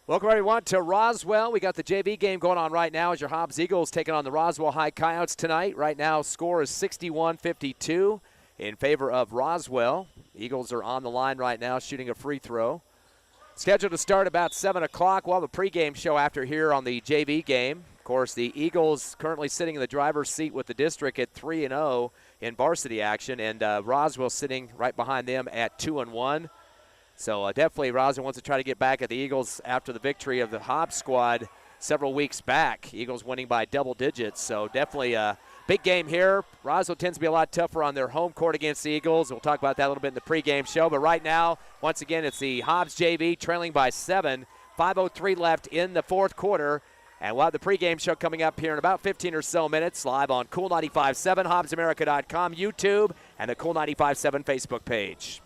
Welcome, everyone, to Roswell. We got the JV game going on right now as your Hobbs Eagles taking on the Roswell High Coyotes tonight. Right now, score is 61-52 in favor of Roswell. Eagles are on the line right now shooting a free throw. Scheduled to start about 7 o'clock. We'll have a pregame show after here on the JV game. Of course, the Eagles currently sitting in the driver's seat with the district at 3-0 in varsity action, and Roswell sitting right behind them at 2-1. So definitely Roswell wants to try to get back at the Eagles after the victory of the Hobbs squad several weeks back. Eagles winning by double digits. So definitely a big game here. Roswell tends to be a lot tougher on their home court against the Eagles. We'll talk about that a little bit in the pregame show. But right now, once again, it's the Hobbs JV trailing by 7. 5:03 left in the fourth quarter. And we'll have the pregame show coming up here in about 15 or so minutes, live on Cool 95.7, HobbsAmerica.com, YouTube, and the Cool 95.7 Facebook page.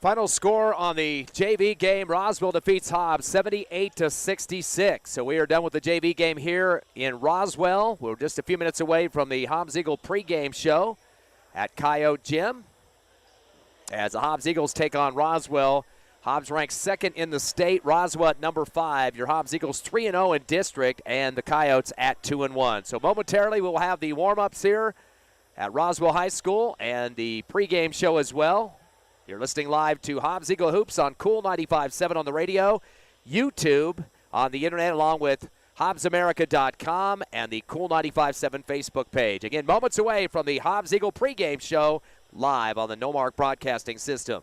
Final score on the JV game, Roswell defeats Hobbs 78-66. So we are done with the JV game here in Roswell. We're just a few minutes away from the Hobbs Eagle pregame show at Coyote Gym. As the Hobbs Eagles take on Roswell. Hobbs ranks second in the state, Roswell at number 5. Your Hobbs Eagles 3-0 in district, and the Coyotes at 2-1. So momentarily we'll have the warm-ups here at Roswell High School and the pregame show as well. You're listening live to Hobbs Eagle Hoops on Cool 95.7 on the radio, YouTube, on the internet, along with HobbsAmerica.com and the Cool 95.7 Facebook page. Again, moments away from the Hobbs Eagle pregame show live on the No-Mark Broadcasting System.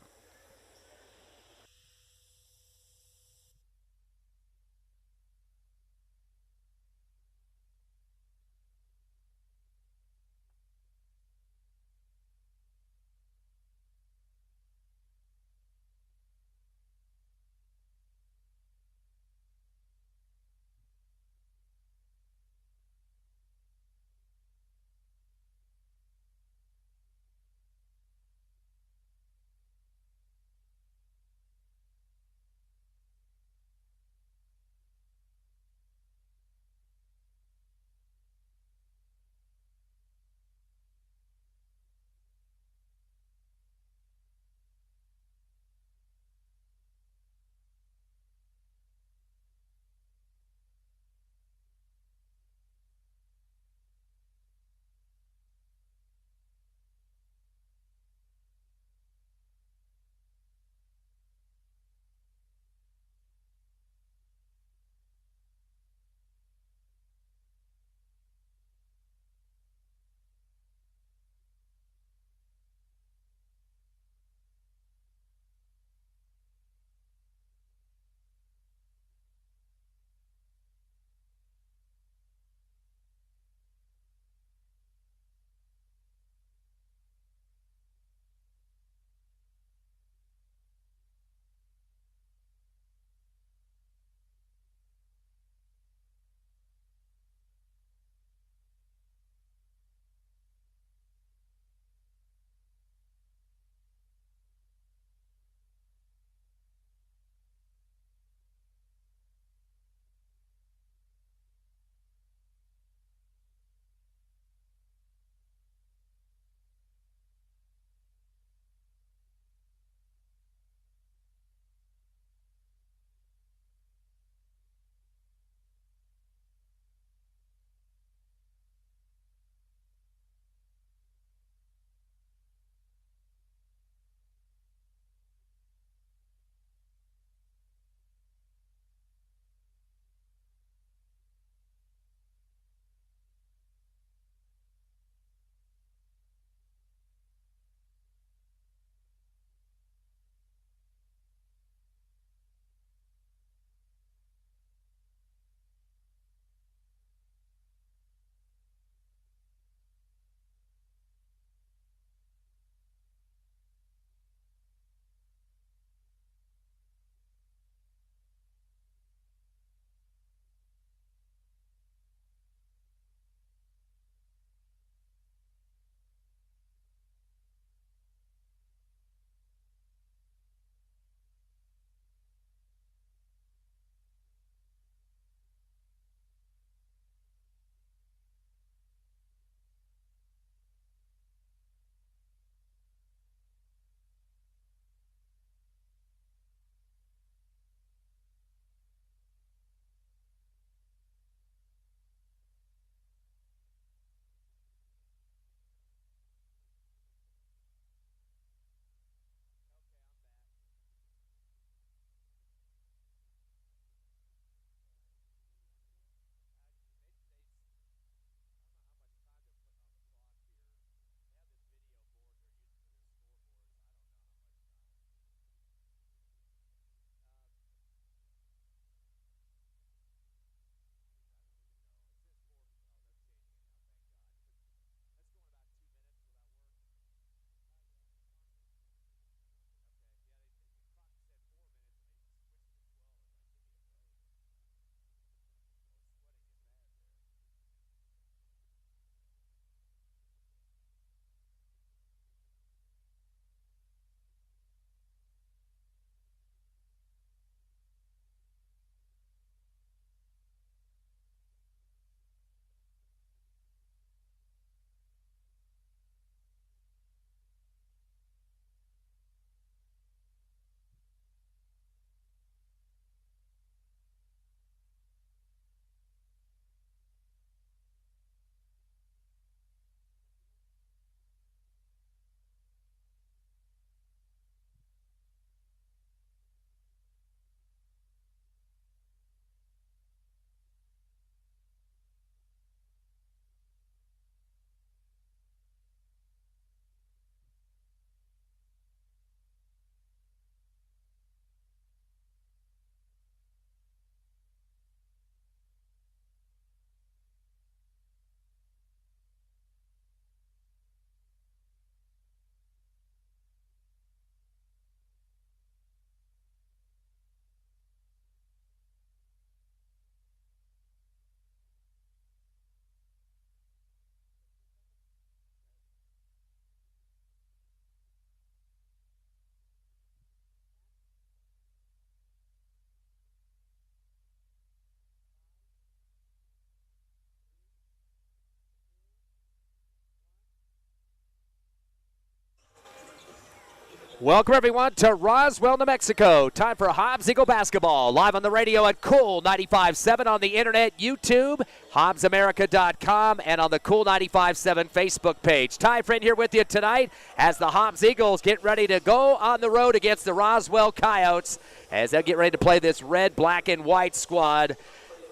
Welcome, everyone, to Roswell, New Mexico. Time for Hobbs Eagle basketball. Live on the radio at Cool 95.7 on the internet, YouTube, HobbsAmerica.com, and on the Cool 95.7 Facebook page. Ty Friend here with you tonight as the Hobbs Eagles get ready to go on the road against the Roswell Coyotes as they get ready to play this red, black, and white squad.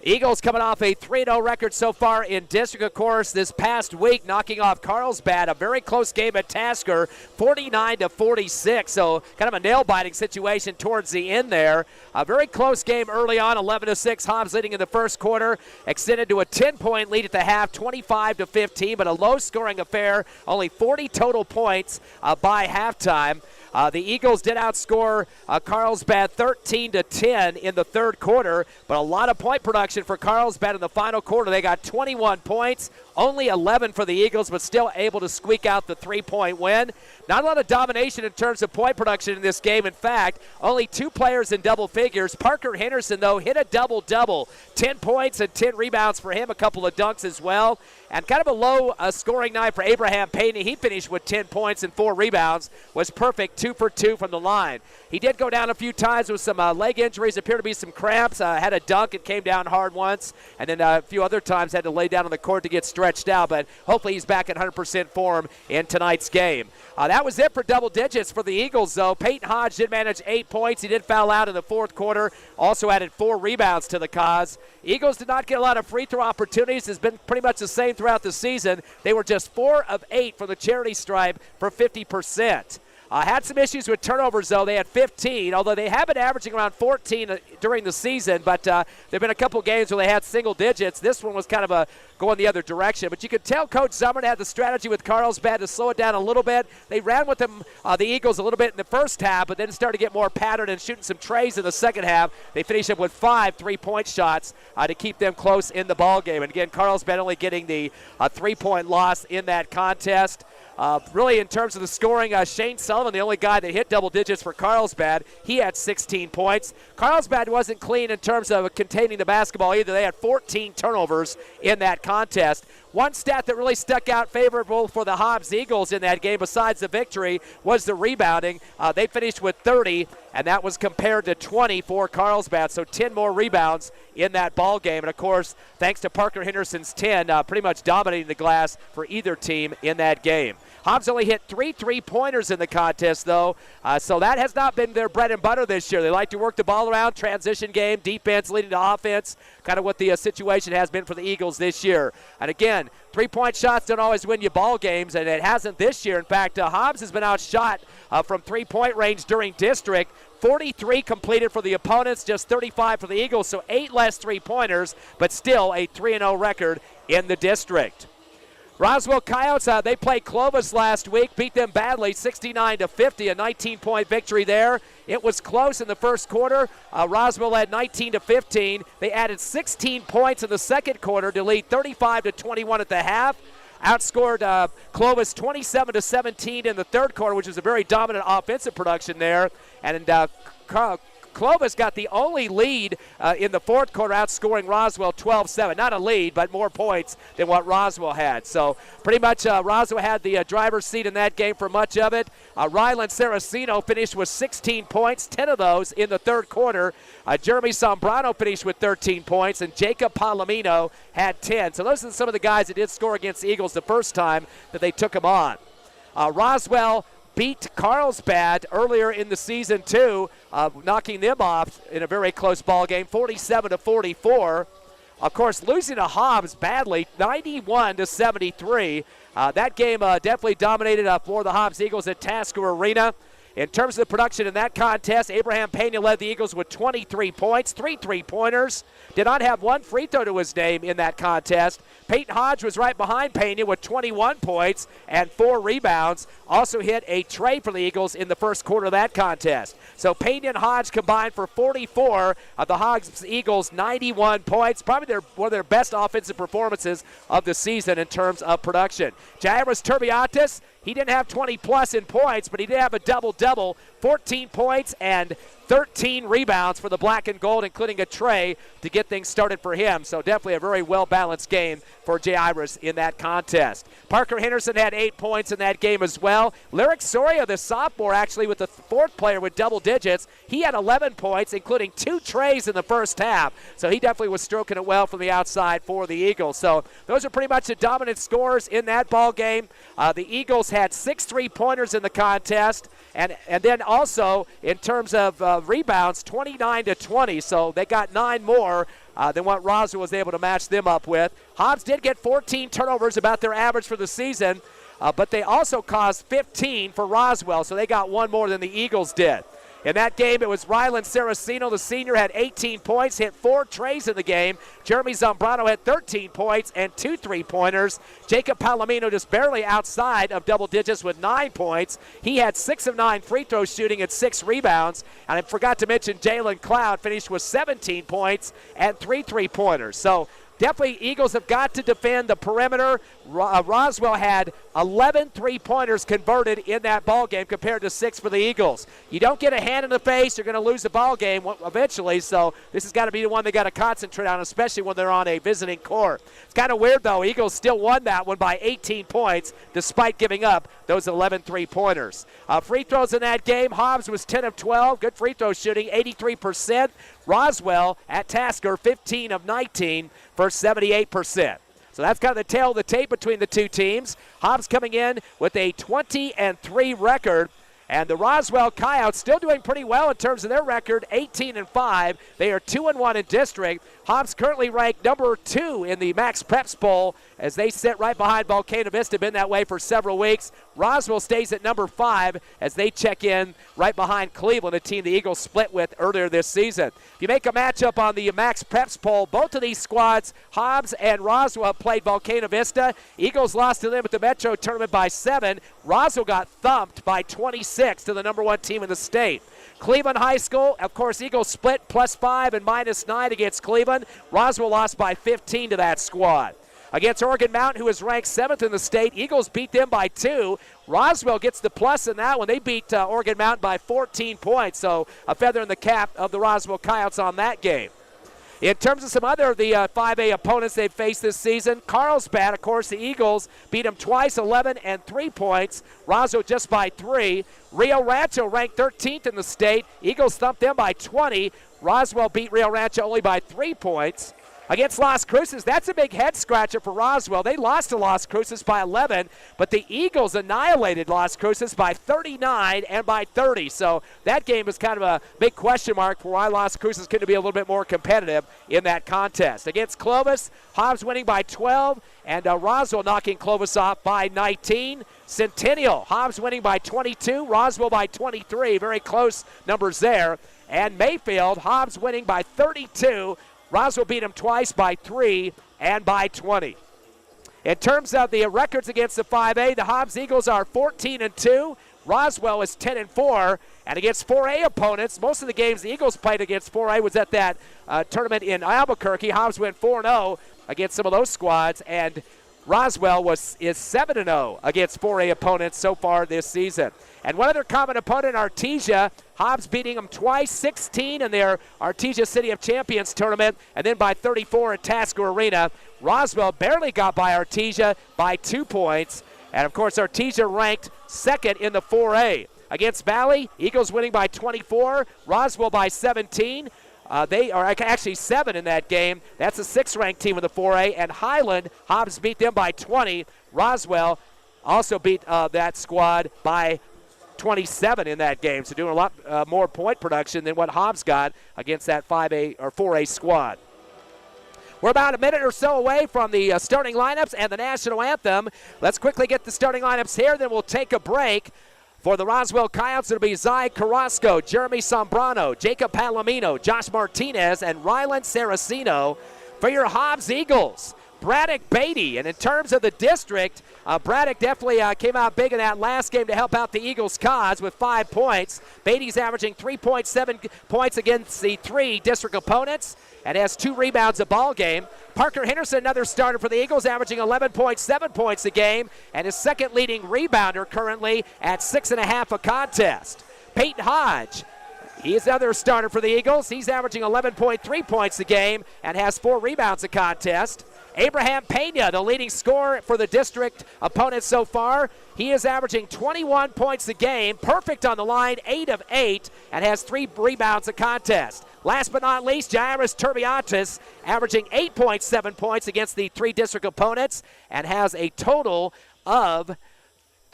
Eagles coming off a 3-0 record so far in district, of course, this past week, knocking off Carlsbad. A very close game at Tasker, 49-46. So kind of a nail-biting situation towards the end there. A very close game early on, 11-6. Hobbs leading in the first quarter, extended to a 10-point lead at the half, 25-15, but a low-scoring affair. Only 40 total points by halftime. The Eagles did outscore Carlsbad 13-10 in the third quarter, but a lot of point production for Carlsbad in the final quarter. They got 21 points, only 11 for the Eagles, but still able to squeak out the 3-point win. Not a lot of domination in terms of point production in this game. In fact, only 2 players in double figures. Parker Henderson, though, hit a double-double. 10 points and 10 rebounds for him, a couple of dunks as well. And kind of a low scoring night for Abraham Payne. He finished with 10 points and 4 rebounds. Was perfect, 2 for 2 from the line. He did go down a few times with some leg injuries. Appeared to be some cramps. Had a dunk and came down hard once. And then a few other times had to lay down on the court to get stretched out. But hopefully he's back at 100% form in tonight's game. That was it for double digits for the Eagles, though. Peyton Hodge did manage 8 points. He did foul out in the fourth quarter. Also added 4 rebounds to the cause. Eagles did not get a lot of free throw opportunities. It's been pretty much the same throughout the season. They were just 4 of 8 from the charity stripe for 50%. Had some issues with turnovers, though. They had 15, although they have been averaging around 14 during the season, but there have been a couple games where they had single digits. This one was kind of going the other direction. But you could tell Coach Zummern had the strategy with Carlsbad to slow it down a little bit. They ran with them, the Eagles, a little bit in the first half, but then started to get more patterned and shooting some trays in the second half. They finished up with 5 3-point shots to keep them close in the ball game. And again, Carlsbad only getting the 3-point loss in that contest. Really, in terms of the scoring, Shane Sullivan, the only guy that hit double digits for Carlsbad, he had 16 points. Carlsbad wasn't clean in terms of containing the basketball either. They had 14 turnovers in that contest. One stat that really stuck out favorable for the Hobbs Eagles in that game, besides the victory, was the rebounding. They finished with 30, and that was compared to 20 for Carlsbad, so 10 more rebounds in that ball game. And, of course, thanks to Parker Henderson's 10, pretty much dominating the glass for either team in that game. Hobbs only hit 3 3-pointers in the contest, though, so that has not been their bread and butter this year. They like to work the ball around, transition game, defense leading to offense, kind of what the situation has been for the Eagles this year. And again, 3-point shots don't always win you ball games, and it hasn't this year. In fact, Hobbs has been outshot from 3-point range during district. 43 completed for the opponents, just 35 for the Eagles, so 8 less 3-pointers, but still a 3-0 record in the district. Roswell Coyotes, they played Clovis last week, beat them badly, 69-50, a 19-point victory there. It was close in the first quarter. Roswell led 19-15. They added 16 points in the second quarter to lead 35-21 at the half. Outscored Clovis 27-17 in the third quarter, which was a very dominant offensive production there. And Clovis got the only lead in the fourth quarter, outscoring Roswell 12-7. Not a lead, but more points than what Roswell had. So pretty much Roswell had the driver's seat in that game for much of it. Ryland Saraceno finished with 16 points, 10 of those in the third quarter. Jeremy Sombrano finished with 13 points, and Jacob Palomino had 10. So those are some of the guys that did score against the Eagles the first time that they took them on. Roswell beat Carlsbad earlier in the season, too, knocking them off in a very close ball game, 47-44. Of course, losing to Hobbs badly, 91-73. That game definitely dominated for the Hobbs Eagles at Tasker Arena. In terms of the production in that contest, Abraham Pena led the Eagles with 23 points, 3 3-pointers. Did not have one free throw to his name in that contest. Peyton Hodge was right behind Pena with 21 points and 4 rebounds. Also hit a tray for the Eagles in the first quarter of that contest. So Pena and Hodge combined for 44 of the Hobbs Eagles' 91 points. Probably one of their best offensive performances of the season in terms of production. Jairus Turbiatis, he didn't have 20-plus in points, but he did have a double-double, 14 points and 13 rebounds for the black and gold, including a tray to get things started for him. So definitely a very well-balanced game for Jay Iris in that contest. Parker Henderson had 8 points in that game as well. Lyric Soria, the sophomore, actually with the fourth player with double digits, he had 11 points, including 2 trays in the first half. So he definitely was stroking it well from the outside for the Eagles. So those are pretty much the dominant scores in that ball game. The Eagles had 6 3-pointers in the contest. And then also, in terms of rebounds, 29-20. So they got 9 more than what Roswell was able to match them up with. Hobbs did get 14 turnovers, about their average for the season. But they also caused 15 for Roswell, so they got 1 more than the Eagles did. In that game, it was Rylan Saraceno, the senior, had 18 points, hit 4 trays in the game. Jeremy Zambrano had 13 points and 2 3-pointers. Jacob Palomino just barely outside of double digits with 9 points. He had 6 of 9 free throw shooting and 6 rebounds. And I forgot to mention Jalen Cloud finished with 17 points and 3 3-pointers. So definitely, Eagles have got to defend the perimeter. Roswell had 11 3-pointers converted in that ball game compared to 6 for the Eagles. You don't get a hand in the face, you're going to lose the ball game eventually, so this has got to be the one they got to concentrate on, especially when they're on a visiting court. It's kind of weird, though. Eagles still won that one by 18 points despite giving up those 11 3-pointers. Free throws in that game, Hobbs was 10 of 12, good free throw shooting, 83%. Roswell at Tasker, 15 of 19 for 78%. So that's kind of the tail of the tape between the two teams. Hobbs coming in with a 20-3 record. And the Roswell Coyotes still doing pretty well in terms of their record, 18-5. They are 2-1 in district. Hobbs currently ranked number 2 in the Max Preps Bowl as they sit right behind Volcano Vista. Been that way for several weeks. Roswell stays at number 5 as they check in right behind Cleveland, a team the Eagles split with earlier this season. If you make a matchup on the Max Preps Poll, both of these squads, Hobbs and Roswell, played Volcano Vista. Eagles lost to them at the Metro Tournament by 7. Roswell got thumped by 26 to the number 1 team in the state. Cleveland High School, of course, Eagles split +5 and -9 against Cleveland. Roswell lost by 15 to that squad. Against Oregon Mountain, who is ranked 7th in the state, Eagles beat them by 2. Roswell gets the plus in that one. They beat Oregon Mountain by 14 points, so a feather in the cap of the Roswell Coyotes on that game. In terms of some other of the 5A opponents they've faced this season, Carlsbad, of course, the Eagles beat them twice, 11 and 3 points. Roswell just by 3. Rio Rancho ranked 13th in the state. Eagles thumped them by 20. Roswell beat Rio Rancho only by 3 points. Against Las Cruces, that's a big head-scratcher for Roswell. They lost to Las Cruces by 11, but the Eagles annihilated Las Cruces by 39 and by 30. So that game was kind of a big question mark for why Las Cruces couldn't be a little bit more competitive in that contest. Against Clovis, Hobbs winning by 12, and Roswell knocking Clovis off by 19. Centennial, Hobbs winning by 22, Roswell by 23. Very close numbers there. And Mayfield, Hobbs winning by 32. Roswell beat them twice by 3 and by 20. In terms of the records against the 5A, the Hobbs Eagles are 14-2. Roswell is 10-4. And against 4A opponents, most of the games the Eagles played against 4A was at that tournament in Albuquerque. Hobbs went 4-0 against some of those squads, and Roswell is 7-0 against 4A opponents so far this season. And one other common opponent, Artesia, Hobbs beating them twice, 16 in their Artesia City of Champions tournament, and then by 34 at Tasker Arena. Roswell barely got by Artesia by 2 points. And, of course, Artesia ranked 2nd in the 4A. Against Valley, Eagles winning by 24, Roswell by 17. They are actually 7 in that game. That's a 6th-ranked team in the 4A. And Highland, Hobbs beat them by 20. Roswell also beat that squad by 27 in that game. So doing a lot more point production than what Hobbs got against that 5A or 4A squad. We're about a minute or so away from the starting lineups and the national anthem. Let's quickly get the starting lineups here, then we'll take a break. For the Roswell Coyotes, it'll be Zai Carrasco, Jeremy Sombrano, Jacob Palomino, Josh Martinez, and Rylan Saraceno. For your Hobbs Eagles, Braddock Beatty. And in terms of the district, Braddock definitely came out big in that last game to help out the Eagles' cause with 5 points. Beatty's averaging 3.7 points against the 3 district opponents and has 2 rebounds a ball game. Parker Henderson, another starter for the Eagles, averaging 11.7 points a game and his second leading rebounder currently at 6.5 a contest. Peyton Hodge. He is another starter for the Eagles. He's averaging 11.3 points a game and has 4 rebounds a contest. Abraham Pena, the leading scorer for the district opponent so far. He is averaging 21 points a game, perfect on the line, 8 of 8, and has 3 rebounds a contest. Last but not least, Jairus Turbiatis, averaging 8.7 points against the 3 district opponents and has a total of,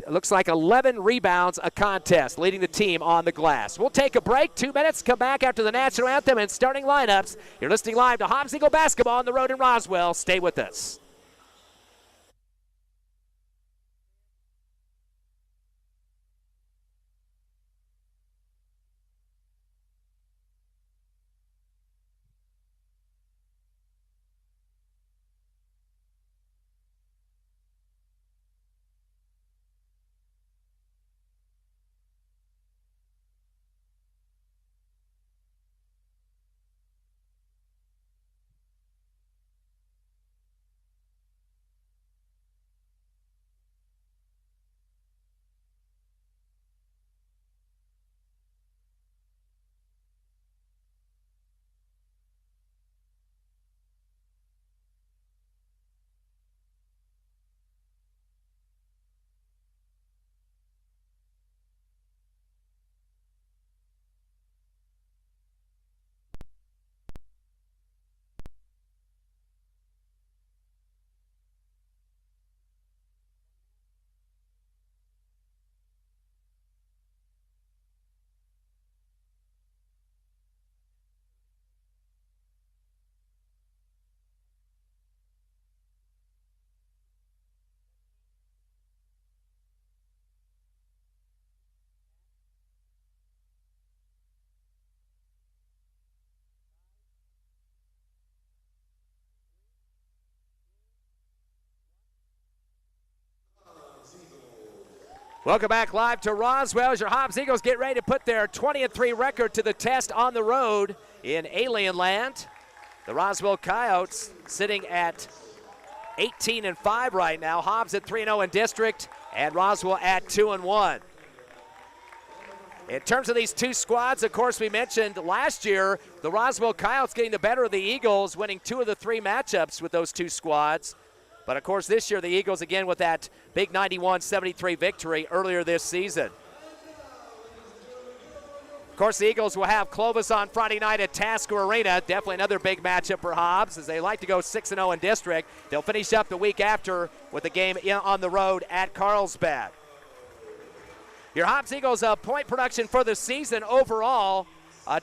it looks like 11 rebounds a contest, leading the team on the glass. We'll take a break, 2 minutes, come back after the national anthem and starting lineups. You're listening live to Hobbs Eagle basketball on the road in Roswell. Stay with us. Welcome back live to Roswell as your Hobbs Eagles get ready to put their 20-3 record to the test on the road in Alien Land. The Roswell Coyotes sitting at 18-5 right now. Hobbs at 3-0 in district and Roswell at 2-1. In terms of these 2 squads, of course, we mentioned last year the Roswell Coyotes getting the better of the Eagles, winning 2 of the 3 matchups with those 2 squads. But, of course, this year the Eagles again with that big 91-73 victory earlier this season. Of course, the Eagles will have Clovis on Friday night at Tasker Arena. Definitely another big matchup for Hobbs as they like to go 6-0 in district. They'll finish up the week after with a game on the road at Carlsbad. Your Hobbs Eagles point production for the season overall.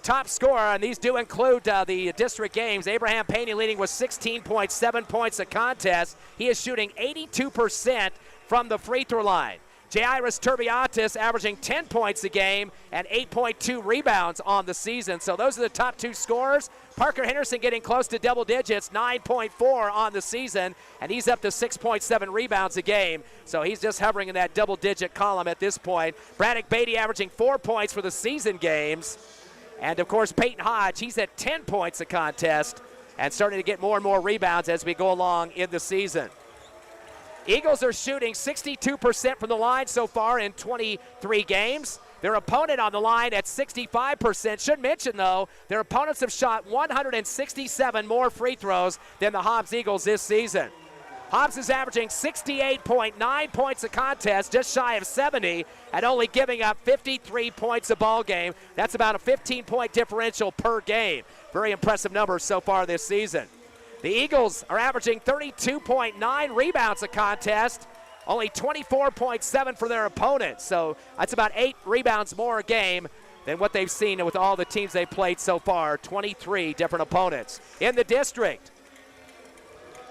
Top scorer, and these do include the district games. Abraham Pena leading with 16.7 points a contest. He is shooting 82% from the free throw line. Jairus Turbiatis averaging 10 points a game and 8.2 rebounds on the season. So those are the top 2 scorers. Parker Henderson getting close to double digits, 9.4 on the season, and he's up to 6.7 rebounds a game. So he's just hovering in that double-digit column at this point. Braddock Beatty averaging 4 points for the season games. And, of course, Peyton Hodge, he's at 10 points a contest and starting to get more and more rebounds as we go along in the season. Eagles are shooting 62% from the line so far in 23 games. Their opponent on the line at 65%. Should mention, though, their opponents have shot 167 more free throws than the Hobbs Eagles this season. Hobbs is averaging 68.9 points a contest, just shy of 70, and only giving up 53 points a ball game. That's about a 15-point differential per game. Very impressive numbers so far this season. The Eagles are averaging 32.9 rebounds a contest, only 24.7 for their opponents. So that's about 8 rebounds more a game than what they've seen with all the teams they've played so far, 23 different opponents. In the district,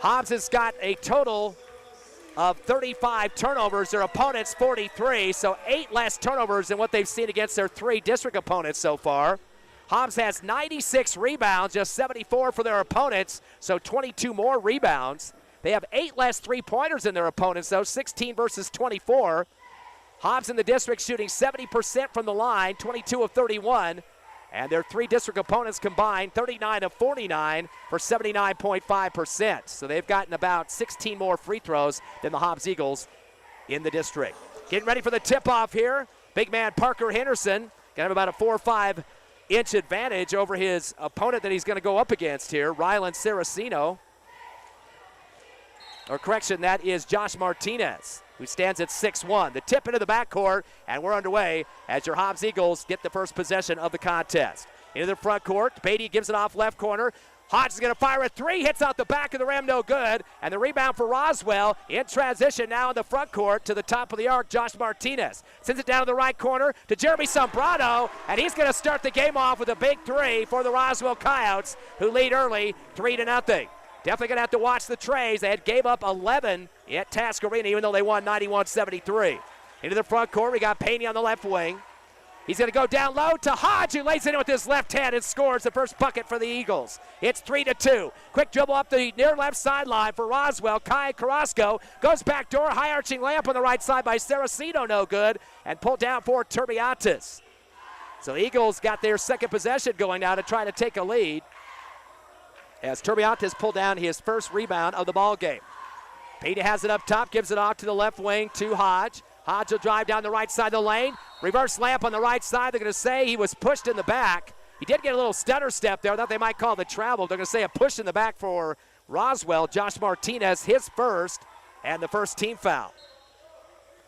Hobbs has got a total of 35 turnovers, their opponents 43, so 8 less turnovers than what they've seen against their 3 district opponents so far. Hobbs has 96 rebounds, just 74 for their opponents, so 22 more rebounds. They have 8 less three-pointers than their opponents, though, 16 versus 24. Hobbs in the district shooting 70% from the line, 22 of 31. And their 3 district opponents combined 39 of 49 for 79.5%. So they've gotten about 16 more free throws than the Hobbs Eagles in the district. Getting ready for the tip-off here. Big man Parker Henderson to have about a 4 or 5 inch advantage over his opponent that he's going to go up against here, Rylan Saraceno. Or correction, that is Josh Martinez, who stands at 6'1". The tip into the backcourt, and we're underway as your Hobbs Eagles get the first possession of the contest. Into the front court, Beatty gives it off left corner. Hodge is going to fire a three, hits out the back of the rim, no good. And the rebound for Roswell in transition now in the front court to the top of the arc, Josh Martinez. Sends it down to the right corner to Jeremy Sombrano, and he's going to start the game off with a big three for the Roswell Coyotes, who lead early 3-0. Definitely going to have to watch the trays. They had gave up 11 at Task Arena, even though they won 91-73. Into the front court, we got Payne on the left wing. He's going to go down low to Hodge, who lays it in with his left hand and scores the first bucket for the Eagles. It's 3-2. Quick dribble up the near left sideline for Roswell. Kai Carrasco goes back door, high arching layup on the right side by Saraceno, no good, and pulled down for Turbiatis. So the Eagles got their second possession going now to try to take a lead, as Turbiatis pulled down his first rebound of the ball game. Payne has it up top, gives it off to the left wing to Hodge. Hodge will drive down the right side of the lane. Reverse layup on the right side. They're going to say he was pushed in the back. He did get a little stutter step there. I thought they might call the travel. They're going to say a push in the back for Roswell. Josh Martinez, his first, and the first team foul.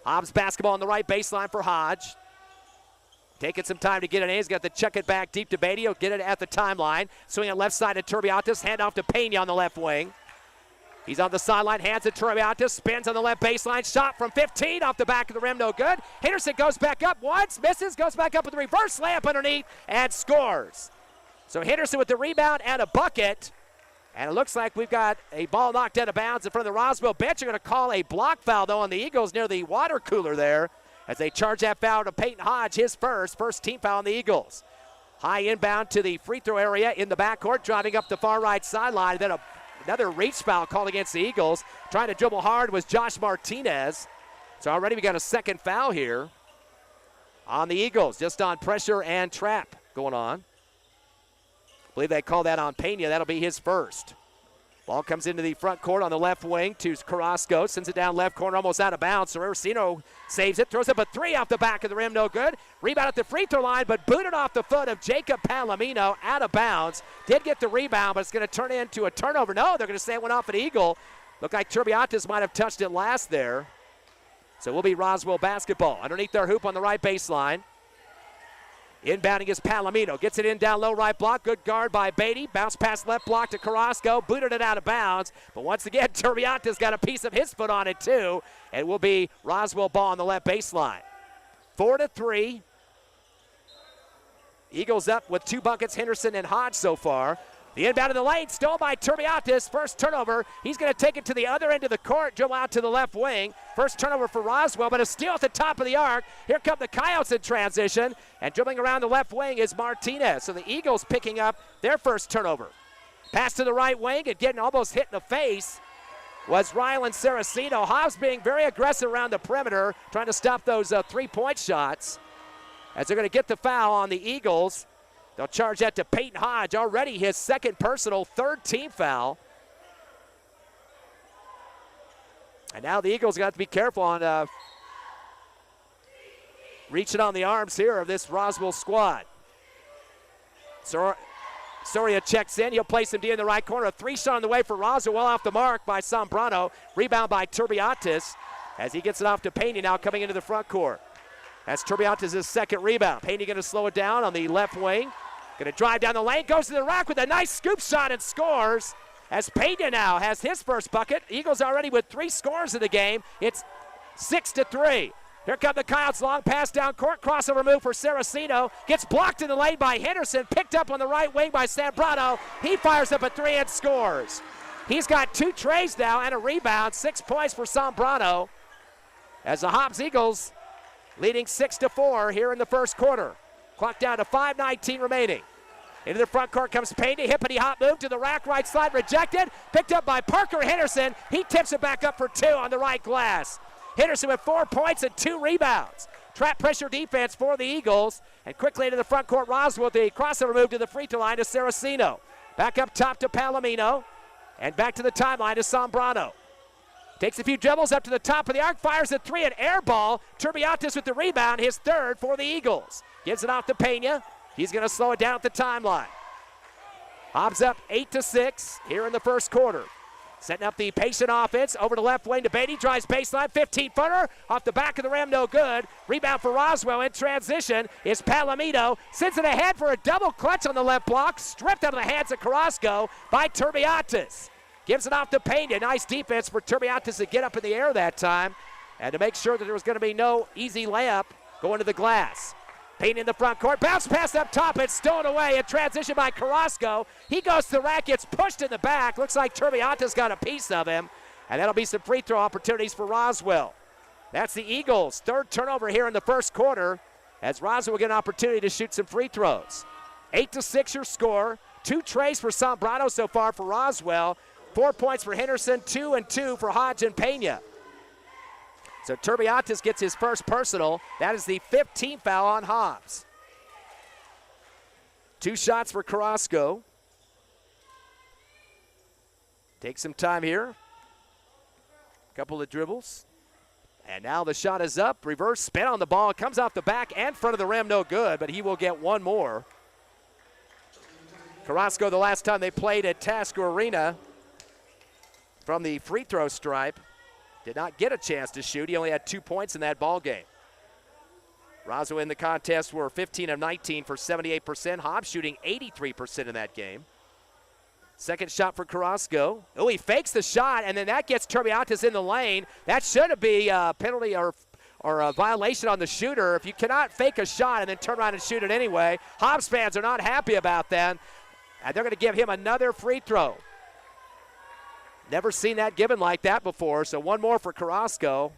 Hobbs basketball on the right baseline for Hodge. Taking some time to get it in. He's got to check it back deep to Beatty. He'll get it at the timeline. Swing it left side to Turbiatis. Hand off to Pena on the left wing. He's on the sideline, hands it to Turbiatis, spins on the left baseline, shot from 15 off the back of the rim, no good. Henderson goes back up once, misses, goes back up with a reverse layup underneath, and scores. So Henderson with the rebound and a bucket, and it looks like we've got a ball knocked out of bounds in front of the Roswell bench. They're going to call a block foul, though, on the Eagles near the water cooler there, as they charge that foul to Peyton Hodge, his first team foul on the Eagles. High inbound to the free throw area in the backcourt, driving up the far right sideline, then another reach foul called against the Eagles. Trying to dribble hard was Josh Martinez. So already we got a second foul here on the Eagles, just on pressure and trap going on. I believe they call that on Pena. That'll be his first. Ball comes into the front court on the left wing to Carrasco. Sends it down left corner, almost out of bounds. Saraceno saves it, throws up a three off the back of the rim, no good. Rebound at the free throw line, but booted off the foot of Jacob Palomino, out of bounds. Did get the rebound, but it's going to turn into a turnover. No, they're going to say it went off an Eagle. Looked like Turbiatis might have touched it last there. So we'll be Roswell basketball. Underneath their hoop on the right baseline. Inbounding is Palomino. Gets it in down low right block. Good guard by Beatty. Bounce pass left block to Carrasco. Booted it out of bounds. But once again, Turbiatis got a piece of his foot on it too. And will be Roswell ball on the left baseline. 4-3. Eagles up with 2 buckets, Henderson and Hodge so far. The inbound in the lane, stole by Turbiatis. First turnover. He's going to take it to the other end of the court, dribble out to the left wing. First turnover for Roswell, but a steal at the top of the arc. Here come the Coyotes in transition, and dribbling around the left wing is Martinez. So the Eagles picking up their first turnover. Pass to the right wing and getting almost hit in the face was Rylan Saraceno. Hobbs being very aggressive around the perimeter, trying to stop those three-point shots. As they're going to get the foul on the Eagles. They'll charge that to Peyton Hodge, already his second personal, third team foul. And now the Eagles got to be careful on reaching on the arms here of this Roswell squad. Soria checks in. He'll place him D in the right corner. A 3-shot on the way for Roswell, well off the mark by Sombrano. Rebound by Turbiatis as he gets it off to Payne now coming into the front court. That's Turbiatis' second rebound. Payne going to slow it down on the left wing. Going to drive down the lane, goes to the rack with a nice scoop shot and scores. As Pena now has his first bucket. Eagles already with 3 scores in the game. It's 6-3. Here come the Coyotes, long pass down court, crossover move for Saraceno. Gets blocked in the lane by Henderson, picked up on the right wing by Sambrano. He fires up a 3 and scores. He's got 2 trays now and a rebound, 6 points for Sambrano. As the Hobbs Eagles leading 6-4 here in the first quarter. Clock down to 5:19 remaining. Into the front court comes Payne, hippity hop move to the rack, right side, rejected. Picked up by Parker Henderson. He tips it back up for 2 on the right glass. Henderson with 4 points and 2 rebounds. Trap pressure defense for the Eagles. And quickly into the front court, Roswell with the crossover move to the free throw line to Saraceno. Back up top to Palomino. And back to the timeline to Sombrano. Takes a few dribbles up to the top of the arc, fires a three, an air ball. Turbiatis with the rebound, his third for the Eagles. Gives it off to Pena. He's going to slow it down at the timeline. Hobbs up 8-6 here in the first quarter. Setting up the patient offense over to left wing to Beatty. Drives baseline, 15-footer. Off the back of the rim, no good. Rebound for Roswell in transition is Palomino. Sends it ahead for a double clutch on the left block. Stripped out of the hands of Carrasco by Turbiatis. Gives it off to Pena. Nice defense for Turbiatis to get up in the air that time and to make sure that there was going to be no easy layup going to the glass. Pena in the front court. Bounce pass up top. It's stolen away. A transition by Carrasco. He goes to the rack. Gets pushed in the back. Looks like Turbiatis got a piece of him. And that'll be some free throw opportunities for Roswell. That's the Eagles' third turnover here in the first quarter as Roswell will get an opportunity to shoot some free throws. 8-6 your score. 2 trays for Sombrano so far for Roswell. 4 points for Henderson. 2 and 2 for Hodge and Pena. So Turbiatis gets his first personal. That is the 15th foul on Hobbs. 2 shots for Carrasco. Takes some time here. Couple of dribbles. And now the shot is up. Reverse spin on the ball. It comes off the back and front of the rim. No good, but he will get one more. Carrasco, the last time they played at Tasker Arena from the free throw stripe, did not get a chance to shoot. He only had 2 points in that ball game. Roswell in the contest were 15 of 19 for 78%. Hobbs shooting 83% in that game. Second shot for Carrasco. Oh, he fakes the shot, and then that gets Turbiatis in the lane. That should be a penalty or a violation on the shooter. If you cannot fake a shot and then turn around and shoot it anyway, Hobbs fans are not happy about that, and they're going to give him another free throw. Never seen that given like that before, so one more for Carrasco.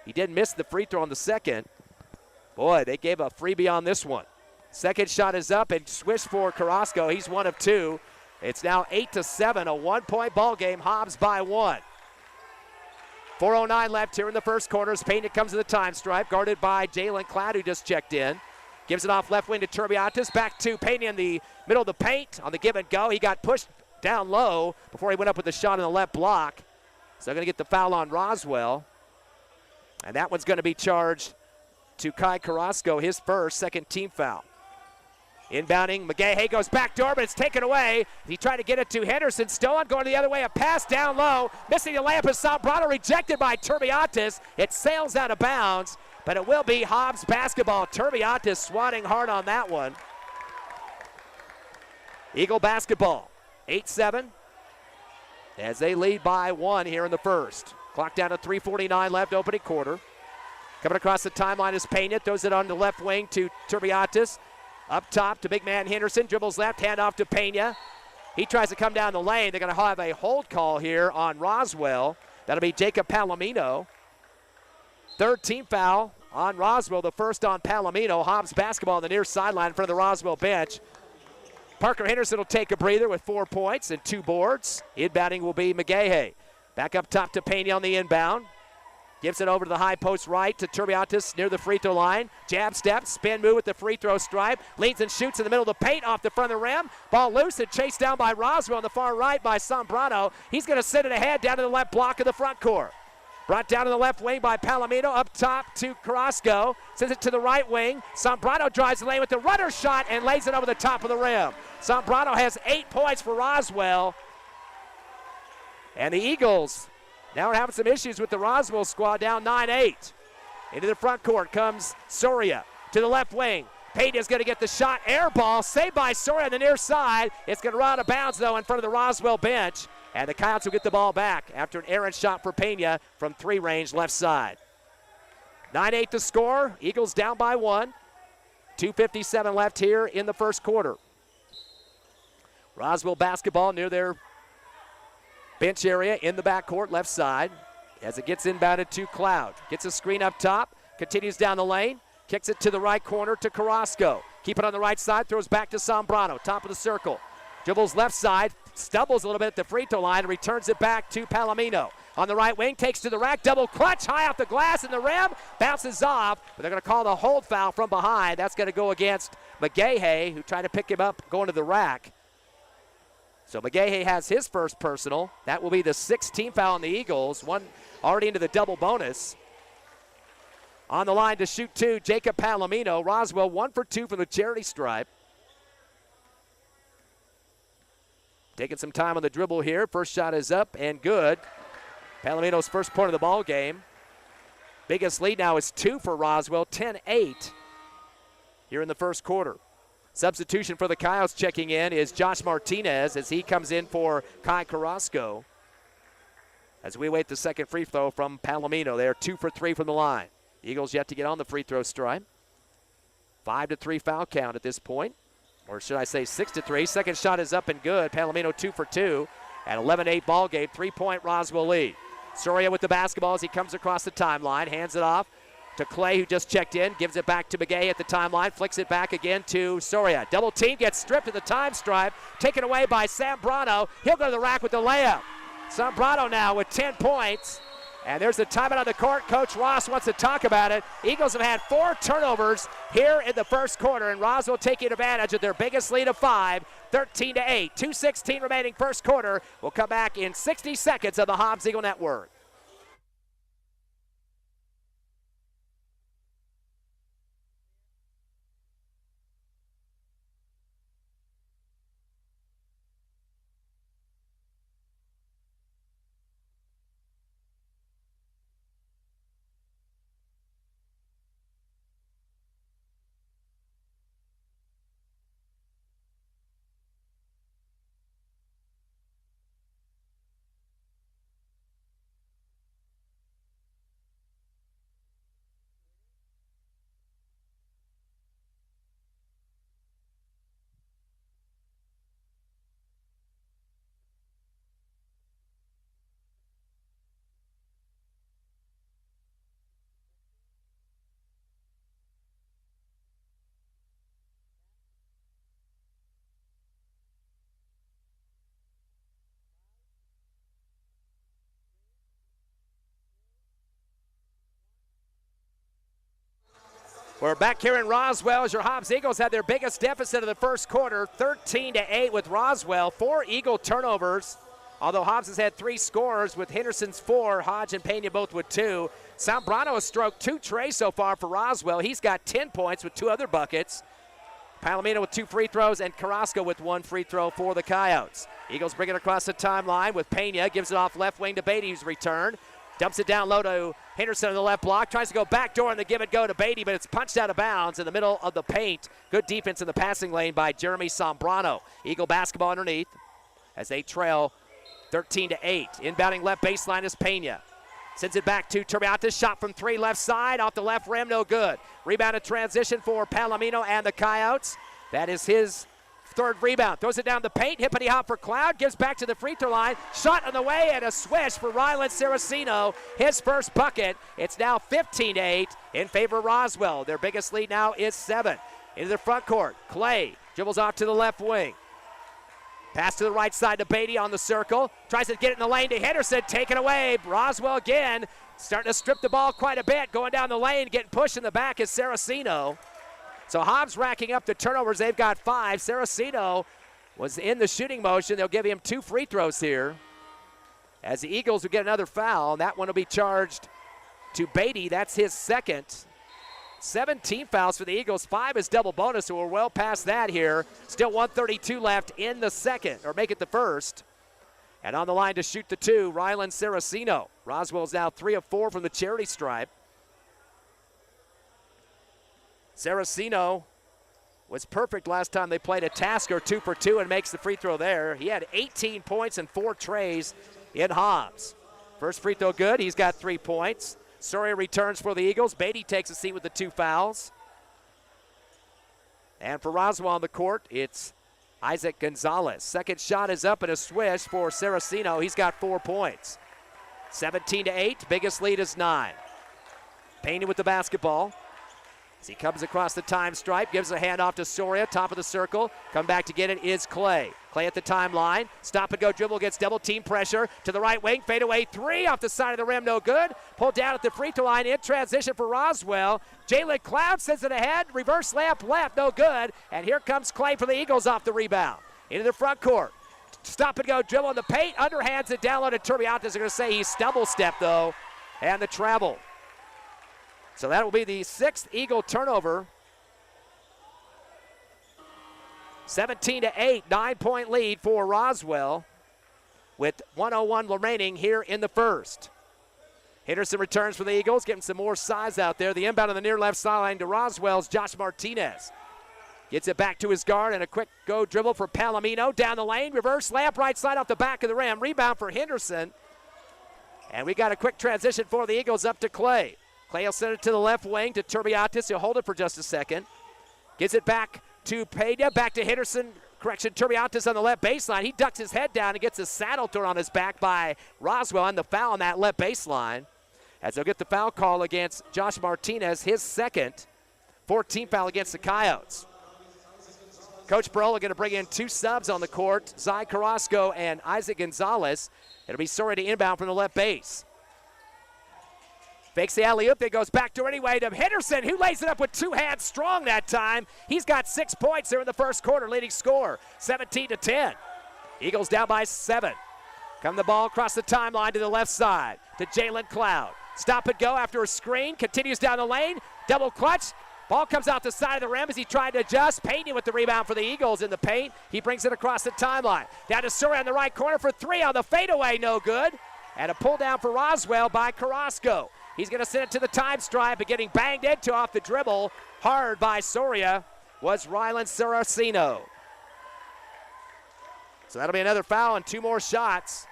He did miss the free throw on the second. Boy, they gave a freebie on this one. Second shot is up and swish for Carrasco. He's 1 of 2. It's now 8-7, a 1-point ball game. Hobbs by 1. 4:09 left here in the first quarter as Pena comes to the time stripe, guarded by Jalen Cloud, who just checked in. Gives it off left wing to Turbiatis. Back to Pena in the middle of the paint on the give and go. He got pushed down low before he went up with the shot in the left block. So they're going to get the foul on Roswell. And that one's going to be charged to Kai Carrasco, his first, second team foul. Inbounding, McGahey goes back door, but it's taken away. He tried to get it to Henderson. Stolen, going the other way, a pass down low. Missing the layup is Sombrano, rejected by Turbiatis. It sails out of bounds, but it will be Hobbs basketball. Turbiatis swatting hard on that one. Eagle basketball. 8-7 as they lead by 1 here in the first. Clock down to 3:49 left, opening quarter. Coming across the timeline is Pena, throws it on the left wing to Turbiatis. Up top to big man Henderson, dribbles left, hand off to Pena. He tries to come down the lane. They're going to have a hold call here on Roswell. That'll be Jacob Palomino. Third team foul on Roswell, the first on Palomino. Hobbs basketball on the near sideline in front of the Roswell bench. Parker Henderson will take a breather with 4 points and 2 boards. Inbounding will be McGahey. Back up top to Pena on the inbound. Gives it over to the high post right to Turbiatis near the free throw line. Jab step, spin move with the free throw stripe. Leans and shoots in the middle of the paint off the front of the rim. Ball loose and chased down by Roswell on the far right by Sombrano. He's going to send it ahead down to the left block of the front court. Brought down to the left wing by Palomino, up top to Carrasco. Sends it to the right wing. Sombrano drives the lane with the runner shot and lays it over the top of the rim. Sombrano has 8 points for Roswell. And the Eagles now are having some issues with the Roswell squad, down 9-8. Into the front court comes Soria to the left wing. Pena's going to get the shot, air ball, saved by Soria on the near side. It's going to run out of bounds, though, in front of the Roswell bench. And the Coyotes will get the ball back after an errant shot for Pena from 3 range left side. 9-8 to score. Eagles down by 1. 2:57 left here in the first quarter. Roswell basketball near their bench area in the backcourt left side as it gets inbounded to Cloud. Gets a screen up top, continues down the lane, kicks it to the right corner to Carrasco. Keep it on the right side, throws back to Sombrano, top of the circle. Dribbles left side, stumbles a little bit at the free throw line, and returns it back to Palomino. On the right wing, takes to the rack, double clutch, high off the glass in the rim, bounces off, but they're going to call the hold foul from behind. That's going to go against McGahey, who tried to pick him up going to the rack. So McGahey has his first personal. That will be the 6th team foul on the Eagles. One already into the double bonus. On the line to shoot 2, Jacob Palomino. Roswell 1 for 2 from the charity stripe. Taking some time on the dribble here. First shot is up and good. Palomino's first point of the ball game. Biggest lead now is 2 for Roswell, 10-8 here in the first quarter. Substitution for the Coyotes checking in is Josh Martinez as he comes in for Kai Carrasco. As we await the second free throw from Palomino. They are 2 for 3 from the line. Eagles yet to get on the free throw stripe. 5-3 foul count at this point. Or should I say 6-3. Second shot is up and good. Palomino 2 for 2. At 11-8 ball game, 3-point Roswell lead. Soria with the basketball as he comes across the timeline. Hands it off to Clay, who just checked in. Gives it back to McGahey at the timeline. Flicks it back again to Soria. Double team, gets stripped at the time stripe. Taken away by Sambrano. He'll go to the rack with the layup. Sambrano now with 10 points. And there's the timeout on the court. Coach Ross wants to talk about it. Eagles have had 4 turnovers here in the first quarter, and Roswell taking advantage of their biggest lead of 5, 13-8. 2:16 remaining first quarter. We'll come back in 60 seconds of the Hobbs Eagle Network. We're back here in Roswell as your Hobbs Eagles had their biggest deficit of the first quarter, 13-8 with Roswell. 4 Eagle turnovers, although Hobbs has had 3 scorers with Henderson's 4, Hodge and Pena both with 2. Sambrano has stroked 2 trays so far for Roswell. He's got 10 points with 2 other buckets. Palomino with 2 free throws and Carrasco with 1 free throw for the Coyotes. Eagles bring it across the timeline with Pena, gives it off left wing to Beatty, who's returned. Dumps it down low to Henderson on the left block. Tries to go back door and the give and go to Beatty, but it's punched out of bounds in the middle of the paint. Good defense in the passing lane by Jeremy Sambrano. Eagle basketball underneath as they trail 13-8. Inbounding left baseline is Pena. Sends it back to Turbiatis. Shot from 3 left side. Off the left rim, no good. Rebounded transition for Palomino and the Coyotes. That is his 3rd rebound. Throws it down the paint. Hippity hop for Cloud. Gives back to the free throw line. Shot on the way and a swish for Ryland Saraceno. His first bucket. It's now 15-8 in favor of Roswell. Their biggest lead now is 7. Into the front court. Clay dribbles off to the left wing. Pass to the right side to Beatty on the circle. Tries to get it in the lane to Henderson. Taken away. Roswell again. Starting to strip the ball quite a bit. Going down the lane. Getting pushed in the back is Saraceno. So Hobbs racking up the turnovers. They've got 5. Saraceno was in the shooting motion. They'll give him 2 free throws here. As the Eagles will get another foul, and that one will be charged to Beatty. That's his 2nd. 17 fouls for the Eagles. 5 is double bonus, so we're well past that here. Still 1:32 left in the second, or make it the first. And on the line to shoot the 2, Ryland Saraceno. Roswell's now 3 of 4 from the charity stripe. Saraceno was perfect last time they played a Tasker, 2 for 2, and makes the free throw there. He had 18 points and 4 trays in Hobbs. First free throw good. He's got 3 points. Soria returns for the Eagles. Beatty takes a seat with the 2 fouls. And for Roswell on the court, it's Isaac Gonzalez. Second shot is up and a swish for Saraceno. He's got 4 points. 17-8. Biggest lead is 9. Pena with the basketball. As he comes across the time stripe, gives a handoff to Soria, top of the circle. Come back to get it is Clay. Clay at the timeline. Stop and go dribble, gets double team pressure to the right wing. Fade away 3 off the side of the rim, no good. Pulled down at the free throw line in transition for Roswell. Jalen Cloud sends it ahead. Reverse layup left, no good. And here comes Clay for the Eagles off the rebound. Into the front court. stop and go dribble in the paint, underhands it down low to Turbiantes. They're going to say he stumble step though, and the travel. So that will be the 6th Eagle turnover. 17-8, 9-point lead for Roswell with 1:01 remaining here in the first. Henderson returns for the Eagles, getting some more size out there. The inbound on the near left sideline to Roswell's Josh Martinez. Gets it back to his guard and a quick go dribble for Palomino. Down the lane, reverse layup right side off the back of the rim. Rebound for Henderson. And we got a quick transition for the Eagles up to Clay. Clay will send it to the left wing to Turbiantes. He'll hold it for just a second. Gets it back to Pena, back to Henderson. Correction, Turbiantes on the left baseline. He ducks his head down and gets a saddle thrown on his back by Roswell, and the foul on that left baseline. As they'll get the foul call against Josh Martinez, his second, 14th foul against the Coyotes. Coach Barola going to bring in 2 subs on the court, Zai Carrasco and Isaac Gonzalez. It'll be Soria to inbound from the left base. Fakes the alley-oop, it goes back to anyway to Henderson, who lays it up with 2 hands strong that time. He's got 6 points there in the first quarter, leading score, 17-10. Eagles down by 7. Come the ball across the timeline to the left side to Jalen Cloud. Stop and go after a screen, continues down the lane, double clutch. Ball comes out the side of the rim as he tried to adjust. Payne with the rebound for the Eagles in the paint. He brings it across the timeline. Down to Soria on the right corner for 3 on the fadeaway, no good. And a pull down for Roswell by Carrasco. He's going to send it to the time stripe, but getting banged into off the dribble hard by Soria was Rylan Saraceno. So that'll be another foul and 2 more shots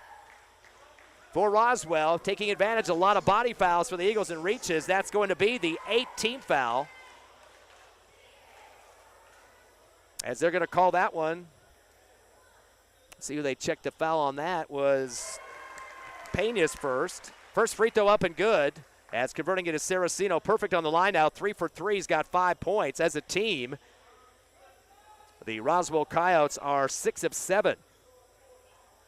for Roswell, taking advantage of a lot of body fouls for the Eagles and reaches. That's going to be the 18th foul. As they're going to call that one. See who they checked the foul on that was Pena's first. First free throw up and good. As converting it to Saraceno. Perfect on the line now. 3 for 3. He's got 5 points. As a team, the Roswell Coyotes are 6 of 7.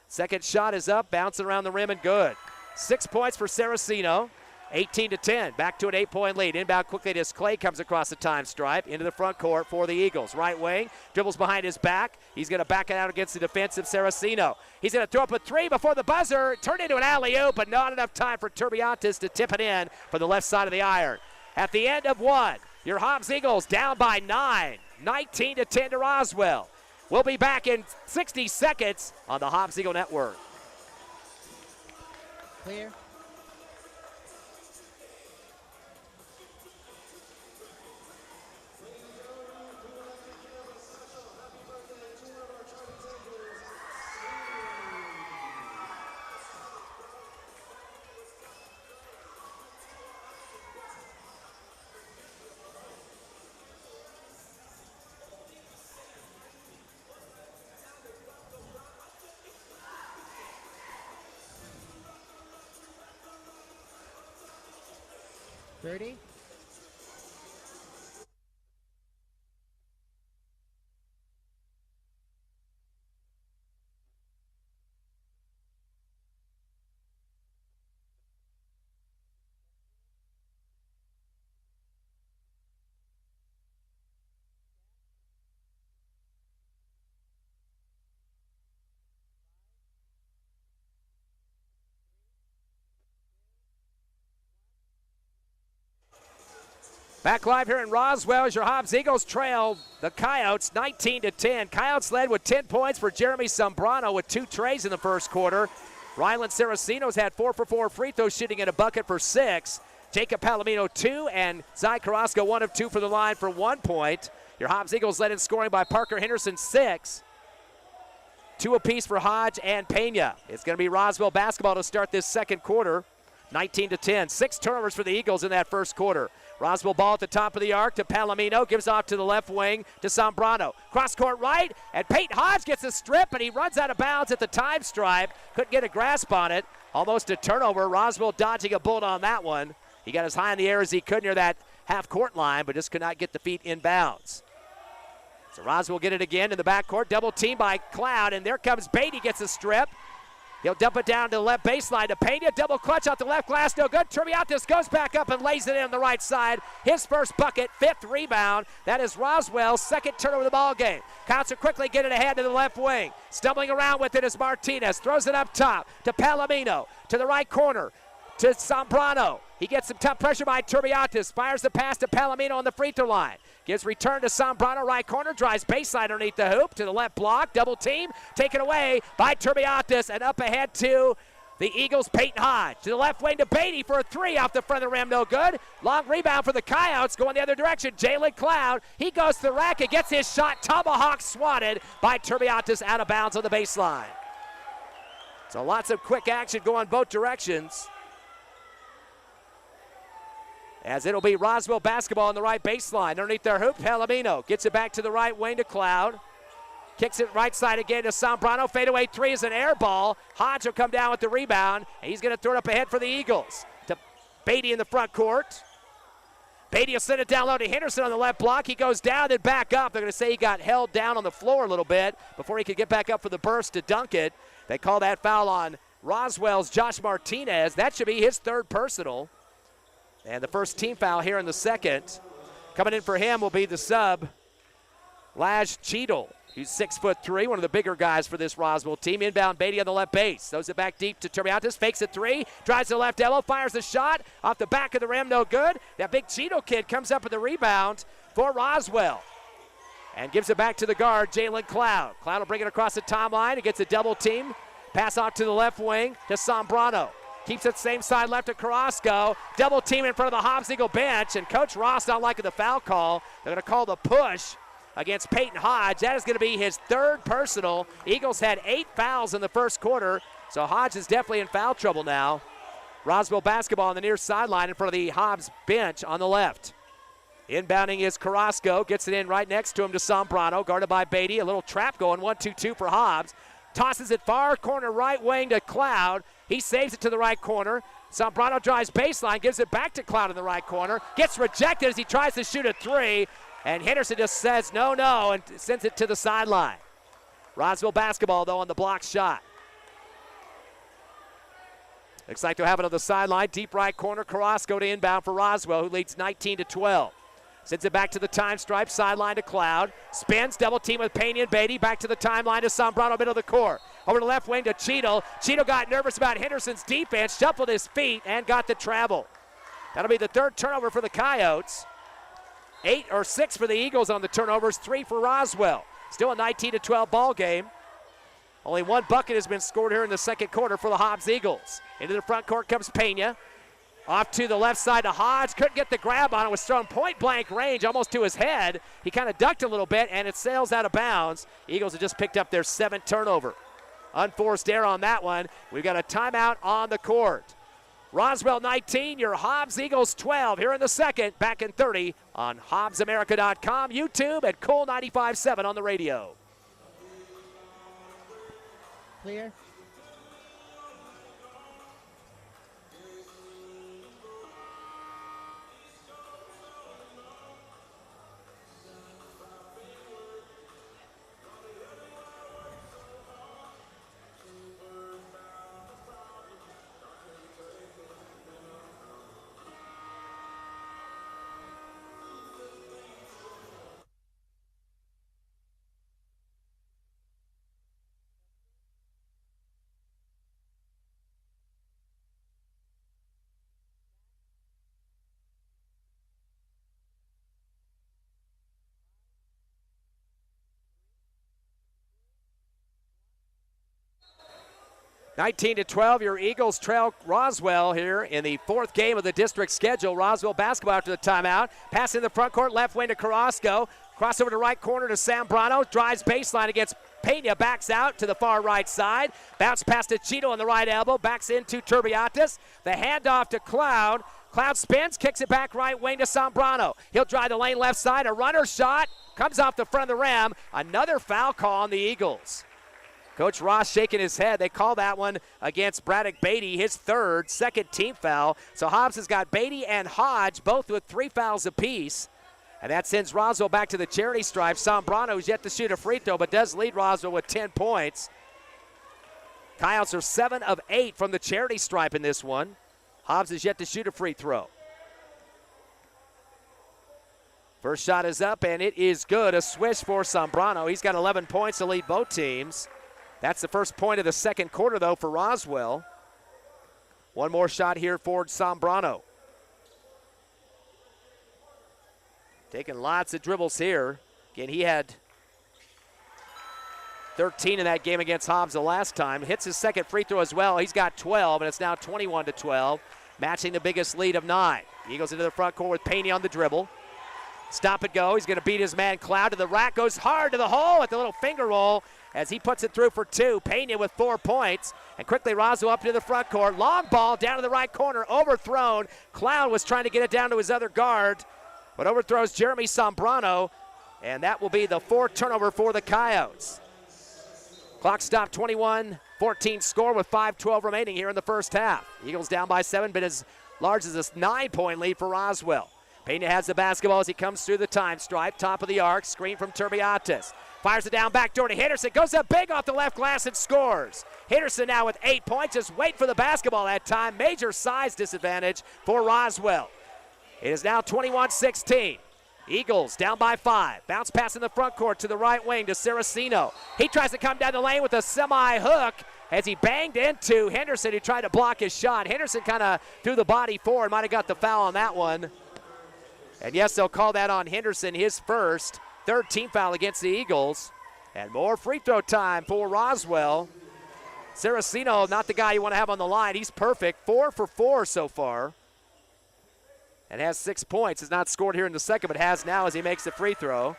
Second shot is up, bouncing around the rim and good. 6 points for Saraceno. 18-10. Back to an 8-point lead. Inbound quickly as Clay comes across the time stripe into the front court for the Eagles. Right wing, dribbles behind his back. He's going to back it out against the defensive Saraceno. He's going to throw up a 3 before the buzzer. Turn into an alley-oop, but not enough time for Turbiantes to tip it in for the left side of the iron. At the end of 1, your Hobbs Eagles down by 9. 19-10 to Roswell. We'll be back in 60 seconds on the Hobbs Eagle Network. Clear. Ready? Back live here in Roswell as your Hobbs Eagles trail the Coyotes 19-10. Coyotes led with 10 points for Jeremy Sombrano with 2 trays in the first quarter. Rylan Saraceno's had 4 for 4 free throws, shooting in a bucket for 6. Jacob Palomino 2 and Zai Carrasco 1 of 2 for the line for 1 point. Your Hobbs Eagles led in scoring by Parker Henderson 6. 2 apiece for Hodge and Pena. It's going to be Roswell basketball to start this second quarter. 19-10. 6 turnovers for the Eagles in that first quarter. Roswell ball at the top of the arc to Palomino. Gives off to the left wing to Sombrano. Cross court right, and Peyton Hodge gets a strip, and he runs out of bounds at the time stripe. Couldn't get a grasp on it. Almost a turnover. Roswell dodging a bullet on that one. He got as high in the air as he could near that half-court line, but just could not get the feet in bounds. So Roswell get it again in the backcourt. Double team by Cloud, and there comes Beatty, gets a strip. He'll dump it down to the left baseline to Pena. Double clutch off the left glass. No good. Turbiatis goes back up and lays it in on the right side. His first bucket, 5th rebound. That is Roswell's 2nd turnover of the ball game. Counts will quickly get it ahead to the left wing. Stumbling around with it is Martinez. Throws it up top to Palomino. To the right corner to Zambrano. He gets some tough pressure by Turbiatis. Fires the pass to Palomino on the free throw line. Gives return to Zambrano, right corner, drives baseline underneath the hoop to the left block, double team, taken away by Turbiatis, and up ahead to the Eagles, Peyton Hodge. To the left wing to Beatty for a 3 off the front of the rim, no good. Long rebound for the Coyotes, going the other direction. Jalen Cloud, he goes to the rack and gets his shot, tomahawk swatted by Turbiatis out of bounds on the baseline. So lots of quick action going both directions. As it'll be Roswell basketball on the right baseline. Underneath their hoop, Palomino gets it back to the right wing to Cloud. Kicks it right side again to Zambrano. Fadeaway 3 is an air ball. Hodge will come down with the rebound, and he's going to throw it up ahead for the Eagles. To Beatty in the front court. Beatty will send it down low to Henderson on the left block. He goes down and back up. They're going to say he got held down on the floor a little bit before he could get back up for the burst to dunk it. They call that foul on Roswell's Josh Martinez. That should be his 3rd personal. And the first team foul here in the 2nd. Coming in for him will be the sub, Laj Cheadle. He's 6'3", one of the bigger guys for this Roswell team. Inbound Beatty on the left base. Throws it back deep to Turbiatis. Fakes a 3. Drives to the left elbow. Fires a shot. Off the back of the rim. No good. That big Cheadle kid comes up with the rebound for Roswell. And gives it back to the guard, Jalen Cloud. Cloud will bring it across the timeline. He gets a double team. Pass out to the left wing to Zambrano. Keeps it same side left to Carrasco. Double team in front of the Hobbs Eagle bench. And Coach Ross not liking the foul call. They're going to call the push against Peyton Hodge. That is going to be his 3rd personal. Eagles had 8 fouls in the first quarter. So Hodge is definitely in foul trouble now. Roswell basketball on the near sideline in front of the Hobbs bench on the left. Inbounding is Carrasco. Gets it in right next to him to Zambrano. Guarded by Beatty. A little trap going. 1-2-2 for Hobbs. Tosses it far corner right wing to Cloud. He saves it to the right corner. Zambrano drives baseline, gives it back to Cloud in the right corner. Gets rejected as he tries to shoot a 3. And Henderson just says no, and sends it to the sideline. Roswell basketball, though, on the block shot. Looks like they'll have it on the sideline. Deep right corner, Carrasco to inbound for Roswell, who leads 19-12. Sends it back to the time stripe, sideline to Cloud. Spins, double team with Pena and Beatty. Back to the timeline to Zambrano, middle of the court. Over to left wing to Cheadle. Cheadle got nervous about Henderson's defense, shuffled his feet, and got the travel. That'll be the 3rd turnover for the Coyotes. 8 or 6 for the Eagles on the turnovers, 3 for Roswell. Still a 19-12 ball game. Only 1 bucket has been scored here in the 2nd quarter for the Hobbs Eagles. Into the front court comes Pena. Off to the left side to Hodge. Couldn't get the grab on it. Was thrown point-blank range almost to his head. He kind of ducked a little bit, and it sails out of bounds. Eagles have just picked up their 7th turnover. Unforced error on that one. We've got a timeout on the court. Roswell 19, your Hobbs Eagles 12 here in the 2nd. Back in 30 on HobbsAmerica.com, YouTube, and Cool 95.7 on the radio. Clear. (19-12), your Eagles trail Roswell here in the 4th game of the district schedule. Roswell basketball after the timeout. Pass in the front court, left wing to Carrasco. Crossover to right corner to Zambrano. Drives baseline against Pena. Backs out to the far right side. Bounce pass to Cheadle on the right elbow. Backs into Turbiatis. The handoff to Cloud. Cloud spins, kicks it back right wing to Zambrano. He'll drive the lane left side. A runner shot. Comes off the front of the rim. Another foul call on the Eagles. Coach Ross shaking his head. They call that one against Braddock Beatty, his 3rd, 2nd team foul. So Hobbs has got Beatty and Hodge, both with 3 fouls apiece. And that sends Roswell back to the charity stripe. Zambrano, who's yet to shoot a free throw, but does lead Roswell with 10 points. Coyotes are 7 of 8 from the charity stripe in this one. Hobbs is yet to shoot a free throw. First shot is up, and it is good. A swish for Zambrano. He's got 11 points to lead both teams. That's the first point of the second quarter, though, for Roswell. One more shot here for Zambrano. Taking lots of dribbles here. Again, he had 13 in that game against Hobbs the last time. Hits his second free throw as well. He's got 12, and it's now 21-12, matching the biggest lead of 9. Eagles into the front court with Payne on the dribble. Stop and go. He's going to beat his man Cloud to the rack. Goes hard to the hole with the little finger roll as he puts it through for 2. Payne with 4 points. And quickly Roswell up to the front court. Long ball down to the right corner. Overthrown. Cloud was trying to get it down to his other guard, but overthrows Jeremy Zambrano. And that will be the 4th turnover for the Coyotes. Clock stopped 21-14 score with 5:12 remaining here in the first half. Eagles down by 7, but as large as a 9-point lead for Roswell. Pena has the basketball as he comes through the time stripe. Top of the arc. Screen from Turbiatis. Fires it down back door to Henderson. Goes up big off the left glass and scores. Henderson now with 8 points. Just wait for the basketball that time. Major size disadvantage for Roswell. It is now 21-16. Eagles down by 5. Bounce pass in the front court to the right wing to Saraceno. He tries to come down the lane with a semi-hook as he banged into Henderson, who tried to block his shot. Henderson kind of threw the body forward. Might have got the foul on that one. And yes, they'll call that on Henderson, his first, 3rd team foul against the Eagles. And more free throw time for Roswell. Saraceno, not the guy you want to have on the line. He's perfect, 4 for 4 so far. And has 6 points. Has not scored here in the second, but has now as he makes the free throw.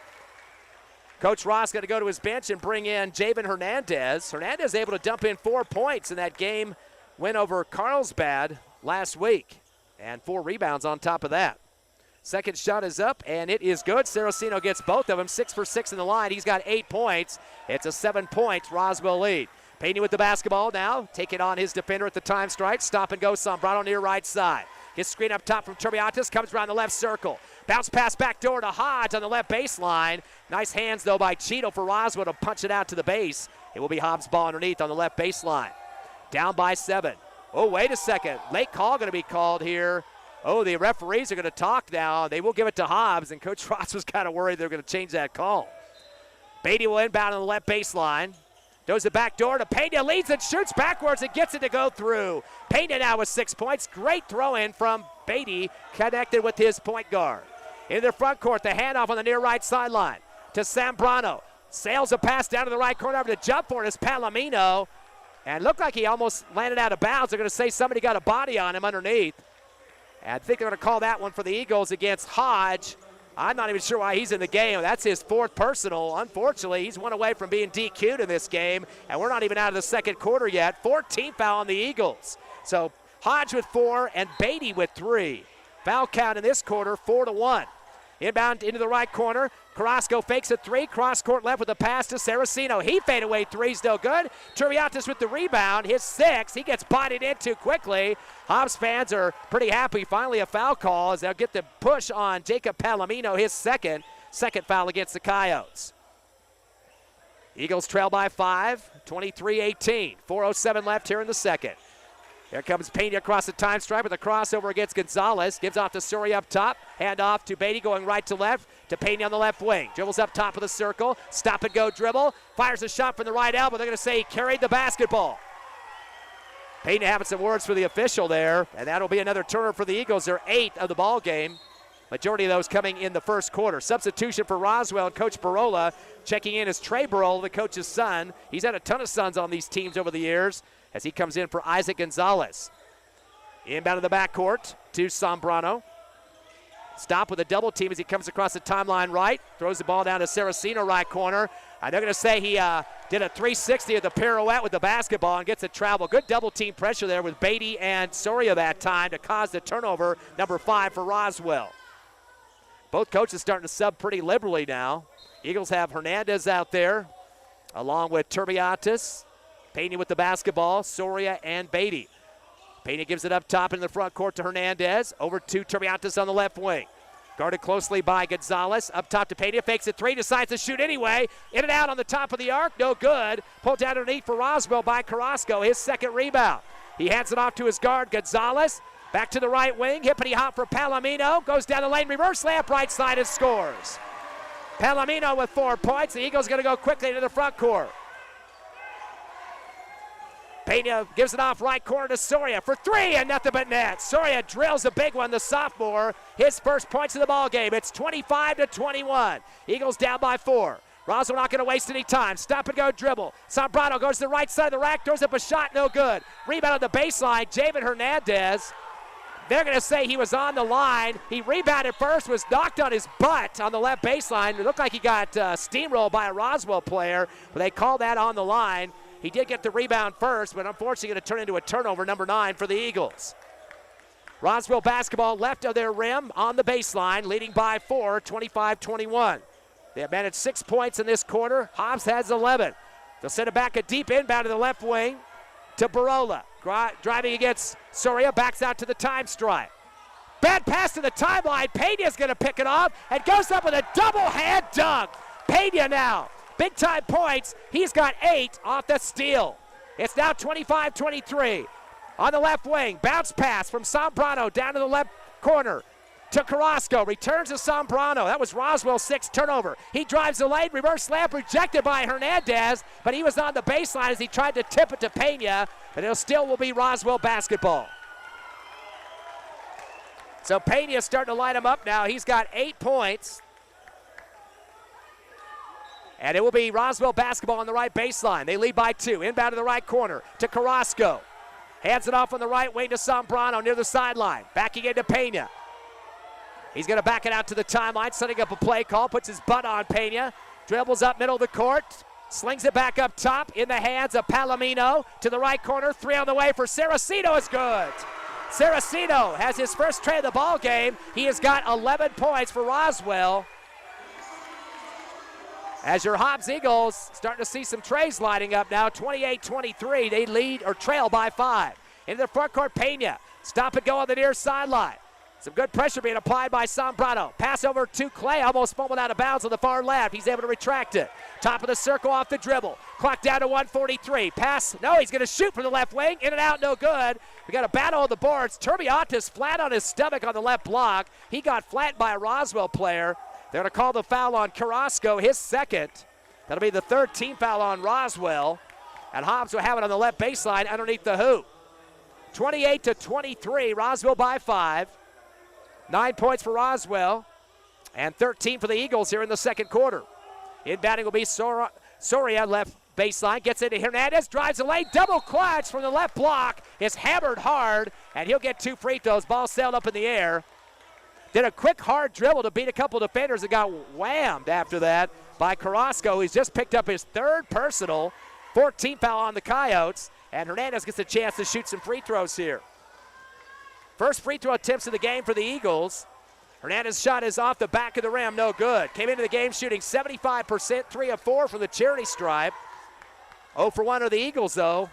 Coach Ross got to go to his bench and bring in Javen Hernandez. Hernandez able to dump in 4 points in that game win over Carlsbad last week. And 4 rebounds on top of that. Second shot is up, and it is good. Saraceno gets both of them, 6 for 6 in the line. He's got 8 points. It's a 7-point Roswell lead. Payne with the basketball now, taking on his defender at the time strike. Stop and go, Zambrano near right side. Gets screen up top from Turbiatis, comes around the left circle. Bounce pass back door to Hodge on the left baseline. Nice hands, though, by Cheadle for Roswell to punch it out to the base. It will be Hobbs' ball underneath on the left baseline. Down by 7. Oh, wait a second. Late call going to be called here. Oh, the referees are going to talk now. They will give it to Hobbs, and Coach Ross was kind of worried they were going to change that call. Beatty will inbound on the left baseline. Goes the back door to Pena, leads and shoots backwards and gets it to go through. Pena now with 6 points. Great throw in from Beatty, connected with his point guard. In the front court, the handoff on the near right sideline to Zambrano. Sails a pass down to the right corner. Over to jump for it is Palomino. And looked like he almost landed out of bounds. They're going to say somebody got a body on him underneath. And I think they're going to call that one for the Eagles against Hodge. I'm not even sure why he's in the game. That's his 4th personal. Unfortunately, he's 1 away from being DQ'd in this game, and we're not even out of the second quarter yet. 14th foul on the Eagles. So Hodge with 4 and Beatty with 3. Foul count in this quarter, 4-1. Inbound into the right corner. Carrasco fakes a 3. Cross court left with a pass to Saraceno. He fade away 3's no good. Turbiatis with the rebound. His 6th. He gets bodied into quickly. Hobbs fans are pretty happy. Finally a foul call as they'll get the push on Jacob Palomino, his second foul against the Coyotes. Eagles trail by 5, 23-18. 4:07 left here in the second. Here comes Pena across the time stripe with a crossover against Gonzalez. Gives off to Surrey up top. Hand off to Beatty going right to left. To Pena on the left wing. Dribbles up top of the circle. Stop and go dribble. Fires a shot from the right elbow. They're going to say he carried the basketball. Pena having some words for the official there. And that'll be another turnover for the Eagles. They're 8th of the ball game. Majority of those coming in the first quarter. Substitution for Roswell and Coach Barola. Checking in is Trey Barola, the coach's son. He's had a ton of sons on these teams over the years as he comes in for Isaac Gonzalez. Inbound of the backcourt to Zambrano. Stop with a double team as he comes across the timeline right. Throws the ball down to Saraceno right corner. And they're going to say he did a 360 of the pirouette with the basketball and gets a travel. Good double team pressure there with Beatty and Soria that time to cause the turnover, number 5 for Roswell. Both coaches starting to sub pretty liberally now. Eagles have Hernandez out there along with Turbiatis. Pena with the basketball, Soria and Beatty. Pena gives it up top in the front court to Hernandez. Over to Turbiatis on the left wing. Guarded closely by Gonzalez. Up top to Pena. Fakes it three. Decides to shoot anyway. In and out on the top of the arc. No good. Pulled down underneath for Roswell by Carrasco. His second rebound. He hands it off to his guard, Gonzalez. Back to the right wing. Hippity hop for Palomino. Goes down the lane. Reverse layup right side and scores. Palomino with 4 points. The Eagles going to go quickly to the front court. Pena gives it off right corner to Soria for three and nothing but net. Soria drills a big one, the sophomore. His first points of the ball game. It's 25-21. Eagles down by 4. Roswell not going to waste any time. Stop and go dribble. Zambrano goes to the right side of the rack, throws up a shot, no good. Rebound on the baseline, Javen Hernandez. They're going to say he was on the line. He rebounded first, was knocked on his butt on the left baseline. It looked like he got steamrolled by a Roswell player, but they call that on the line. He did get the rebound first, but unfortunately going to turn into a turnover, number 9 for the Eagles. Roswell basketball left of their rim on the baseline, leading by 4, 25-21. They have managed 6 points in this quarter. Hobbs has 11. They'll send it back a deep inbound to the left wing to Barola. Driving against Soria, backs out to the time stripe. Bad pass to the timeline. Pena's going to pick it off and goes up with a double hand dunk. Pena now. Big time points. He's got 8 off the steal. It's now 25-23. On the left wing, bounce pass from Zambrano down to the left corner to Carrasco. Returns to Zambrano. That was Roswell's 6th turnover. He drives the lane, reverse slam rejected by Hernandez, but he was on the baseline as he tried to tip it to Pena, and it still will be Roswell basketball. So Pena's starting to light him up now. He's got 8 points. And it will be Roswell basketball on the right baseline. They lead by 2. Inbound to the right corner to Carrasco. Hands it off on the right wing to Zambrano near the sideline. Backing into Pena. He's going to back it out to the timeline, setting up a play call. Puts his butt on Pena. Dribbles up middle of the court. Slings it back up top in the hands of Palomino. To the right corner. 3 on the way for Saraceno is good. Saraceno has his first tray of the ball game. He has got 11 points for Roswell. As your Hobbs Eagles starting to see some trays lining up now, 28-23. They lead or trail by 5. Into the front court, Pena. Stop and go on the near sideline. Some good pressure being applied by Zambrano. Pass over to Clay, almost fumbled out of bounds on the far left. He's able to retract it. Top of the circle off the dribble. Clock down to 1:43. Pass, no, he's going to shoot from the left wing. In and out, no good. We got a battle on the boards. Turbiatis flat on his stomach on the left block. He got flattened by a Roswell player. They're going to call the foul on Carrasco, his second. That'll be the 3rd team foul on Roswell. And Hobbs will have it on the left baseline underneath the hoop. 28-23, Roswell by 5. 9 points for Roswell and 13 for the Eagles here in the second quarter. Inbounding will be Soria, left baseline, gets into Hernandez, drives the lane, double clutch from the left block. Is hammered hard, and he'll get 2 free throws. Ball sailed up in the air. Did a quick, hard dribble to beat a couple defenders and got whammed after that by Carrasco. He's just picked up his 3rd personal, 14th foul on the Coyotes, and Hernandez gets a chance to shoot some free throws here. First free throw attempts of the game for the Eagles. Hernandez's shot is off the back of the rim, no good. Came into the game shooting 75%, 3 of 4 from the charity stripe. 0 for 1 are the Eagles, though.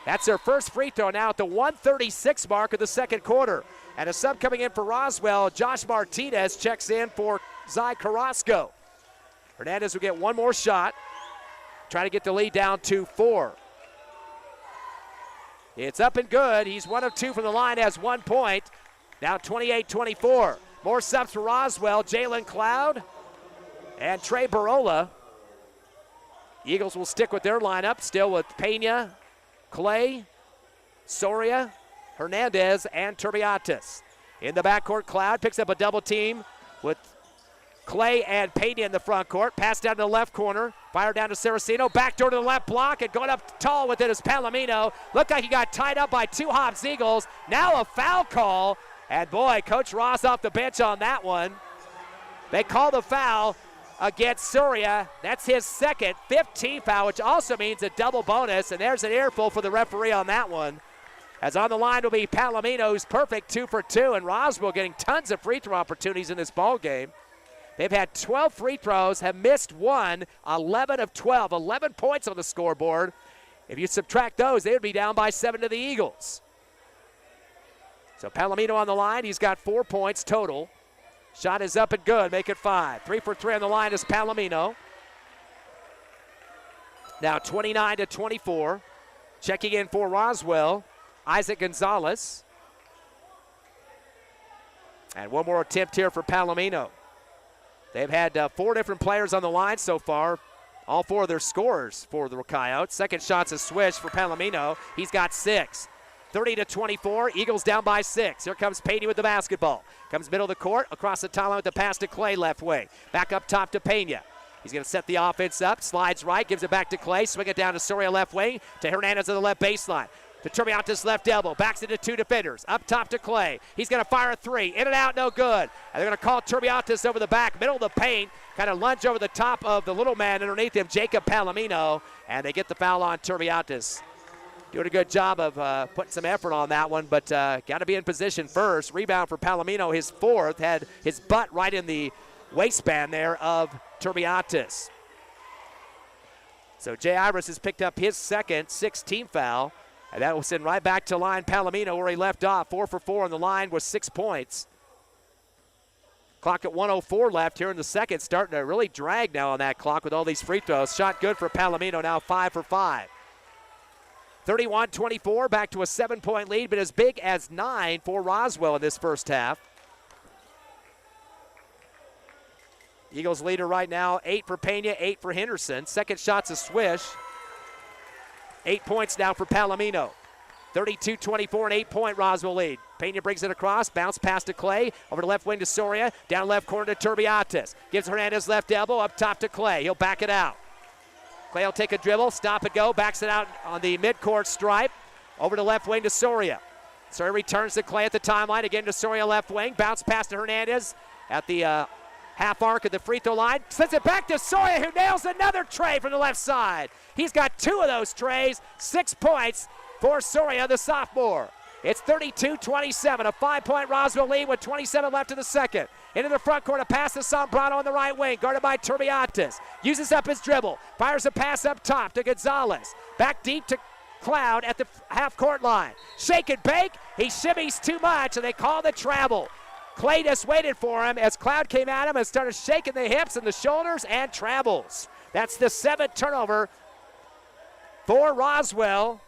That's their first free throw now at the 1:36 mark of the second quarter. And a sub coming in for Roswell, Josh Martinez checks in for Zy Carrasco. Hernandez will get 1 more shot. Trying to get the lead down to 4. It's up and good. He's 1 of 2 from the line, has 1 point. Now 28-24. More subs for Roswell. Jalen Cloud and Trey Barola. Eagles will stick with their lineup, still with Pena, Clay, Soria, Hernandez, and Turbiatis. In the backcourt, Cloud picks up a double team with Clay and Pena in the front court. Pass down to the left corner. Fire down to Saraceno. Backdoor to the left block, and going up tall with it is Palomino. Looked like he got tied up by 2 Hobbs Eagles. Now a foul call. And boy, Coach Ross off the bench on that one. They call the foul against Soria. That's his second, 15th foul, which also means a double bonus. And there's an earful for the referee on that one. As on the line will be Palomino, who's perfect, 2 for 2. And Roswell getting tons of free throw opportunities in this ball game. They've had 12 free throws, have missed 1, 11 of 12, 11 points on the scoreboard. If you subtract those, they would be down by 7 to the Eagles. So Palomino on the line, he's got 4 points total. Shot is up and good. Make it 5. 3 for 3 on the line is Palomino. Now 29-24. Checking in for Roswell, Isaac Gonzalez. And one more attempt here for Palomino. They've had 4 different players on the line so far. All 4 of their scorers for the Coyotes. Second shot's a swish for Palomino. He's got 6. 30-24, Eagles down by 6. Here comes Pena with the basketball. Comes middle of the court, across the timeline with the pass to Clay left wing. Back up top to Pena. He's going to set the offense up, slides right, gives it back to Clay, swing it down to Soria left wing, to Hernandez on the left baseline. To Turbiantes left elbow, backs into 2 defenders, up top to Clay. He's going to fire a 3, in and out, no good. And they're going to call Turbiantes over the back, middle of the paint, kind of lunge over the top of the little man underneath him, Jacob Palomino, and they get the foul on Turbiantes. Doing a good job of putting some effort on that one, but got to be in position first. Rebound for Palomino, his 4th, had his butt right in the waistband there of Turbiantes. So Jay Iris has picked up his second 6th foul, and that will send right back to line Palomino where he left off. 4 for 4 on the line with 6 points. Clock at 1:04 left here in the second, starting to really drag now on that clock with all these free throws. Shot good for Palomino, now 5 for 5. 31-24, back to a 7-point lead, but as big as 9 for Roswell in this first half. Eagles leader right now, 8 for Pena, 8 for Henderson. Second shot's a swish. 8 points now for Palomino. 32-24, an 8-point Roswell lead. Pena brings it across, bounce pass to Clay, over to left wing to Soria, down left corner to Turbiantes. Gives Hernandez left elbow, up top to Clay. He'll back it out. Clay will take a dribble, stop and go, backs it out on the midcourt stripe, over to left wing to Soria. Soria returns to Clay at the timeline, again to Soria left wing, bounce pass to Hernandez at the half arc of the free throw line. Sends it back to Soria, who nails another tray from the left side. He's got 2 of those trays, 6 points for Soria, the sophomore. It's 32-27, a 5-point Roswell lead with 27 left in the second. Into the front court, a pass to Sombrano on the right wing, guarded by Turbiantes. Uses up his dribble, fires a pass up top to Gonzalez. Back deep to Cloud at the half-court line. Shake and bake, he shimmies too much, and they call the travel. Clay just waited for him as Cloud came at him and started shaking the hips and the shoulders and travels. That's the 7th turnover for Roswell.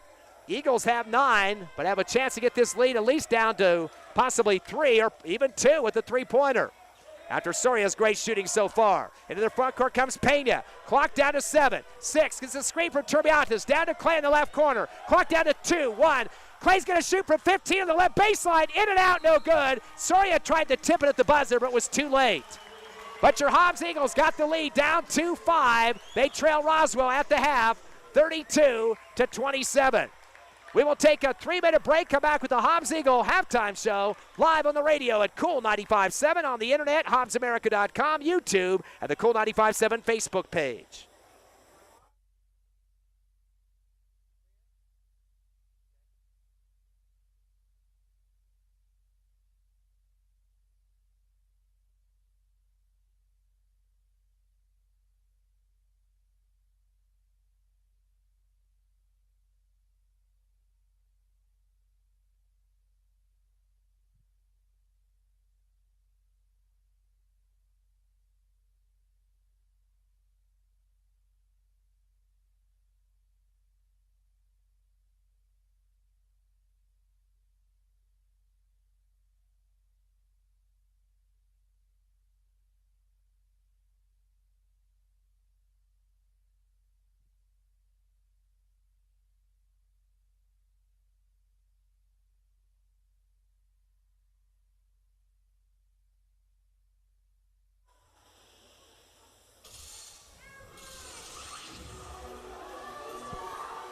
Eagles have 9, but have a chance to get this lead at least down to possibly 3 or even 2 with the 3-pointer. After Soria's great shooting so far. Into the front court comes Pena. Clock down to 7. 6 gets a screen from Turbiantes. Down to Clay in the left corner. Clock down to 2. 1. Clay's going to shoot from 15 on the left baseline. In and out, no good. Soria tried to tip it at the buzzer, but was too late. But your Hobbs Eagles got the lead down 2-5. They trail Roswell at the half, 32-27. We will take a 3-minute break, come back with the Hobbs Eagle halftime show, live on the radio at Cool 95.7, on the internet, HobbsAmerica.com, YouTube, and the Cool 95.7 Facebook page.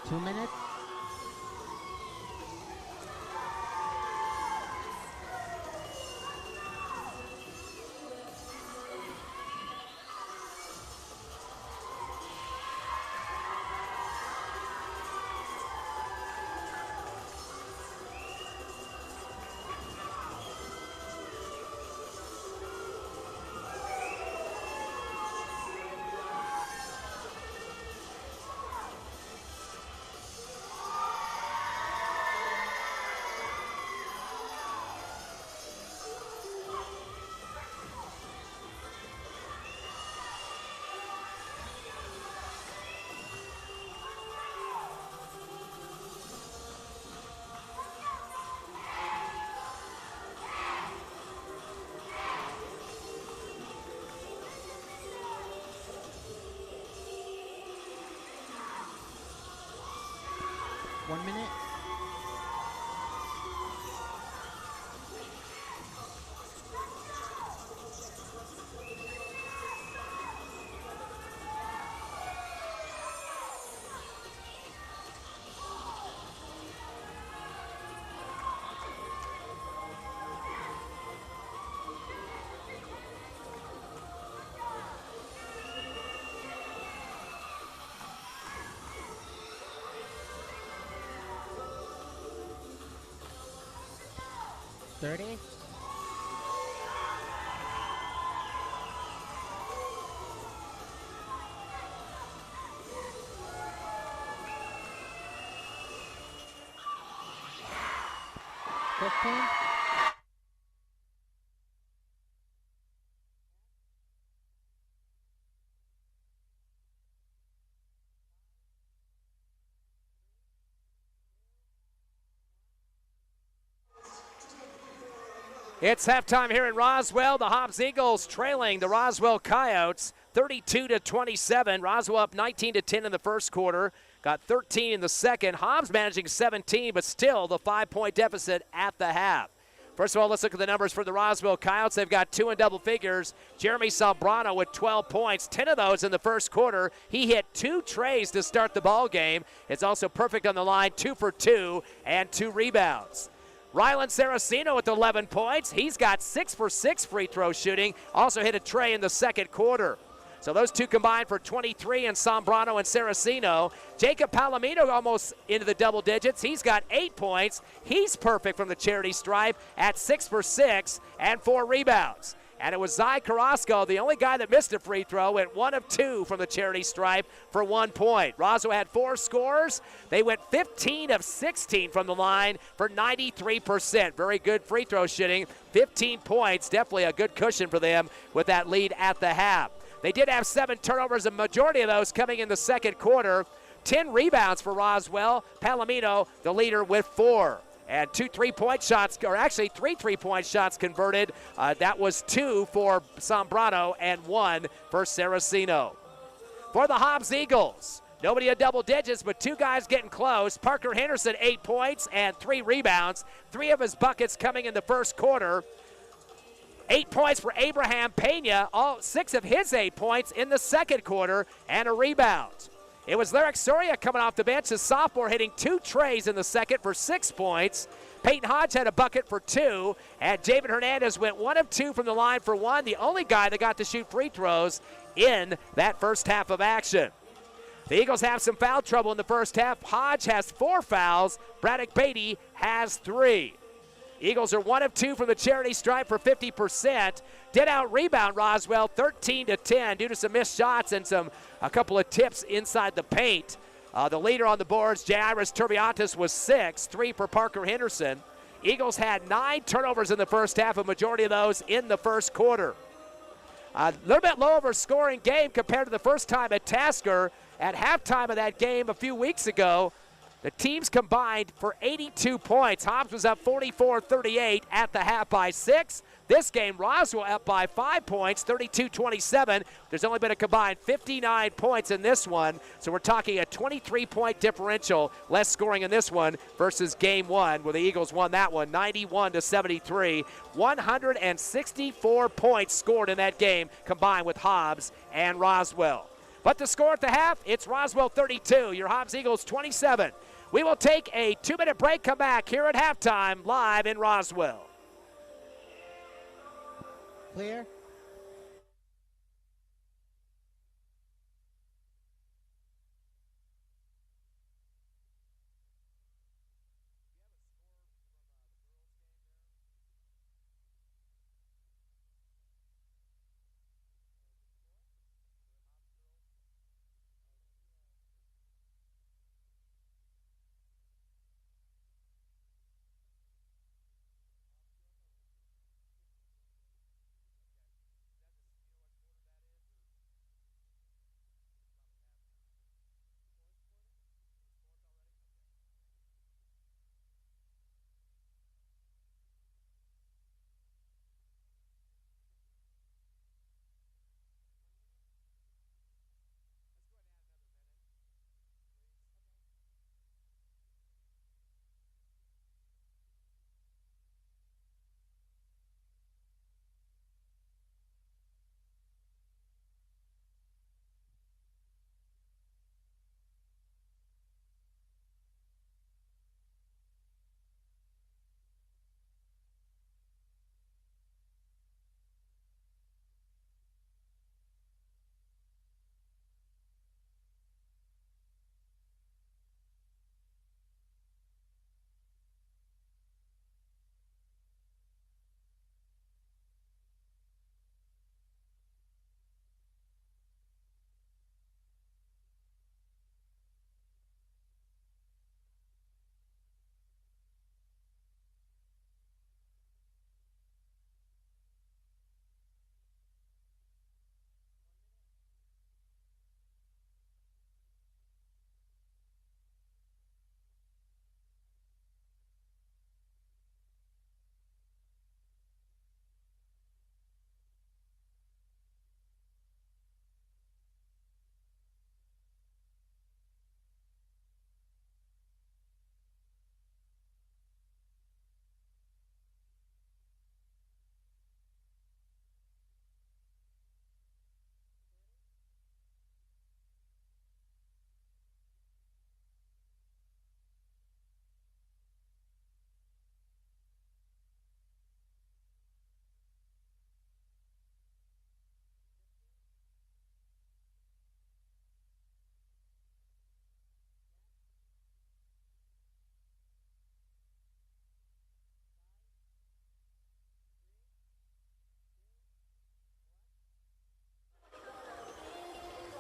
Two minutes. 1 minute. $30. $15. It's halftime here in Roswell. The Hobbs Eagles trailing the Roswell Coyotes 32-27. Roswell up 19-10 in the first quarter. Got 13 in the second. Hobbs managing 17, but still the 5-point deficit at the half. First of all, let's look at the numbers for the Roswell Coyotes. They've got 2 in double figures. Jeremy Sombrano with 12 points, 10 of those in the first quarter. He hit 2 trays to start the ball game. It's also perfect on the line, 2 for 2 and 2 rebounds. Rylan Saraceno with 11 points. He's got 6 for 6 free throw shooting. Also hit a tray in the second quarter. So those two combined for 23 and Sombrano and Saraceno. Jacob Palomino almost into the double digits. He's got 8 points. He's perfect from the charity stripe at 6 for 6 and 4 rebounds. And it was Zai Carrasco, the only guy that missed a free throw, went 1 of 2 from the charity stripe for 1 point. Roswell had 4 scores. They went 15 of 16 from the line for 93%. Very good free throw shooting. 15 points, definitely a good cushion for them with that lead at the half. They did have 7 turnovers, a majority of those coming in the second quarter. 10 rebounds for Roswell. Palomino, the leader, with 4. And 2 3-point shots, or actually 3 3-point shots converted. That was 2 for Sombrano and 1 for Saraceno. For the Hobbs Eagles, nobody at double digits, but 2 guys getting close. Parker Henderson, 8 points and 3 rebounds. 3 of his buckets coming in the first quarter. 8 points for Abraham Pena, all 6 of his 8 points in the second quarter, and a rebound. It was Larrick Soria coming off the bench, a sophomore, hitting 2 trays in the second for 6 points. Peyton Hodge had a bucket for 2, and David Hernandez went 1 of 2 from the line for 1, the only guy that got to shoot free throws in that first half of action. The Eagles have some foul trouble in the first half. Hodge has 4 fouls. Braddock Beatty has 3. Eagles are 1 of 2 from the charity stripe for 50%. Did out rebound Roswell 13-10 due to some missed shots and a couple of tips inside the paint. The leader on the boards, Jairus Turbiatis, was 6, 3 for Parker Henderson. Eagles had 9 turnovers in the first half, a majority of those in the first quarter. A little bit low of a scoring game compared to the first time at Tasker. At halftime of that game a few weeks ago, the teams combined for 82 points. Hobbs was up 44-38 at the half by 6. This game, Roswell up by 5 points, 32-27. There's only been a combined 59 points in this one, so we're talking a 23-point differential, less scoring in this one versus game 1, where the Eagles won that one 91-73. 164 points scored in that game, combined with Hobbs and Roswell. But the score at the half, it's Roswell 32, your Hobbs Eagles 27. We will take a 2-minute break, come back here at halftime, live in Roswell. Clear.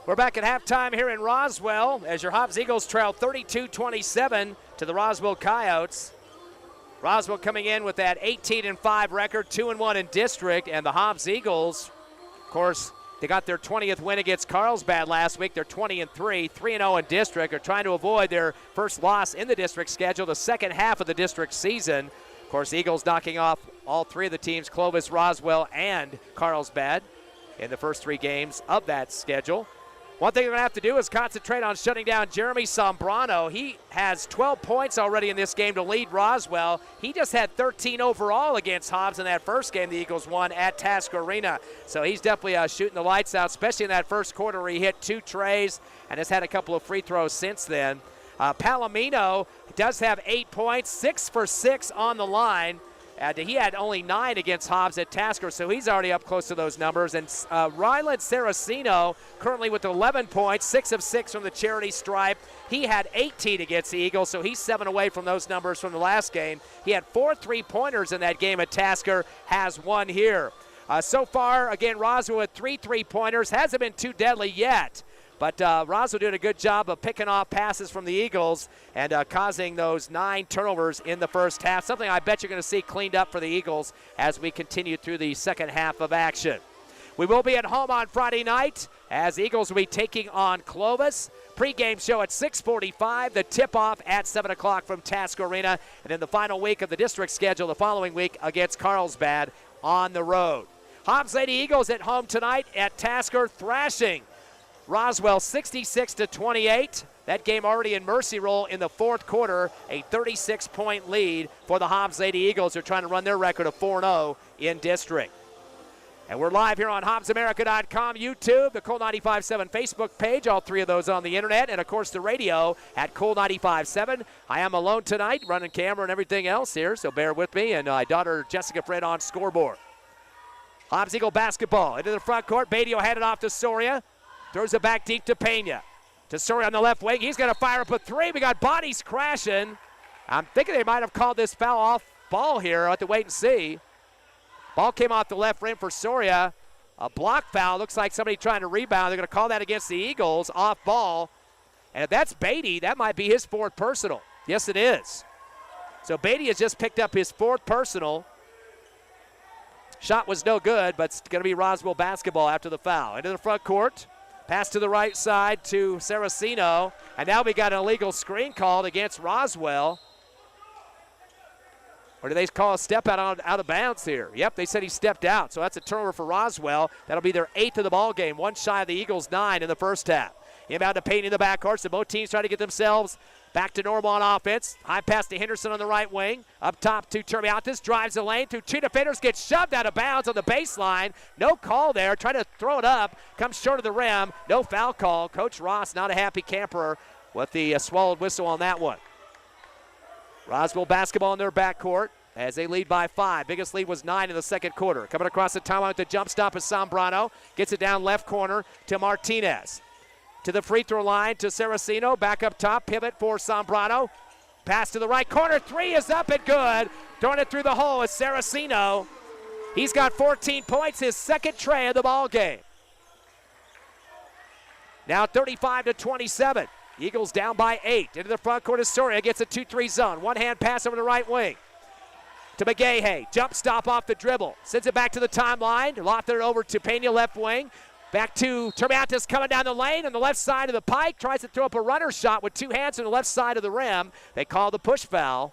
We're back at halftime here in Roswell as your Hobbs Eagles trail 32-27 to the Roswell Coyotes. Roswell coming in with that 18-5 record, 2-1 in district, and the Hobbs Eagles, of course, they got their 20th win against Carlsbad last week. They're 20-3, 3-0 in district. Are trying to avoid their first loss in the district schedule, the second half of the district season. Of course, the Eagles knocking off all three of the teams, Clovis, Roswell, and Carlsbad, in the first three games of that schedule. One thing they're going to have to do is concentrate on shutting down Jeremy Sombrano. He has 12 points already in this game to lead Roswell. He just had 13 overall against Hobbs in that first game the Eagles won at Task Arena. So he's definitely shooting the lights out, especially in that first quarter where he hit 2 trays and has had a couple of free throws since then. Palomino does have 8 points, 6 for 6 on the line. He had only 9 against Hobbs at Tasker, so he's already up close to those numbers. And Ryland Saraceno currently with 11 points, 6 of 6 from the charity stripe. He had 18 against the Eagles, so he's 7 away from those numbers from the last game. He had 4 3-pointers in that game at Tasker, has 1 here. So far, again, Roswell with 3 3-pointers. Hasn't been too deadly yet. But Roswell doing a good job of picking off passes from the Eagles and causing those 9 turnovers in the first half. Something I bet you're going to see cleaned up for the Eagles as we continue through the second half of action. We will be at home on Friday night as the Eagles will be taking on Clovis. Pre-game show at 6:45, the tip-off at 7 o'clock from Task Arena. And then the final week of the district schedule the following week against Carlsbad on the road. Hobbs Lady Eagles at home tonight at Tasker, thrashing Roswell 66-28. That game already in mercy roll in the fourth quarter. A 36-point lead for the Hobbs Lady Eagles. They're trying to run their record of 4-0 in district. And we're live here on HobbsAmerica.com, YouTube, the Cool 95.7 Facebook page, all 3 of those on the internet, and of course the radio at Cool 95.7. I am alone tonight, running camera and everything else here, so bear with me, and my daughter Jessica Fred on scoreboard. Hobbs Eagle basketball into the front court. Beatty will hand it off to Soria. Throws it back deep to Pena. To Soria on the left wing. He's going to fire up a 3. We got bodies crashing. I'm thinking they might have called this foul off ball here. I'll have to wait and see. Ball came off the left rim for Soria. A block foul. Looks like somebody trying to rebound. They're going to call that against the Eagles. Off ball. And if that's Beatty, that might be his 4th personal. Yes, it is. So Beatty has just picked up his 4th personal. Shot was no good, but it's going to be Roswell basketball after the foul. Into the front court. Pass to the right side to Saraceno. And now we got an illegal screen called against Roswell. Or do they call a step out of bounds here? Yep, they said he stepped out. So that's a turnover for Roswell. That'll be their 8th of the ball game. 1 shy of the Eagles' 9 in the first half. Inbound to Payne in the backcourt. So both teams trying to get themselves back to normal on offense. High pass to Henderson on the right wing. Up top to Termiatis. Drives the lane through 2 defenders. Gets shoved out of bounds on the baseline. No call there. Trying to throw it up. Comes short of the rim. No foul call. Coach Ross not a happy camper with the swallowed whistle on that one. Roswell basketball in their backcourt as they lead by 5. Biggest lead was 9 in the second quarter. Coming across the timeline with the jump stop is Sombrano. Gets it down left corner to Martinez. To the free throw line to Saraceno. Back up top. Pivot for Sombrano. Pass to the right corner. 3 is up and good. Throwing it through the hole is Saraceno. He's got 14 points, his 2nd tray of the ball game. Now 35-27. Eagles down by 8. Into the front court is Soria. Gets a 2-3 zone. One-hand pass over the right wing. To McGahey. Jump stop off the dribble. Sends it back to the timeline. Lofted it over to Pena left wing. Back to Termiatis coming down the lane on the left side of the pike. Tries to throw up a runner shot with 2 hands on the left side of the rim. They call the push foul.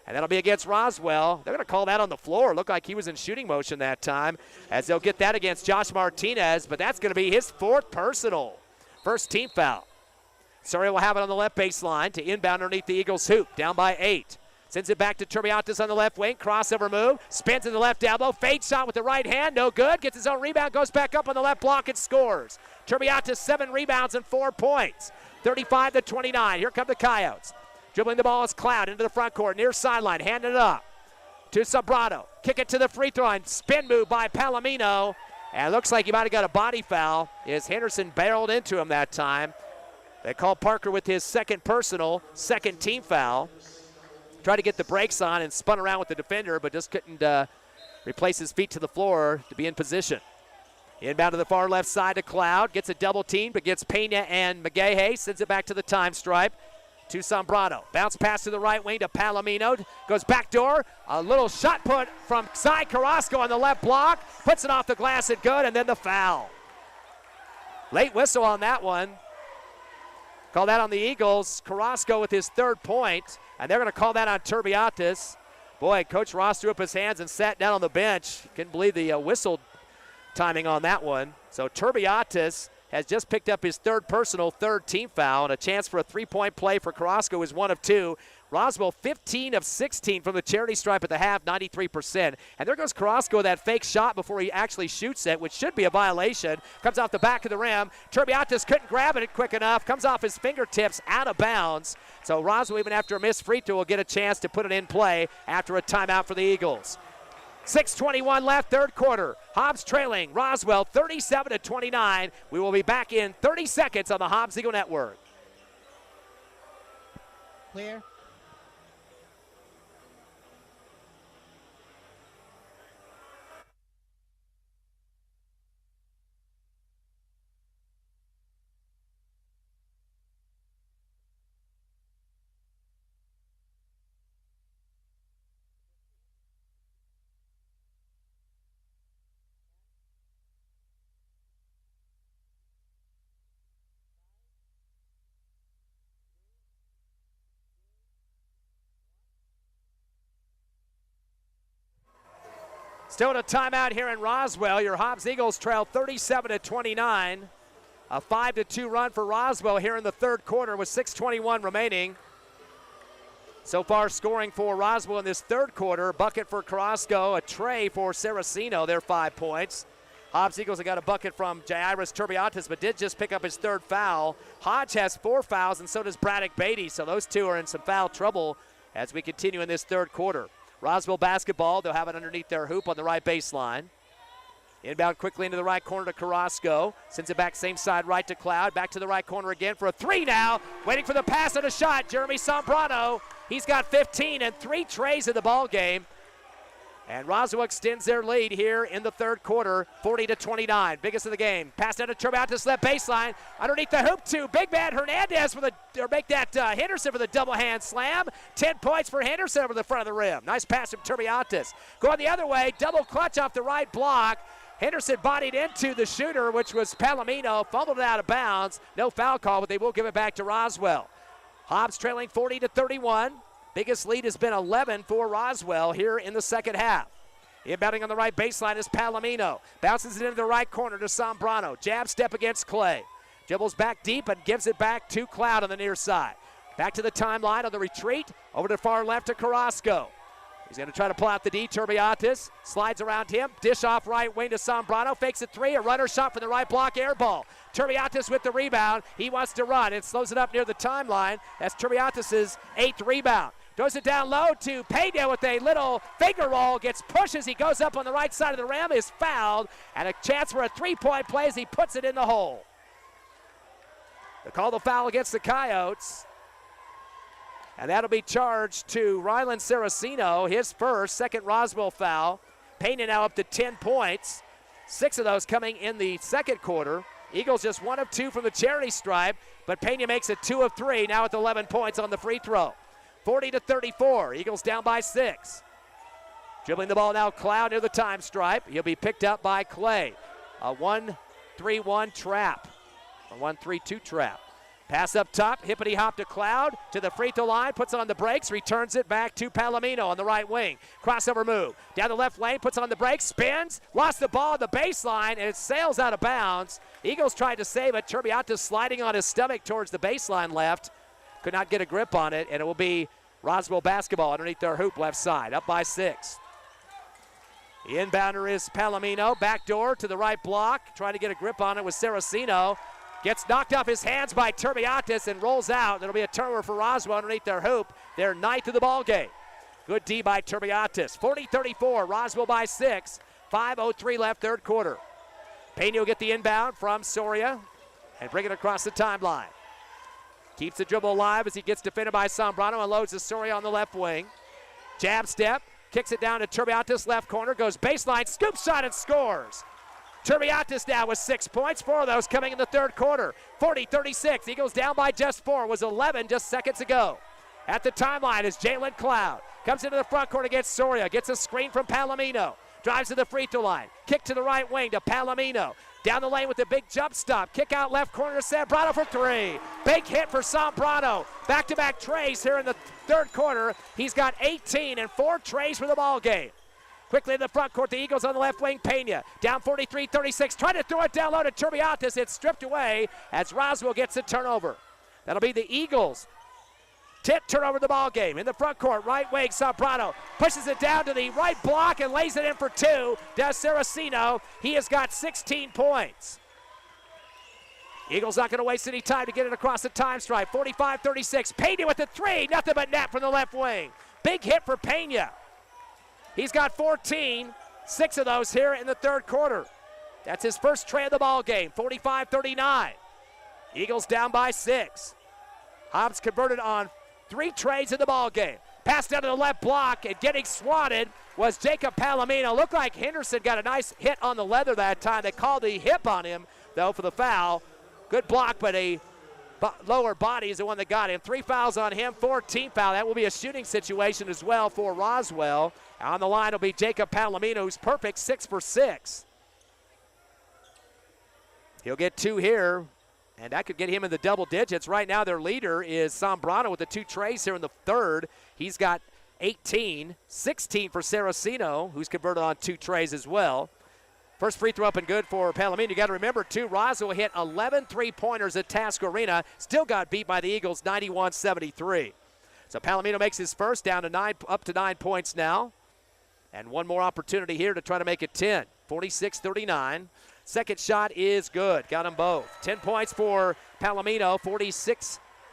And that'll be against Roswell. They're going to call that on the floor. Looked like he was in shooting motion that time. As they'll get that against Josh Martinez. But that's going to be his 4th personal. First team foul. Soria will have it on the left baseline to inbound underneath the Eagles' hoop. Down by 8. Sends it back to Termiatis on the left wing. Crossover move. Spins in the left elbow. Fade shot with the right hand. No good. Gets his own rebound. Goes back up on the left block and scores. Termiatis 7 rebounds and 4 points. 35-29. Here come the Coyotes. Dribbling the ball is Cloud into the front court. Near sideline. Handing it up to Sobrano. Kick it to the free throw line. Spin move by Palomino. And it looks like he might have got a body foul as Henderson barreled into him that time. They call Parker with his 2nd personal, 2nd team foul. Tried to get the brakes on and spun around with the defender, but just couldn't replace his feet to the floor to be in position. Inbound to the far left side to Cloud. Gets a double team, but gets Pena and McGahey. Sends it back to the time stripe to Zambrano. Bounce pass to the right wing to Palomino. Goes backdoor. A little shot put from Cy Carrasco on the left block. Puts it off the glass and good, and then the foul. Late whistle on that one. Call that on the Eagles. Carrasco with his 3rd point, and they're going to call that on Turbiatis. Boy, Coach Ross threw up his hands and sat down on the bench. Couldn't believe the whistle timing on that one. So Turbiatis has just picked up his 3rd personal, 3rd team foul, and a chance for a 3-point play for Carrasco is 1 of 2. Roswell 15 of 16 from the charity stripe at the half, 93%. And there goes Carrasco with that fake shot before he actually shoots it, which should be a violation. Comes off the back of the rim. Turbiatis couldn't grab it quick enough. Comes off his fingertips out of bounds. So Roswell, even after a missed free throw, will get a chance to put it in play after a timeout for the Eagles. 6:21 left, 3rd quarter. Hobbs trailing Roswell 37-29. We will be back in 30 seconds on the Hobbs Eagle Network. Clear. Still in a timeout here in Roswell. Your Hobbs Eagles trail 37-29. A 5-2 run for Roswell here in the 3rd quarter with 6:21 remaining. So far scoring for Roswell in this 3rd quarter. Bucket for Carrasco, a tray for Saraceno, their 5 points. Hobbs Eagles have got a bucket from Jairus Turbiatis, but did just pick up his 3rd foul. Hodge has 4 fouls, and so does Braddock Beatty. So those two are in some foul trouble as we continue in this 3rd quarter. Roswell basketball, they'll have it underneath their hoop on the right baseline. Inbound quickly into the right corner to Carrasco. Sends it back same side right to Cloud. Back to the right corner again for a 3 now. Waiting for the pass and a shot, Jeremy Zambrano. He's got 15 and 3 trays in the ball game. And Roswell extends their lead here in the 3rd quarter, 40-29. Biggest of the game. Pass down to Turbiatis left baseline. Underneath the hoop to big man Hernandez Henderson for the double hand slam. 10 points for Henderson over the front of the rim. Nice pass from Turbiatis. Going the other way, double clutch off the right block. Henderson bodied into the shooter, which was Palomino, fumbled it out of bounds. No foul call, but they will give it back to Roswell. Hobbs trailing 40-31. Biggest lead has been 11 for Roswell here in the 2nd half. Inbounding on the right baseline is Palomino. Bounces it into the right corner to Zambrano. Jab step against Clay. Dribbles back deep and gives it back to Cloud on the near side. Back to the timeline on the retreat. Over to the far left to Carrasco. He's going to try to pull out the D. Turbiatis. Slides around him. Dish off right wing to Zambrano. Fakes a 3. A runner shot from the right block. Air ball. Turbiatis with the rebound. He wants to run. It slows it up near the timeline. That's Turbiatis' 8th rebound. Throws it down low to Pena with a little finger roll. Gets pushed as he goes up on the right side of the rim. Is fouled. And a chance for a 3-point play as he puts it in the hole. They call the foul against the Coyotes. And that'll be charged to Rylan Saraceno, his first, 2nd Roswell foul. Pena now up to 10 points. 6 of those coming in the 2nd quarter. Eagles just 1 of 2 from the charity stripe, but Pena makes it 2 of 3 now with 11 points on the free throw. 40-34, Eagles down by 6. Dribbling the ball now, Cloud near the time stripe. He'll be picked up by Clay. A 1-3-1 trap, a 1-3-2 trap. Pass up top, hippity hop to Cloud, to the free throw line, puts on the brakes, returns it back to Palomino on the right wing. Crossover move, down the left lane, puts on the brakes, spins, lost the ball on the baseline, and it sails out of bounds. Eagles tried to save it. Turbiatis sliding on his stomach towards the baseline left. Could not get a grip on it, and it will be Roswell basketball underneath their hoop left side, up by 6. The inbounder is Palomino, backdoor to the right block, trying to get a grip on it with Saraceno. Gets knocked off his hands by Turbiatis and rolls out. It'll be a turnover for Roswell underneath their hoop, their 9th of the ball game. Good D by Turbiatis. 40-34, Roswell by 6. 5:03 left, 3rd quarter. Pena will get the inbound from Soria and bring it across the timeline. Keeps the dribble alive as he gets defended by Zambrano and loads the Soria on the left wing. Jab step, kicks it down to Turbiatis, left corner, goes baseline, scoop shot and scores. Turbiatis now with 6 points, 4 of those coming in the third quarter. 40-36, Eagles down by just 4, was 11 just seconds ago. At the timeline is Jalen Cloud. Comes into the front court against Soria, gets a screen from Palomino. Drives to the free throw line, kick to the right wing to Palomino. Down the lane with the big jump stop, kick out left corner to Zambrano for 3. Big hit for Zambrano. Back-to-back trays here in the third quarter. He's got 18 and 4 trays for the ball game. Quickly in the front court, the Eagles on the left wing, Pena. Down 43-36, trying to throw it down low to Turbiatis. It's stripped away as Roswell gets the turnover. That'll be the Eagles. 10th turnover of the ball game. In the front court, right wing, Zambrano pushes it down to the right block and lays it in for 2. Does Saraceno. He has got 16 points. Eagles not going to waste any time to get it across the time stripe. 45-36, Pena with the 3. Nothing but net from the left wing. Big hit for Pena. He's got 14, 6 of those here in the third quarter. That's his first tray of the ball game, 45-39. Eagles down by 6. Hobbs converted on 3 trays in the ball game. Pass down to the left block, and getting swatted was Jacob Palomino. Looked like Henderson got a nice hit on the leather that time. They called the hip on him, though, for the foul. Good block, but a lower body is the one that got him. 3 fouls on him, 14 foul. That will be a shooting situation as well for Roswell. On the line will be Jacob Palomino, who's perfect, 6 for 6. He'll get 2 here, and that could get him in the double digits. Right now their leader is Zambrano with the 2 trays here in the third. He's got 18, 16 for Saraceno, who's converted on 2 trays as well. First free throw up and good for Palomino. You got to remember, too, Roswell hit 11 3-pointers at Task Arena. Still got beat by the Eagles 91-73. So Palomino makes his first, down to up to 9 points now. And one more opportunity here to try to make it 10. 46-39. Second shot is good. Got them both. 10 points for Palomino.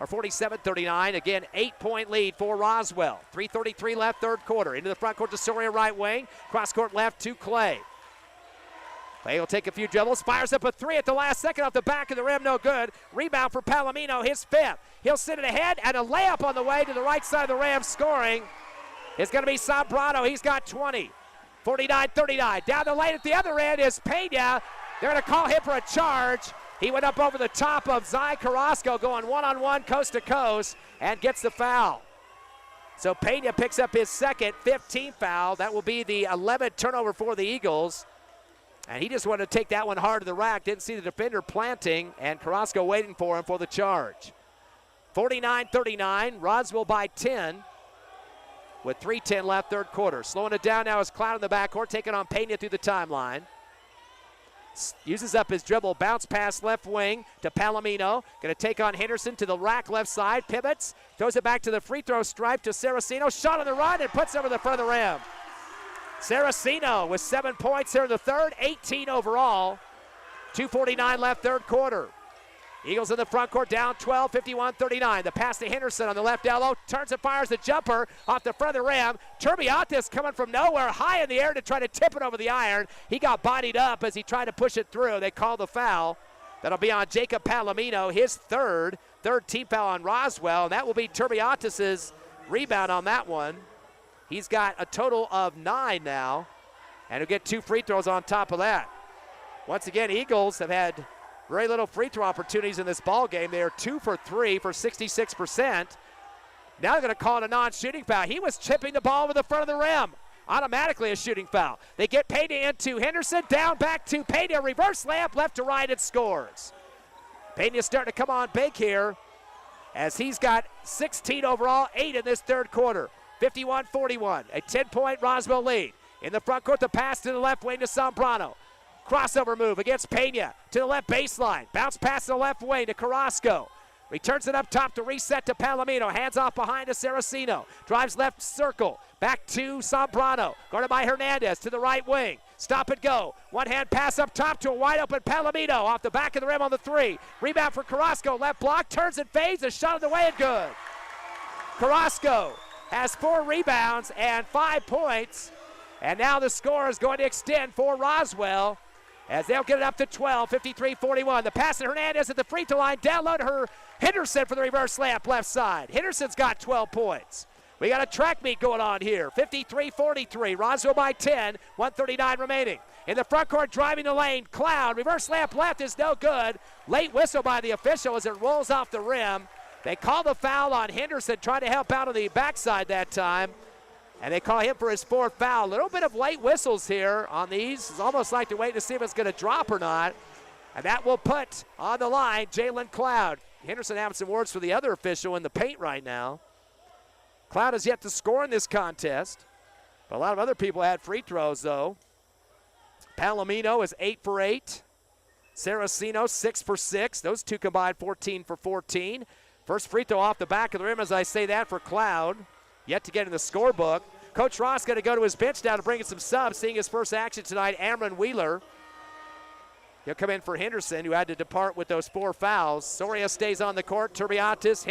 47-39. Again, 8-point lead for Roswell. 3:33 left, third quarter. Into the front court to Soria, right wing. Cross court left to Clay. Clay will take a few dribbles. Fires up a 3 at the last second off the back of the rim. No good. Rebound for Palomino, his 5th. He'll send it ahead, and a layup on the way to the right side of the rim. Scoring is going to be Zambrano. He's got 20. 49-39. Down the lane at the other end is Pena. They're going to call him for a charge. He went up over the top of Zai Carrasco, going one-on-one, coast to coast, and gets the foul. So Pena picks up his second, 15th foul. That will be the 11th turnover for the Eagles. And he just wanted to take that one hard to the rack. Didn't see the defender planting, and Carrasco waiting for him for the charge. 49-39. Roswell by 10. With 3:10 left, third quarter. Slowing it down now is Cloud in the backcourt, taking on Pena through the timeline. Uses up his dribble, bounce pass left wing to Palomino. Going to take on Henderson to the rack left side, pivots, throws it back to the free throw stripe to Saraceno. Shot on the run and puts it over the front of the rim. Saraceno with 7 points here in the third, 18 overall. 2:49 left, third quarter. Eagles in the front court down 12, 51-39. The pass to Henderson on the left elbow. Turns and fires the jumper off the front of the rim. Turbiatis coming from nowhere, high in the air to try to tip it over the iron. He got bodied up as he tried to push it through. They called the foul. That'll be on Jacob Palomino, his third team foul on Roswell. And that will be Turbiatis' rebound on that one. He's got a total of 9 now. And he'll get 2 free throws on top of that. Once again, Eagles have had very little free throw opportunities in this ball game. They are 2 for 3 for 66%. Now they're going to call it a non-shooting foul. He was chipping the ball over the front of the rim. Automatically a shooting foul. They get Pena into Henderson, down back to Pena, reverse layup left to right and scores. Pena's starting to come on big here as he's got 16 overall, 8 in this third quarter. 51-41, a 10-point Roswell lead. In the front court, the pass to the left wing to Zambrano. Crossover move against Pena to the left baseline. Bounce pass to the left wing to Carrasco. Returns it up top to reset to Palomino. Hands off behind to Saraceno. Drives left circle. Back to Zambrano. Guarded by Hernandez to the right wing. Stop and go. One hand pass up top to a wide open Palomino. Off the back of the rim on the 3. Rebound for Carrasco. Left block. Turns and fades. A shot on the way and good. Carrasco has 4 rebounds and 5 points. And now the score is going to extend for Roswell as they'll get it up to 12, 53-41. The pass to Hernandez at the free throw line. Down low to Henderson for the reverse layup left side. Henderson's got 12 points. We got a track meet going on here. 53-43. Roswell by 10. 1:39 remaining. In the front court, driving the lane. Cloud. Reverse layup left is no good. Late whistle by the official as it rolls off the rim. They call the foul on Henderson, trying to help out on the backside that time. And they call him for his fourth foul. A little bit of late whistles here on these. It's almost like they're waiting to see if it's going to drop or not. And that will put on the line Jalen Cloud. Henderson having some words for the other official in the paint right now. Cloud has yet to score in this contest. But a lot of other people had free throws, though. Palomino is 8 for 8. Saraceno 6 for 6. Those two combined 14 for 14. First free throw off the back of the rim as I say that for Cloud. Yet to get in the scorebook. Coach Ross going to go to his bench now to bring in some subs. Seeing his first action tonight, Amron Wheeler. He'll come in for Henderson, who had to depart with those 4 fouls. Soria stays on the court. Turbiatis,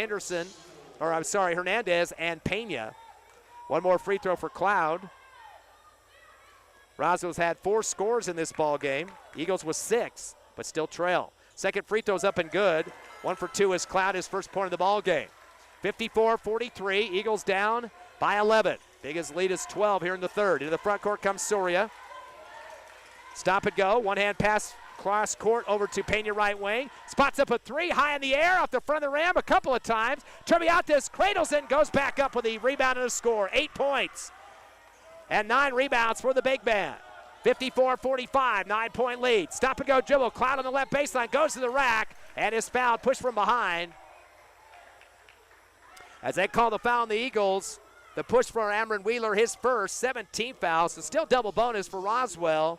Hernandez, and Pena. One more free throw for Cloud. Roswell's had 4 scores in this ball game. Eagles with 6, but still trail. Second free throw's up and good. 1 for 2 is Cloud, his first point of the ball game. 54-43, Eagles down by 11. Biggest lead is 12 here in the third. Into the front court comes Soria. Stop and go, one-hand pass cross court over to Pena right wing. Spots up a 3 high in the air off the front of the rim a couple of times. Turbiatis cradles it and goes back up with the rebound and a score. 8 points and 9 rebounds for the big man. 54-45, 9-point lead. Stop and go dribble. Cloud on the left baseline, goes to the rack and is fouled, pushed from behind. As they call the foul on the Eagles, the push for Amron Wheeler, his first, 17th foul, so still double bonus for Roswell.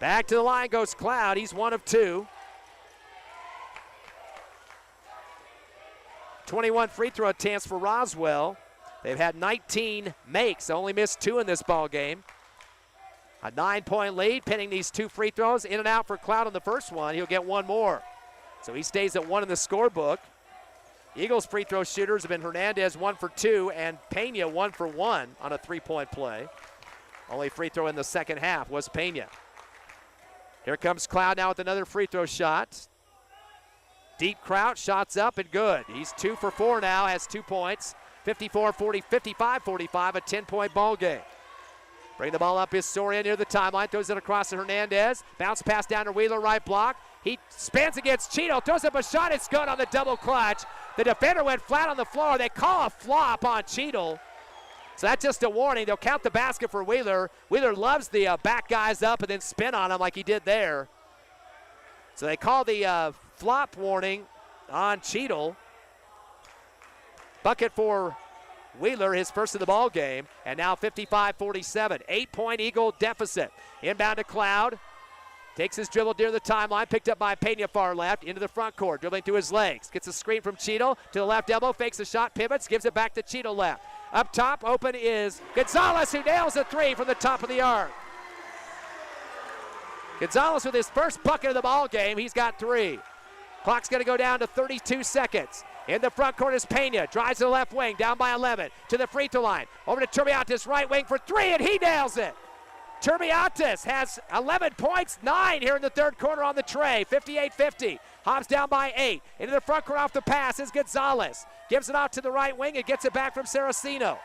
Back to the line goes Cloud. He's 1 of 2. 21 free throw attempts for Roswell. They've had 19 makes, only missed 2 in this ball game. A 9-point lead, pinning these 2 free throws. In and out for Cloud on the first one. He'll get 1 more. So he stays at 1 in the scorebook. Eagles free throw shooters have been Hernandez 1 for 2 and Pena 1 for 1 on a 3-point play. Only free throw in the second half was Pena. Here comes Cloud now with another free throw shot. Deep crouch, shots up and good. He's 2 for 4 now, has 2 points. 55-45, a 10-point ball game. Bring the ball up is Soria near the timeline, throws it across to Hernandez. Bounce pass down to Wheeler, right block. He spins against Cheeto, throws up a shot, it's good on the double clutch. The defender went flat on the floor. They call a flop on Cheeto. So that's just a warning. They'll count the basket for Wheeler. Wheeler loves the back guys up and then spin on him like he did there. So they call the flop warning on Cheeto. Bucket for Wheeler, his first of the ball game, and now 55-47. 8-point Eagle deficit. Inbound to Cloud. Takes his dribble near the timeline, picked up by Pena far left, into the front court, dribbling through his legs. Gets a screen from Cheeto to the left elbow, fakes a shot, pivots, gives it back to Cheeto left. Up top, open is Gonzalez, who nails a 3 from the top of the arc. Gonzalez with his first bucket of the ball game, he's got 3. Clock's gonna go down to 32 seconds. In the front court is Pena, drives to the left wing, down by 11, to the free throw line. Over to Turbiatis, right wing for 3, and he nails it. Turbiatis has 11 points, 9 here in the third quarter on the tray, 58-50. Hobbs down by 8. Into the front court off the pass is Gonzalez. Gives it out to the right wing and gets it back from Saraceno.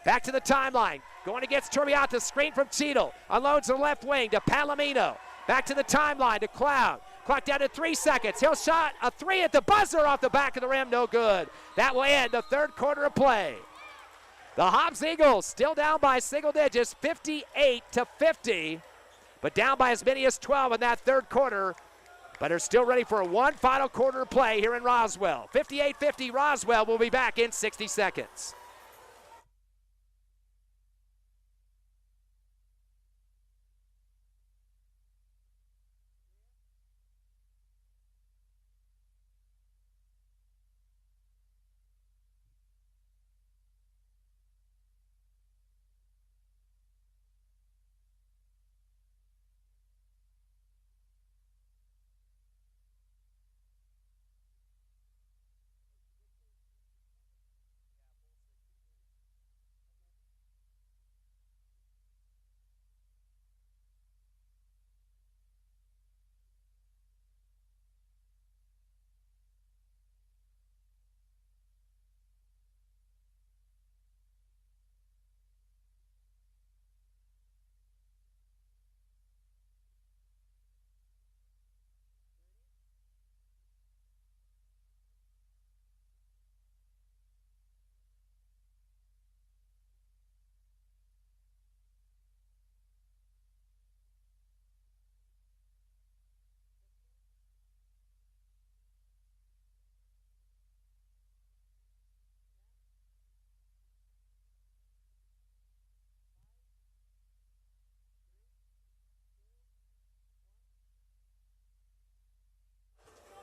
Back to the timeline. Going against Turbiatis, screen from Cheeto. Unloads the left wing to Palomino. Back to the timeline to Cloud. Clock down to 3 seconds. He'll shot a 3 at the buzzer off the back of the rim, no good. That will end the third quarter of play. The Hobbs Eagles still down by single digits, 58-50, but down by as many as 12 in that third quarter, but are still ready for one final quarter of play here in Roswell. 58-50 Roswell will be back in 60 seconds.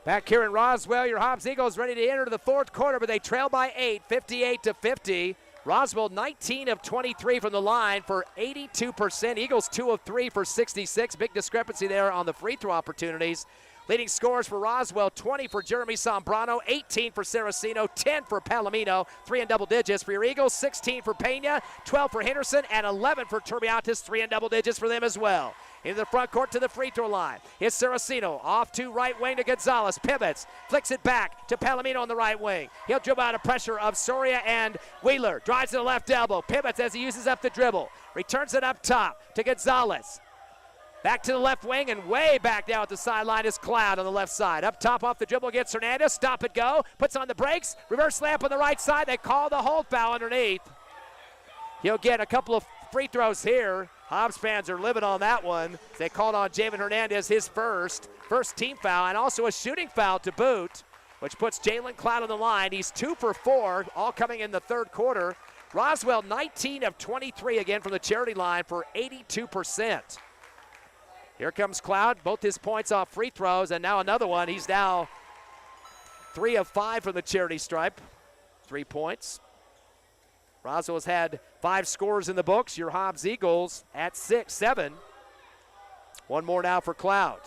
Back here in Roswell, your Hobbs Eagles ready to enter the fourth quarter, but they trail by 8, 58-50. Roswell 19 of 23 from the line for 82%. Eagles 2 of 3 for 66. Big discrepancy there on the free throw opportunities. Leading scorers for Roswell, 20 for Jeremy Sombrano, 18 for Saraceno, 10 for Palomino, 3 in double digits. For your Eagles, 16 for Pena, 12 for Henderson, and 11 for Turbiatis, 3 in double digits for them as well. Into the front court to the free throw line. It's Saraceno off to right wing to Gonzalez. Pivots, flicks it back to Palomino on the right wing. He'll dribble out of pressure of Soria and Wheeler. Drives to the left elbow. Pivots as he uses up the dribble. Returns it up top to Gonzalez. Back to the left wing and way back down at the sideline is Cloud on the left side. Up top off the dribble gets Hernandez. Stop it go. Puts on the brakes. Reverse layup on the right side. They call the hold foul underneath. He'll get a couple of free throws here. Hobbs fans are living on that one. They called on Javen Hernandez his first team foul, and also a shooting foul to boot, which puts Jalen Cloud on the line. He's 2 for 4, all coming in the third quarter. Roswell 19 of 23 again from the charity line for 82%. Here comes Cloud, both his points off free throws, and now another one. He's now 3 of 5 from the charity stripe, 3 points. Roswell has had 5 scorers in the books. Your Hobbs Eagles at 6, 7. One more now for Cloud.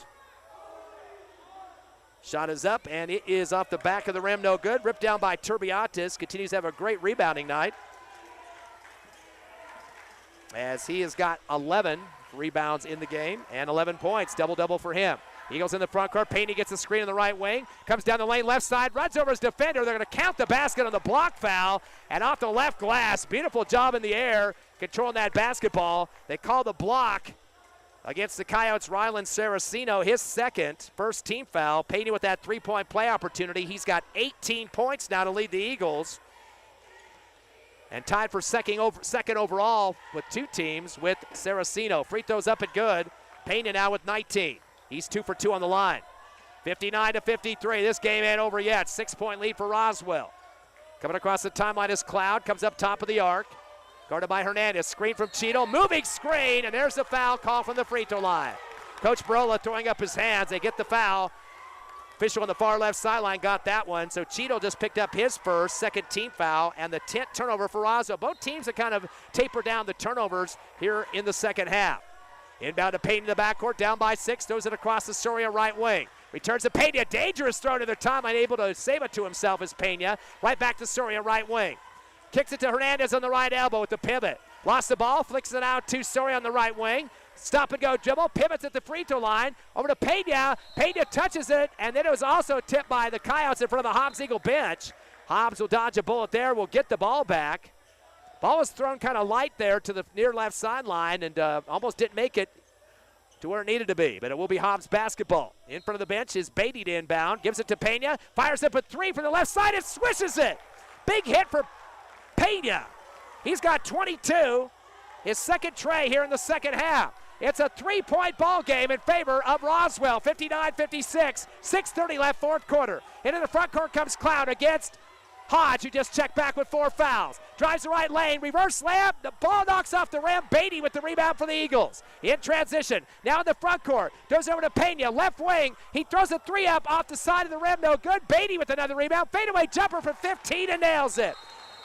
Shot is up, and it is off the back of the rim, no good. Ripped down by Turbiatis. Continues to have a great rebounding night, as he has got 11 rebounds in the game and 11 points. Double-double for him. Eagles in the front court. Payne gets a screen on the right wing. Comes down the lane left side. Runs over his defender. They're going to count the basket on the block foul. And off the left glass. Beautiful job in the air controlling that basketball. They call the block against the Coyotes. Rylan Saraceno, his first team foul. Payne with that 3-point play opportunity. He's got 18 points now to lead the Eagles. And tied for second overall with 2 teams with Saraceno. Free throws up and good. Payne now with 19. He's 2 for 2 on the line. 59-53. This game ain't over yet. 6-point lead for Roswell. Coming across the timeline is Cloud. Comes up top of the arc. Guarded by Hernandez. Screen from Cheadle. Moving screen. And there's the foul call from the free throw line. Coach Barola throwing up his hands. They get the foul. Official on the far left sideline got that one. So Cheadle just picked up his second team foul, and the 10th turnover for Roswell. Both teams have kind of tapered down the turnovers here in the second half. Inbound to Payne in the backcourt, down by 6, throws it across the Soria right wing. Returns to Pena, dangerous throw to their time, unable to save it to himself as Pena. Right back to Soria right wing. Kicks it to Hernandez on the right elbow with the pivot. Lost the ball, flicks it out to Soria on the right wing. Stop and go dribble, pivots at the free throw line. Over to Pena. Pena touches it, and then it was also tipped by the Coyotes in front of the Hobbs Eagle bench. Hobbs will dodge a bullet there, will get the ball back. Ball was thrown kind of light there to the near left sideline and almost didn't make it to where it needed to be, but it will be Hobbs basketball. In front of the bench is Beatty to inbound, gives it to Pena, fires up a 3 from the left side and swishes it. Big hit for Pena. He's got 22, his second tray here in the second half. It's a 3-point ball game in favor of Roswell, 59-56, 6:30 left, fourth quarter. Into the front court comes Cloud against Hodge, who just checked back with 4 fouls. Drives the right lane, reverse layup, the ball knocks off the rim. Beatty with the rebound for the Eagles. In transition, now in the front court, goes over to Pena, left wing. He throws a 3 up off the side of the rim, no good. Beatty with another rebound, fadeaway jumper for 15 and nails it.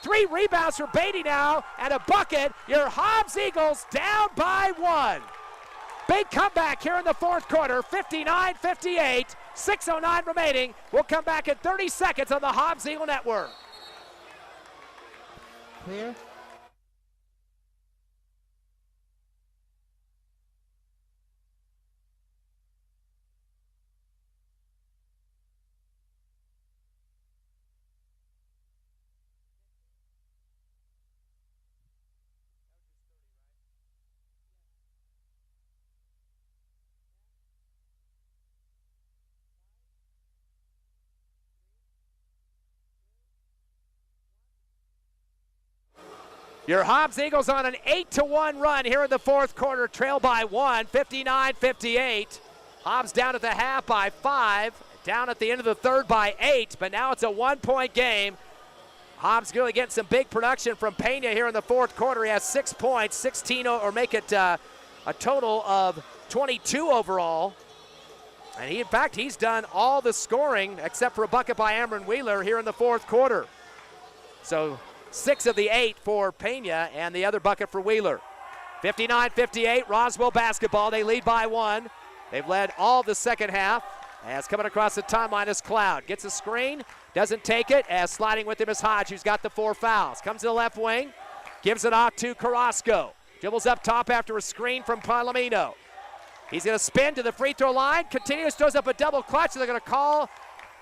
3 rebounds for Beatty now, and a bucket. Your Hobbs Eagles down by 1. Big comeback here in the fourth quarter, 59-58, 6:09 remaining. We'll come back in 30 seconds on the Hobbs Eagle Network. Clear. Your Hobbs Eagles on an 8-1 run here in the fourth quarter, trail by 1, 59-58. Hobbs down at the half by 5, down at the end of the third by 8, but now it's a 1-point game. Hobbs really getting some big production from Pena here in the fourth quarter. He has 6 points, 16, or make it a total of 22 overall. And in fact, he's done all the scoring except for a bucket by Amron Wheeler here in the fourth quarter. So 6 of the 8 for Pena and the other bucket for Wheeler. 59-58, Roswell basketball. They lead by 1. They've led all the second half. As coming across the timeline is Cloud. Gets a screen, doesn't take it. As sliding with him is Hodge, who's got the 4 fouls. Comes to the left wing, gives it off to Carrasco. Dribbles up top after a screen from Palomino. He's going to spin to the free throw line, continues, throws up a double clutch. They're going to call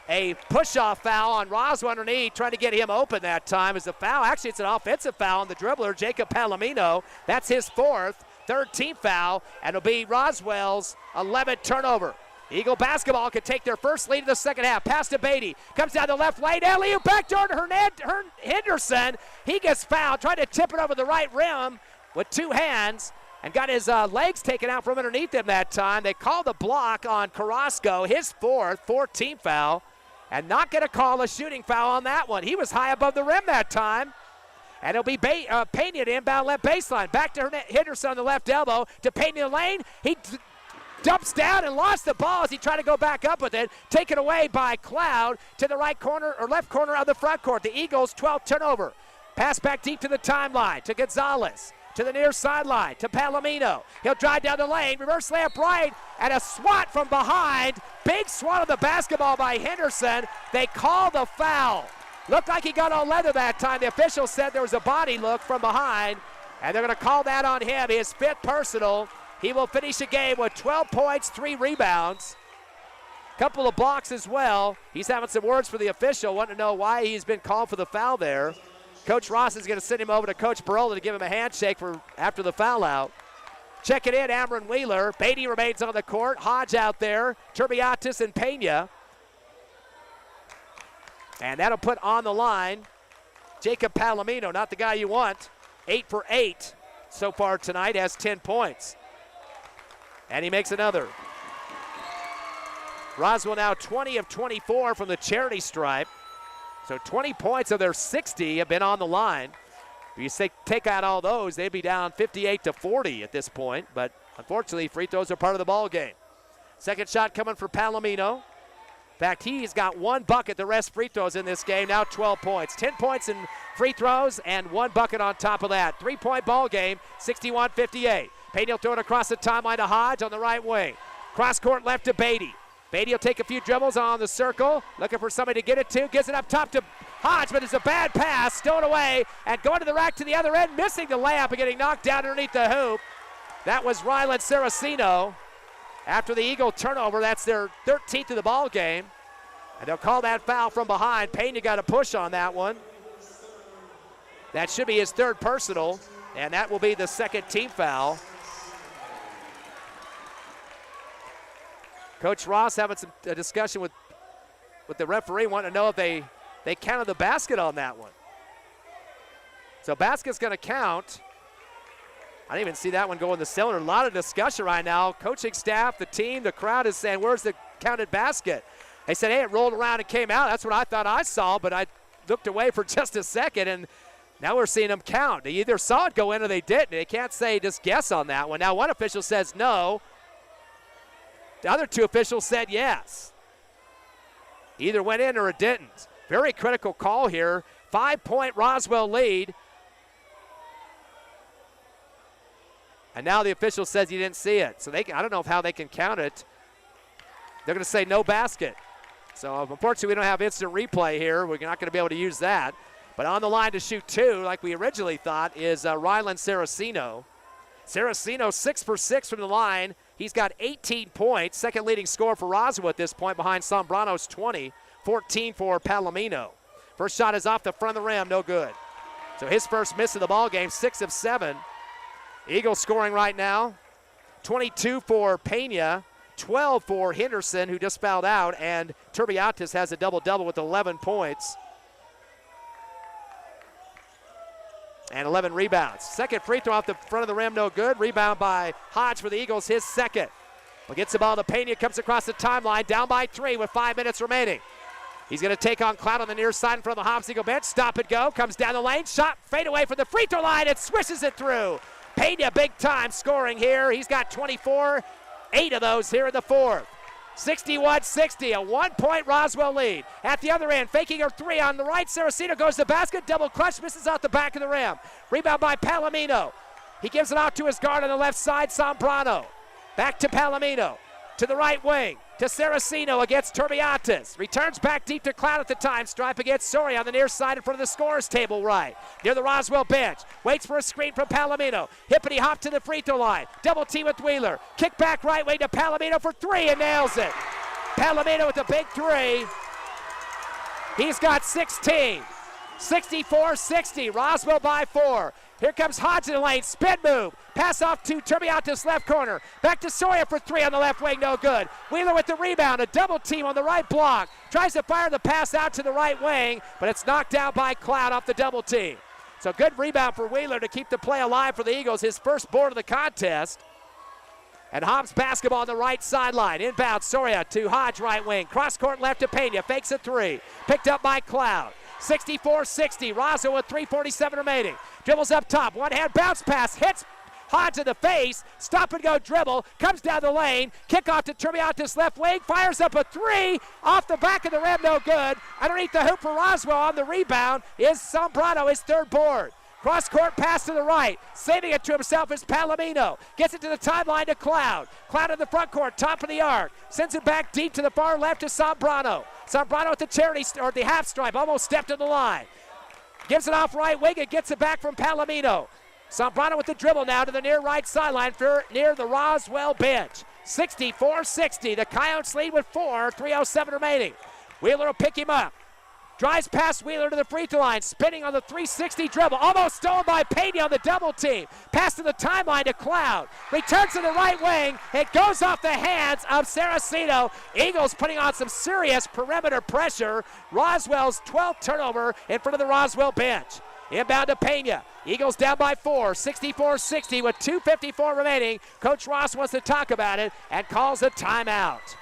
a push-off foul on Roswell underneath, trying to get him open that time. Is a foul. Actually, it's an offensive foul on the dribbler, Jacob Palomino. That's his 4th, 3rd team foul, and it'll be Roswell's 11th turnover. Eagle basketball can take their first lead in the second half. Pass to Beatty. Comes down the left lane. Alley-oop back to Henderson. He gets fouled, trying to tip it over the right rim with 2 hands and got his legs taken out from underneath him that time. They called the block on Carrasco, his 4th team foul, and not going to call a shooting foul on that one. He was high above the rim that time. And it'll be Pena to inbound left baseline. Back to Henderson on the left elbow to Pena in the lane. He dumps down and lost the ball as he tried to go back up with it. Taken away by Cloud to the right corner or left corner of the front court. The Eagles' 12th turnover. Pass back deep to the timeline to Gonzalez. To the near sideline to Palomino. He'll drive down the lane, reverse layup right, and a swat from behind. Big swat of the basketball by Henderson. They call the foul. Looked like he got on leather that time. The official said there was a body look from behind, and they're going to call that on him. His 5th personal. He will finish the game with 12 points, 3 rebounds. Couple of blocks as well. He's having some words for the official, wanting to know why he's been called for the foul there. Coach Ross is going to send him over to Coach Barola to give him a handshake for after the foul out. Check it in, Amron Wheeler. Beatty remains on the court. Hodge out there. Turbiatis and Pena. And that'll put on the line Jacob Palomino, not the guy you want. 8 for 8 so far tonight, has 10 points. And he makes another. Roswell now 20 of 24 from the charity stripe. So 20 points of their 60 have been on the line. If you take out all those, they'd be down 58-40 at this point. But unfortunately, free throws are part of the ball game. Second shot coming for Palomino. In fact, he's got 1 bucket, the rest free throws in this game, now 12 points. 10 points in free throws and 1 bucket on top of that. 3-point ball game, 61-58. Pena will throw it across the timeline to Hodge on the right wing. Cross court left to Beatty. Beatty will take a few dribbles on the circle, looking for somebody to get it to, gives it up top to Hodge, but it's a bad pass, stolen away, and going to the rack to the other end, missing the layup and getting knocked down underneath the hoop. That was Rylan Saraceno. After the Eagle turnover, that's their 13th of the ball game, and they'll call that foul from behind. Pena got a push on that one. That should be his 3rd personal, and that will be the 2nd team foul. Coach Ross having a discussion with the referee, wanting to know if they counted the basket on that one. So basket's going to count. I didn't even see that one go in the cylinder. A lot of discussion right now. Coaching staff, the team, the crowd is saying, where's the counted basket? They said, hey, it rolled around and came out. That's what I thought I saw, but I looked away for just a second, and now we're seeing them count. They either saw it go in or they didn't. They can't say just guess on that one. Now one official says no. The other 2 officials said yes. Either went in or it didn't. Very critical call here. 5-point Roswell lead. And now the official says he didn't see it. So I don't know how they can count it. They're going to say no basket. So unfortunately we don't have instant replay here. We're not going to be able to use that. But on the line to shoot 2, like we originally thought, is Rylan Saraceno. Saraceno 6 for 6 from the line. He's got 18 points, 2nd leading scorer for Roswell at this point behind Sombrano's 20, 14 for Palomino. First shot is off the front of the rim, no good. So his first miss of the ball game, 6 of 7. Eagles scoring right now, 22 for Pena, 12 for Henderson, who just fouled out, and Turbiatis has a double-double with 11 points. And 11 rebounds. Second free throw off the front of the rim, no good. Rebound by Hodge for the Eagles, his 2nd. But gets the ball to Pena, comes across the timeline, down by 3 with 5 minutes remaining. He's going to take on Cloud on the near side in front of the Hobbs Eagle bench. Stop and go, comes down the lane, shot, fade away from the free throw line, and swishes it through. Pena big time scoring here. He's got 24, 8 of those here in the 4th. 61-60, a 1-point Roswell lead. At the other end, faking her three on the right, Saraceno goes to the basket, double clutch, misses out the back of the rim. Rebound by Palomino. He gives it out to his guard on the left side, Zambrano. Back to Palomino, to the right wing, to Saraceno against Turbiatis. Returns back deep to Cloud at the time. Stripe against Soria on the near side in front of the scorer's table right. Near the Roswell bench. Waits for a screen from Palomino. Hippity hop to the free throw line. Double team with Wheeler. Kick back right wing to Palomino for three and nails it. Palomino with a big three. He's got 16. 64-60. Roswell by 4. Here comes Hobbs in the lane, spin move. Pass off to Turbiatis left corner. Back to Soria for three on the left wing, no good. Wheeler with the rebound, a double team on the right block. Tries to fire the pass out to the right wing, but it's knocked down by Cloud off the double team. So good rebound for Wheeler to keep the play alive for the Eagles, his first board of the contest. And Hobbs basketball on the right sideline. Inbound, Soria to Hodge right wing. Cross court left to Pena, fakes a three. Picked up by Cloud. 64-60, Roswell with 3:47 remaining. Dribbles up top, one hand bounce pass, hits Hodge in the face, stop and go dribble, comes down the lane, kickoff to Turbiatis left wing, fires up a three, off the back of the rim, no good. Underneath the hoop for Roswell on the rebound is Zambrano, his third board. Cross-court pass to the right. Saving it to himself is Palomino. Gets it to the timeline to Cloud. Cloud in the front court, top of the arc. Sends it back deep to the far left to Zambrano. Zambrano at the or the half stripe, almost stepped to the line. Gives it off right wing and gets it back from Palomino. Zambrano with the dribble now to the near right sideline near the Roswell bench. 64-60. The Coyotes lead with 4, 3:07 remaining. Wheeler will pick him up. Drives past Wheeler to the free throw line, spinning on the 360 dribble. Almost stolen by Pena on the double team. Pass to the timeline to Cloud. Returns to the right wing. It goes off the hands of Saraceno. Eagles putting on some serious perimeter pressure. Roswell's 12th turnover in front of the Roswell bench. Inbound to Pena. Eagles down by 4, 64-60 with 2:54 remaining. Coach Ross wants to talk about it and calls a timeout.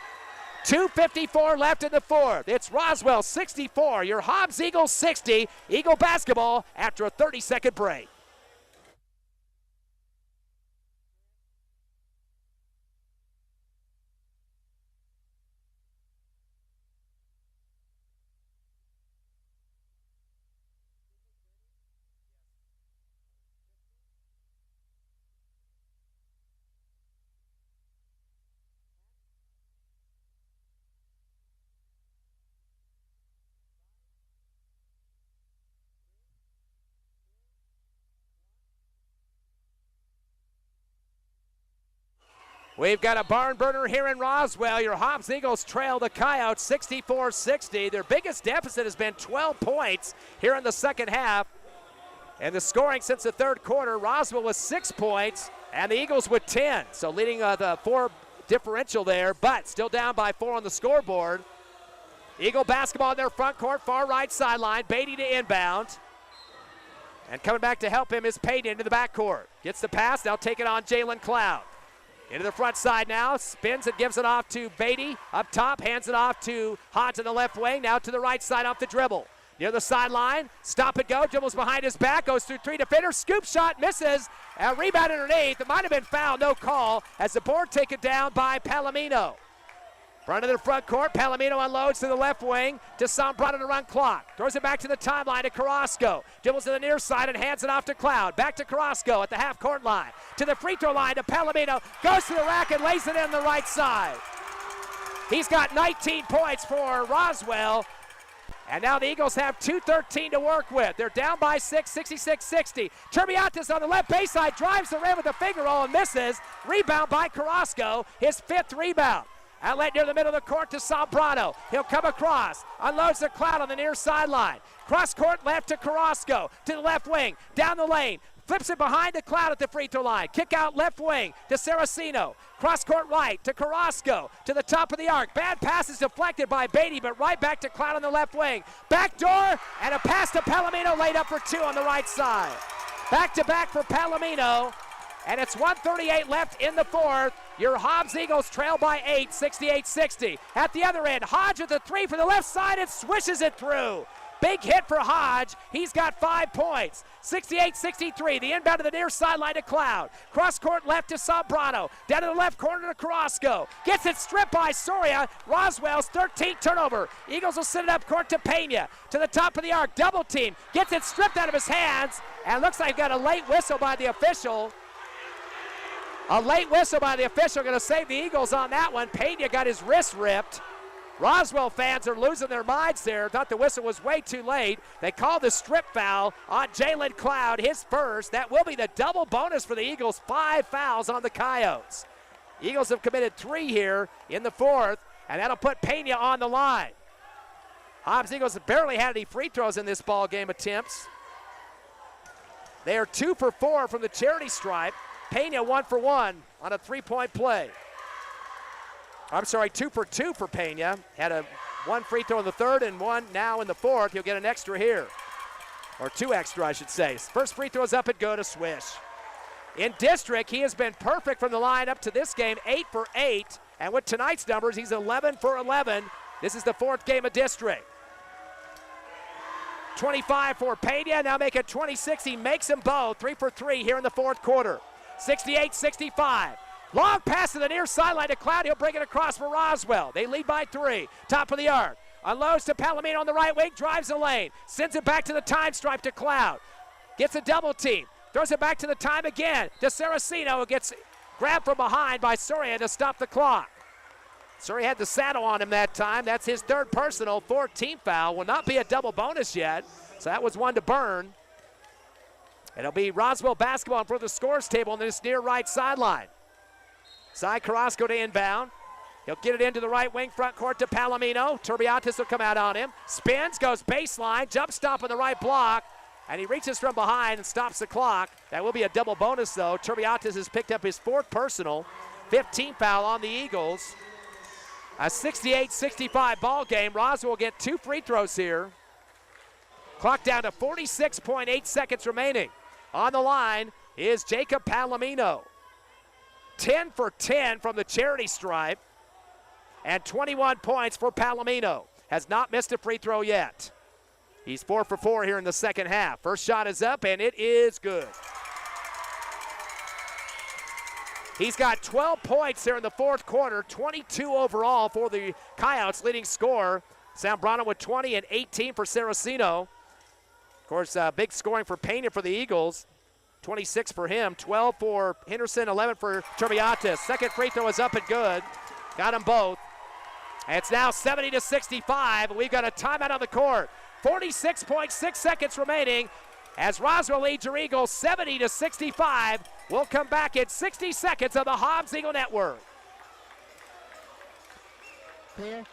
2:54 left in the fourth. It's Roswell 64, your Hobbs Eagles 60. Eagle basketball after a 30-second break. We've got a barn burner here in Roswell. Your Hobbs Eagles trail the Coyotes 64-60. Their biggest deficit has been 12 points here in the second half. And the scoring since the third quarter, Roswell with 6 points and the Eagles with 10. So leading the 4 differential there, but still down by 4 on the scoreboard. Eagle basketball in their front court, far right sideline. Beatty to inbound. And coming back to help him is Payton into the backcourt. Gets the pass, now take it on Jalen Cloud. Into the front side now, spins and gives it off to Beatty. Up top, hands it off to Hodge in the left wing. Now to the right side off the dribble. Near the sideline, stop and go, dribbles behind his back, goes through 3 defenders, scoop shot, misses. A rebound underneath, it might have been fouled, no call, as the board taken down by Palomino. Front of the front court, Palomino unloads to the left wing to Zambrano to run clock. Throws it back to the timeline to Carrasco. Dribbles to the near side and hands it off to Cloud. Back to Carrasco at the half court line. To the free throw line to Palomino. Goes to the rack and lays it in the right side. He's got 19 points for Roswell. And now the Eagles have 2:13 to work with. They're down by 6, 66-60. Turbiatis on the left baseline drives the rim with a finger roll and misses. Rebound by Carrasco, his 5th rebound. Outlet near the middle of the court to Zambrano. He'll come across, unloads the Cloud on the near sideline. Cross court left to Carrasco, to the left wing, down the lane. Flips it behind the Cloud at the free throw line. Kick out left wing to Saraceno. Cross court right to Carrasco, to the top of the arc. Bad pass is deflected by Beatty, but right back to Cloud on the left wing. Back door, and a pass to Palomino laid up for 2 on the right side. Back to back for Palomino. And it's 1:38 left in the fourth. Your Hobbs Eagles trail by 8, 68-60. At the other end, Hodge with the 3 from the left side and swishes it through. Big hit for Hodge. He's got 5 points. 68-63. The inbound to the near sideline to Cloud. Cross court left to Sombrano. Down to the left corner to Carrasco. Gets it stripped by Soria. Roswell's 13th turnover. Eagles will send it up court to Pena. To the top of the arc. Double team. Gets it stripped out of his hands. And looks like got a late whistle by the official. A late whistle by the official. Going to save the Eagles on that one. Pena got his wrist ripped. Roswell fans are losing their minds there. Thought the whistle was way too late. They called the strip foul on Jalen Cloud, his first. That will be the double bonus for the Eagles. 5 fouls on the Coyotes. Eagles have committed 3 here in the fourth, and that'll put Pena on the line. Hobbs Eagles have barely had any free throws in this ball game attempts. They are 2 for 4 from the charity stripe. Pena 1 for 1 on a 3-point play. I'm sorry, 2 for 2 for Pena. Had 1 free throw in the third and 1 now in the fourth. He'll get an extra here. Or 2 extra, I should say. First free throw is up and good, a swish. In district, he has been perfect from the line up to this game, 8 for 8. And with tonight's numbers, he's 11 for 11. This is the 4th game of district. 25 for Pena, now make it 26. He makes them both, 3 for 3 here in the fourth quarter. 68-65. Long pass to the near sideline to Cloud. He'll bring it across for Roswell. They lead by 3. Top of the arc. Unloads to Palomino on the right wing. Drives the lane. Sends it back to the time stripe to Cloud. Gets a double team. Throws it back to the time again to Saraceno, who gets grabbed from behind by Soria to stop the clock. Soria had the saddle on him that time. That's his 3rd personal, 4th team foul. Will not be a double bonus yet. So that was one to burn. It'll be Roswell basketball in front of the scores table on this near right sideline. Cy Carrasco to inbound. He'll get it into the right wing front court to Palomino. Turbiatis will come out on him. Spins, goes baseline, jump stop on the right block, and he reaches from behind and stops the clock. That will be a double bonus, though. Turbiatis has picked up his 4th personal, 15th foul on the Eagles. A 68-65 ball game. Roswell will get 2 free throws here. Clock down to 46.8 seconds remaining. On the line is Jacob Palomino. 10 for 10 from the charity stripe, and 21 points for Palomino. Has not missed a free throw yet. He's 4 for 4 here in the second half. First shot is up, and it is good. He's got 12 points here in the fourth quarter, 22 overall for the Coyotes, leading scorer. Zambrano with 20 and 18 for Saraceno. Of course, big scoring for Pena for the Eagles. 26 for him, 12 for Henderson, 11 for Turbiatis. Second free throw is up and good. Got them both. And it's now 70-65. We've got a timeout on the court. 46.6 seconds remaining as Roswell leads your Eagles 70-65. We'll come back in 60 seconds on the Hobbs Eagle Network. Clear.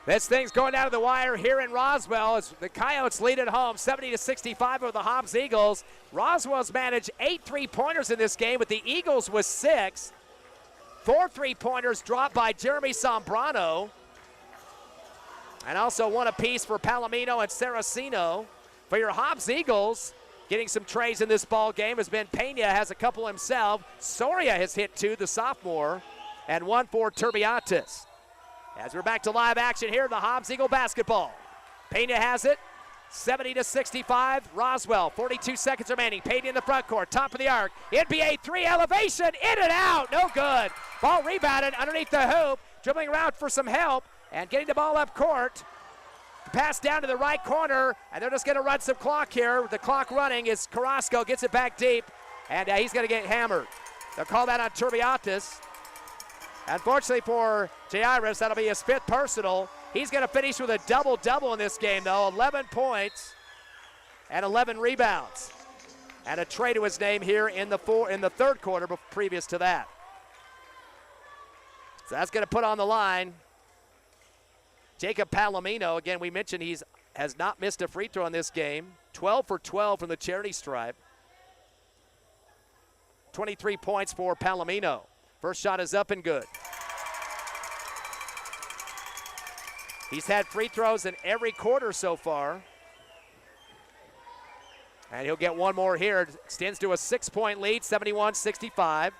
This thing's going down to the wire here in Roswell as the Coyotes lead at home 70-65 over the Hobbs Eagles. Roswell's managed 8 3-pointers in this game, but the Eagles with 6. 4 3-pointers dropped by Jeremy Sombrano. And also 1 apiece for Palomino and Saraceno. For your Hobbs Eagles, getting some trays in this ball game has been Pena, has a couple himself. Soria has hit 2, the sophomore, and 1 for Turbiatis. As we're back to live action here in the Hobbs Eagle basketball. Pena has it, 70-65. Roswell, 42 seconds remaining. Pena in the front court, top of the arc. NBA 3 elevation, in and out, no good. Ball rebounded underneath the hoop, dribbling around for some help and getting the ball up court Pass down to the right corner, and they're just going to run some clock here. The clock running is Carrasco, gets it back deep, and he's going to get hammered. They'll call that on Turbiatis. Unfortunately for Jairus, that'll be his 5th personal. He's going to finish with a double-double in this game, though. 11 points and 11 rebounds. And a tray to his name here in the 3rd quarter previous to that. So that's going to put on the line Jacob Palomino. Again, we mentioned he has not missed a free throw in this game. 12 for 12 from the charity stripe. 23 points for Palomino. First shot is up and good. He's had free throws in every quarter so far. And he'll get one more here. It extends to a 6-point lead, 71-65.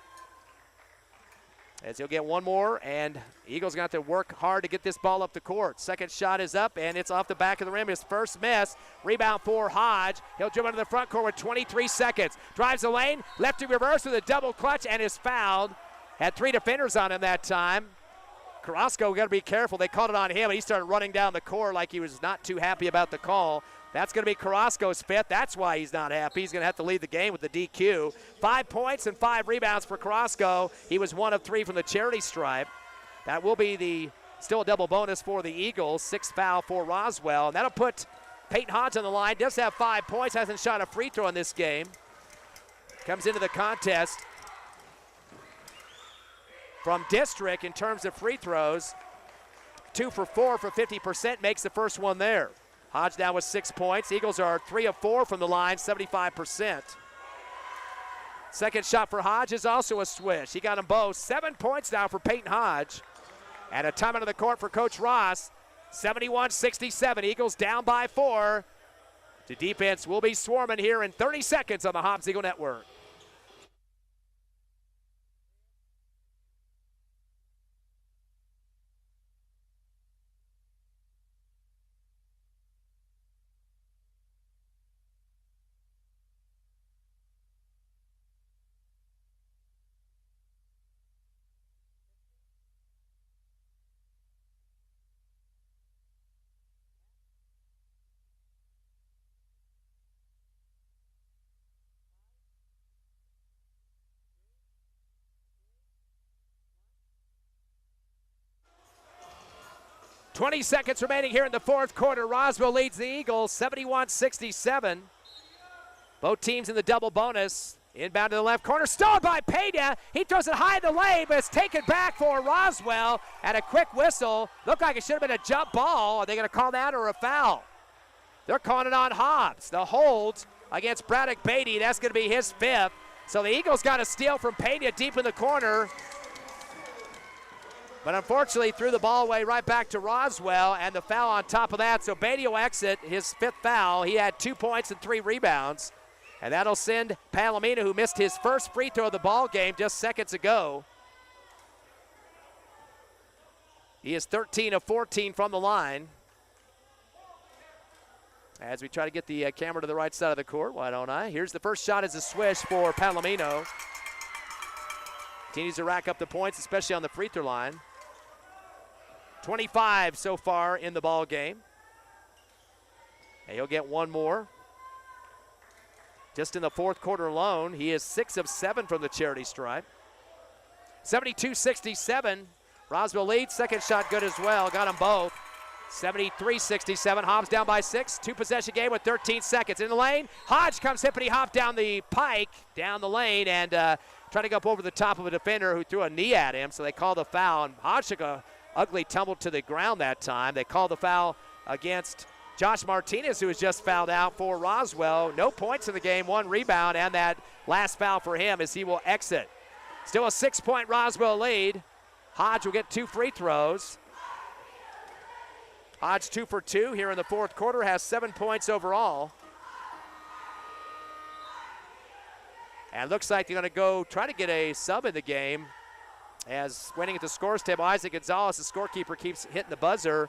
As he'll get one more, and Eagles got to work hard to get this ball up the court. Second shot is up, and it's off the back of the rim. His first miss. Rebound for Hodge. He'll dribble into the front court with 23 seconds. Drives the lane, lefty reverse with a double clutch, and is fouled. Had 3 defenders on him that time. Carrasco got to be careful. They called it on him, and he started running down the court like he was not too happy about the call. That's going to be Carrasco's 5th. That's why he's not happy. He's going to have to lead the game with the DQ. 5 points and 5 rebounds for Carrasco. He was 1 of 3 from the charity stripe. That will be still a double bonus for the Eagles. 6th foul for Roswell. And that'll put Peyton Hodge on the line. Does have 5 points. Hasn't shot a free throw in this game. Comes into the contest from district in terms of free throws. 2 for 4 for 50%. Makes the first one there. Hodge now with 6 points. Eagles are 3 of 4 from the line, 75%. Second shot for Hodge is also a swish. He got them both. 7 points now for Peyton Hodge. And a time out of the court for Coach Ross. 71-67. Eagles down by 4. The defense will be swarming here in 30 seconds on the Hobbs Eagle Network. .20 seconds remaining here in the 4th quarter. Roswell leads the Eagles 71-67. Both teams in the double bonus. Inbound to the left corner, stolen by Pena. He throws it high in the lane, but it's taken back for Roswell. And a quick whistle. Looked like it should have been a jump ball. Are they going to call that or a foul? They're calling it on Hobbs. The hold against Braddock Beatty. That's going to be his 5th. So the Eagles got a steal from Pena deep in the corner. But unfortunately threw the ball away right back to Roswell, and the foul on top of that. So Beatty will exit his 5th foul. He had 2 points and 3 rebounds. And that'll send Palomino, who missed his first free throw of the ball game just seconds ago. He is 13 of 14 from the line. As we try to get the camera to the right side of the court, why don't I? Here's the first shot as a swish for Palomino. Continues to rack up the points, especially on the free throw line. 25 so far in the ball game. And he'll get one more. Just in the 4th quarter alone, he is 6 of 7 from the charity stripe. 72-67. Roswell leads. Second shot good as well. Got them both. 73-67. Hobbs down by 6. 2-possession game with 13 seconds. In the lane. Hodge comes hippity-hop down the pike, down the lane, and trying to go up over the top of a defender who threw a knee at him. So they called the foul. And Hodge took a ugly tumble to the ground that time. They called the foul against Josh Martinez, who was just fouled out for Roswell. No points in the game, 1 rebound, and that last foul for him as he will exit. Still a 6-point Roswell lead. Hodge will get 2 free throws. Hodge 2 for 2 here in the 4th quarter, has 7 points overall. And looks like they're going to go try to get a sub in the game. As waiting at the scores table, Isaac Gonzalez, the scorekeeper, keeps hitting the buzzer.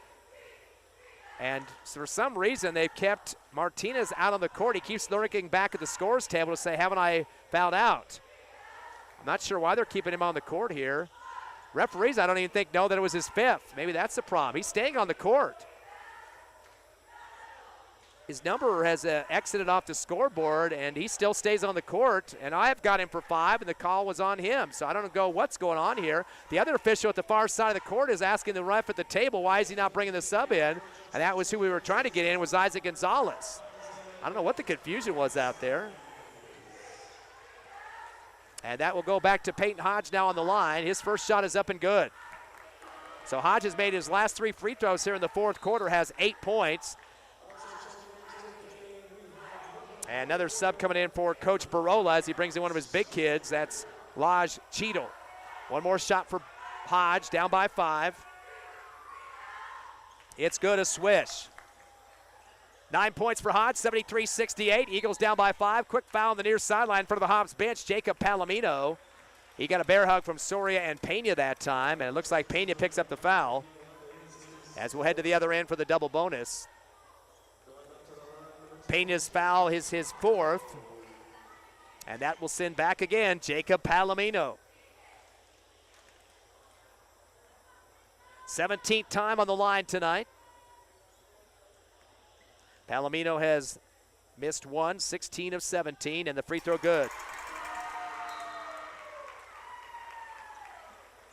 And for some reason, they've kept Martinez out on the court. He keeps looking back at the scores table to say, haven't I fouled out? I'm not sure why they're keeping him on the court here. Referees, I don't even think know that it was his 5th. Maybe that's the problem. He's staying on the court. his number has exited off the scoreboard, and he still stays on the court. And I have got him for 5, and the call was on him. So I don't know what's going on here. The other official at the far side of the court is asking the ref at the table, why is he not bringing the sub in? And that was who we were trying to get in, was Isaac Gonzalez. I don't know what the confusion was out there. And that will go back to Peyton Hodge now on the line. His first shot is up and good. So Hodge has made his last 3 free throws here in the fourth quarter, has 8 points. And another sub coming in for Coach Barola as he brings in one of his big kids. That's Laj Cheadle. One more shot for Hodge, down by 5. It's good, a swish. 9 points for Hodge, 73-68. Eagles down by 5. Quick foul on the near sideline in front of the Hobbs bench. Jacob Palomino. He got a bear hug from Soria and Pena that time, and it looks like Pena picks up the foul. As we'll head to the other end for the double bonus. Pena's foul is his 4th, and that will send back again Jacob Palomino. 17th time on the line tonight. Palomino has missed 1, 16 of 17, and the free throw good.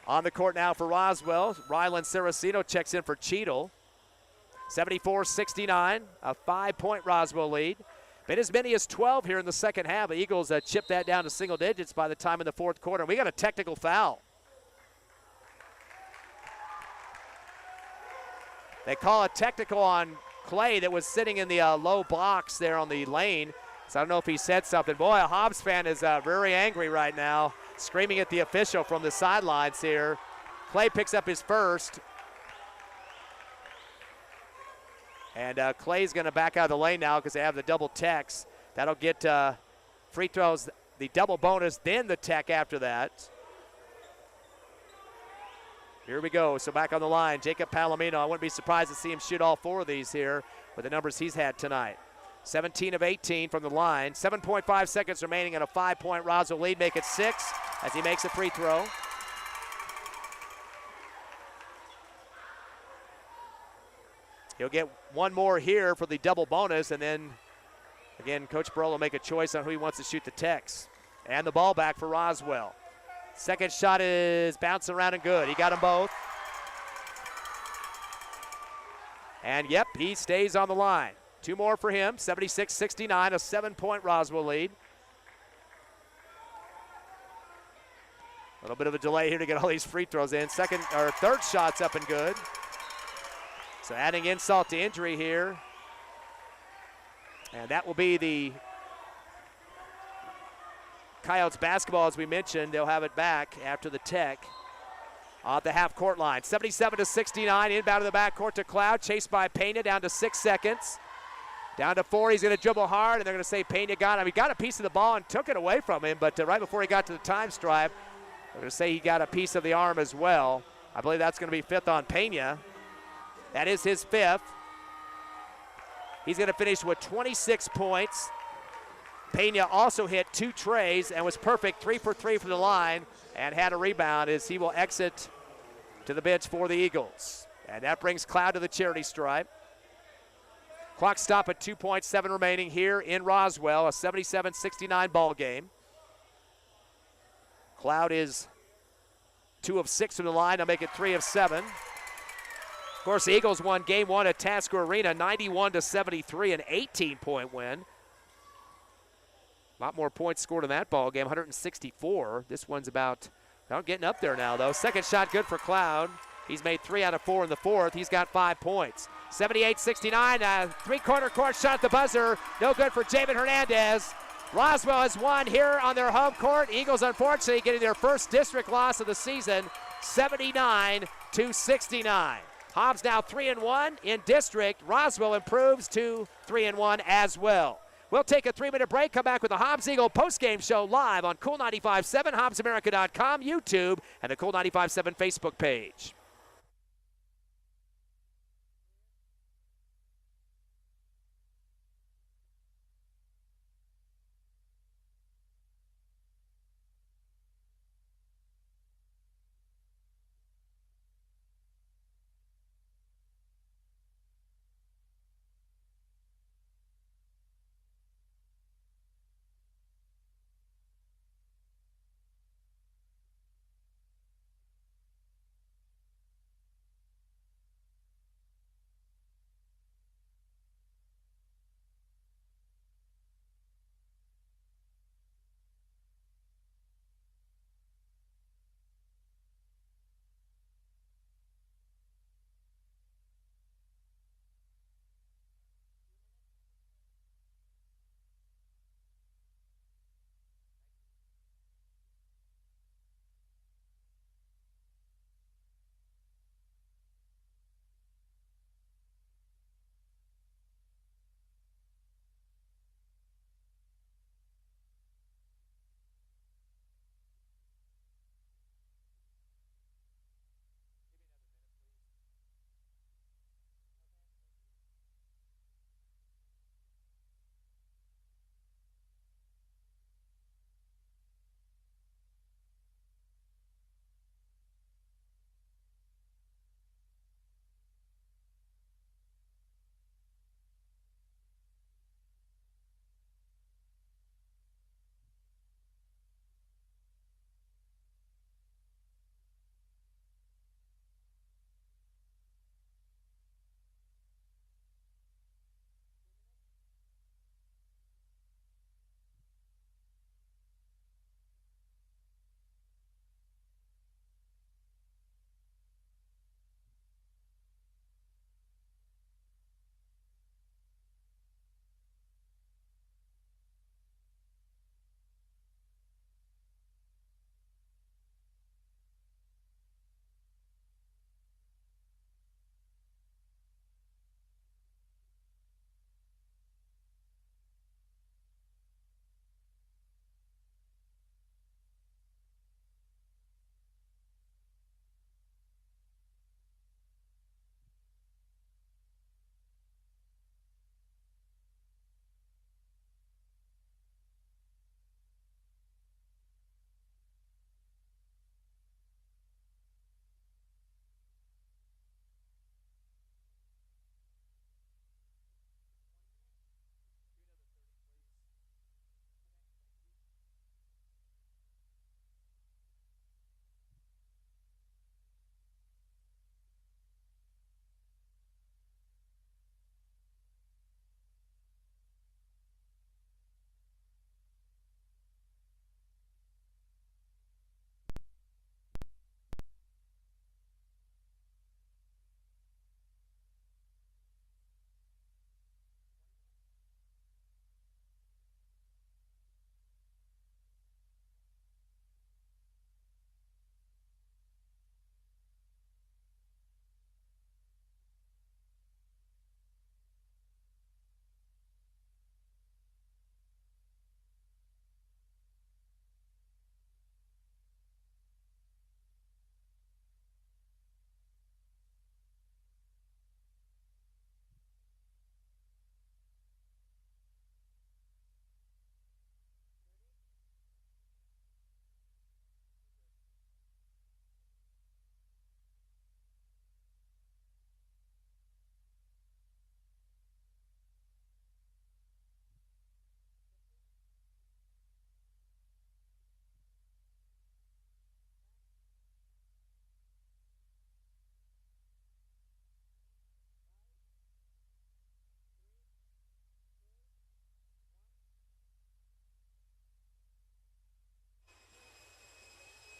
On the court now for Roswell, Rylan Saraceno checks in for Cheadle. 74-69, a 5-point Roswell lead. Been as many as 12 here in the second half. The Eagles chipped that down to single digits by the time in the fourth quarter. And we got a technical foul. They call a technical on Clay that was sitting in the low box there on the lane. So I don't know if he said something. Boy, a Hobbs fan is very angry right now, screaming at the official from the sidelines here. Clay picks up his first. And Clay's going to back out of the lane now because they have the double techs. That'll get free throws, the double bonus, then the tech after that. Here we go. So back on the line, Jacob Palomino. I wouldn't be surprised to see him shoot all 4 of these here with the numbers he's had tonight. 17 of 18 from the line. 7.5 seconds remaining and a 5-point Roswell lead. Make it 6 as he makes a free throw. He'll get one more here for the double bonus, and then, again, Coach Barola will make a choice on who he wants to shoot the techs. And the ball back for Roswell. Second shot is bouncing around and good. He got them both. And, yep, he stays on the line. 2 more for him, 76-69, a 7-point Roswell lead. A little bit of a delay here to get all these free throws in. Third shot's up and good. So adding insult to injury here. And that will be the Coyotes basketball, as we mentioned. They'll have it back after the tech on the half-court line. 77-69, inbound to the backcourt to Cloud, chased by Pena, down to 6 seconds. Down to 4, he's going to dribble hard, and they're going to say Pena got him. He got a piece of the ball and took it away from him, but right before he got to the time stripe, they're going to say he got a piece of the arm as well. I believe that's going to be 5th on Pena. That is his 5th. He's going to finish with 26 points. Pena also hit 2 trays and was perfect, 3 for 3 from the line, and had a rebound as he will exit to the bench for the Eagles. And that brings Cloud to the charity stripe. Clock stop at 2.7 remaining here in Roswell, a 77-69 ball game. Cloud is 2 of 6 from the line. They'll make it 3 of 7. Of course, the Eagles won game 1 at Tasker Arena, 91-73, an 18-point win. A lot more points scored in that ball game, 164. This one's about getting up there now, though. Second shot good for Cloud. He's made 3 out of 4 in the fourth. He's got 5 points. 78-69, three-quarter court shot at the buzzer. No good for Jamin Hernandez. Roswell has won here on their home court. Eagles, unfortunately, getting their first district loss of the season, 79-69. Hobbs now 3-1 in district. Roswell improves to 3-1 as well. We'll take a 3-minute break, come back with the Hobbs Eagle postgame show live on Cool 95.7, HobbsAmerica.com, YouTube, and the Cool 95.7 Facebook page.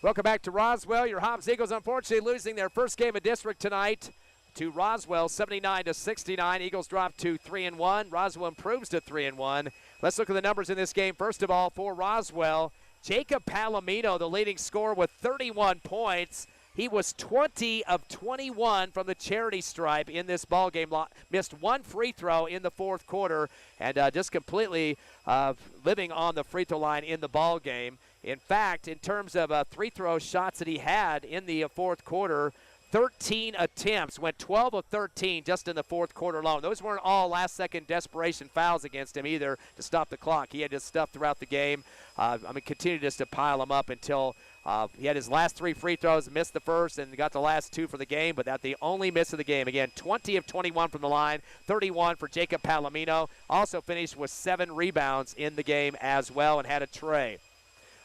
Welcome back to Roswell. Your Hobbs Eagles unfortunately losing their first game of district tonight to Roswell, 79-69. Eagles drop to 3-1. Roswell improves to 3-1. Let's look at the numbers in this game. First of all, for Roswell, Jacob Palomino, the leading scorer with 31 points. He was 20 of 21 from the charity stripe in this ball game. Missed one free throw in the fourth quarter and just completely living on the free throw line in the ball game. In fact, in terms of free throw shots that he had in the fourth quarter, 13 attempts, went 12 of 13 just in the fourth quarter alone. Those weren't all last-second desperation fouls against him either to stop the clock. He had his stuff throughout the game. Continued just to pile them up until he had his last three free throws, missed the first, and got the last two for the game, but that's the only miss of the game. Again, 20 of 21 from the line, 31 for Jacob Palomino. Also finished with 7 rebounds in the game as well and had a tray.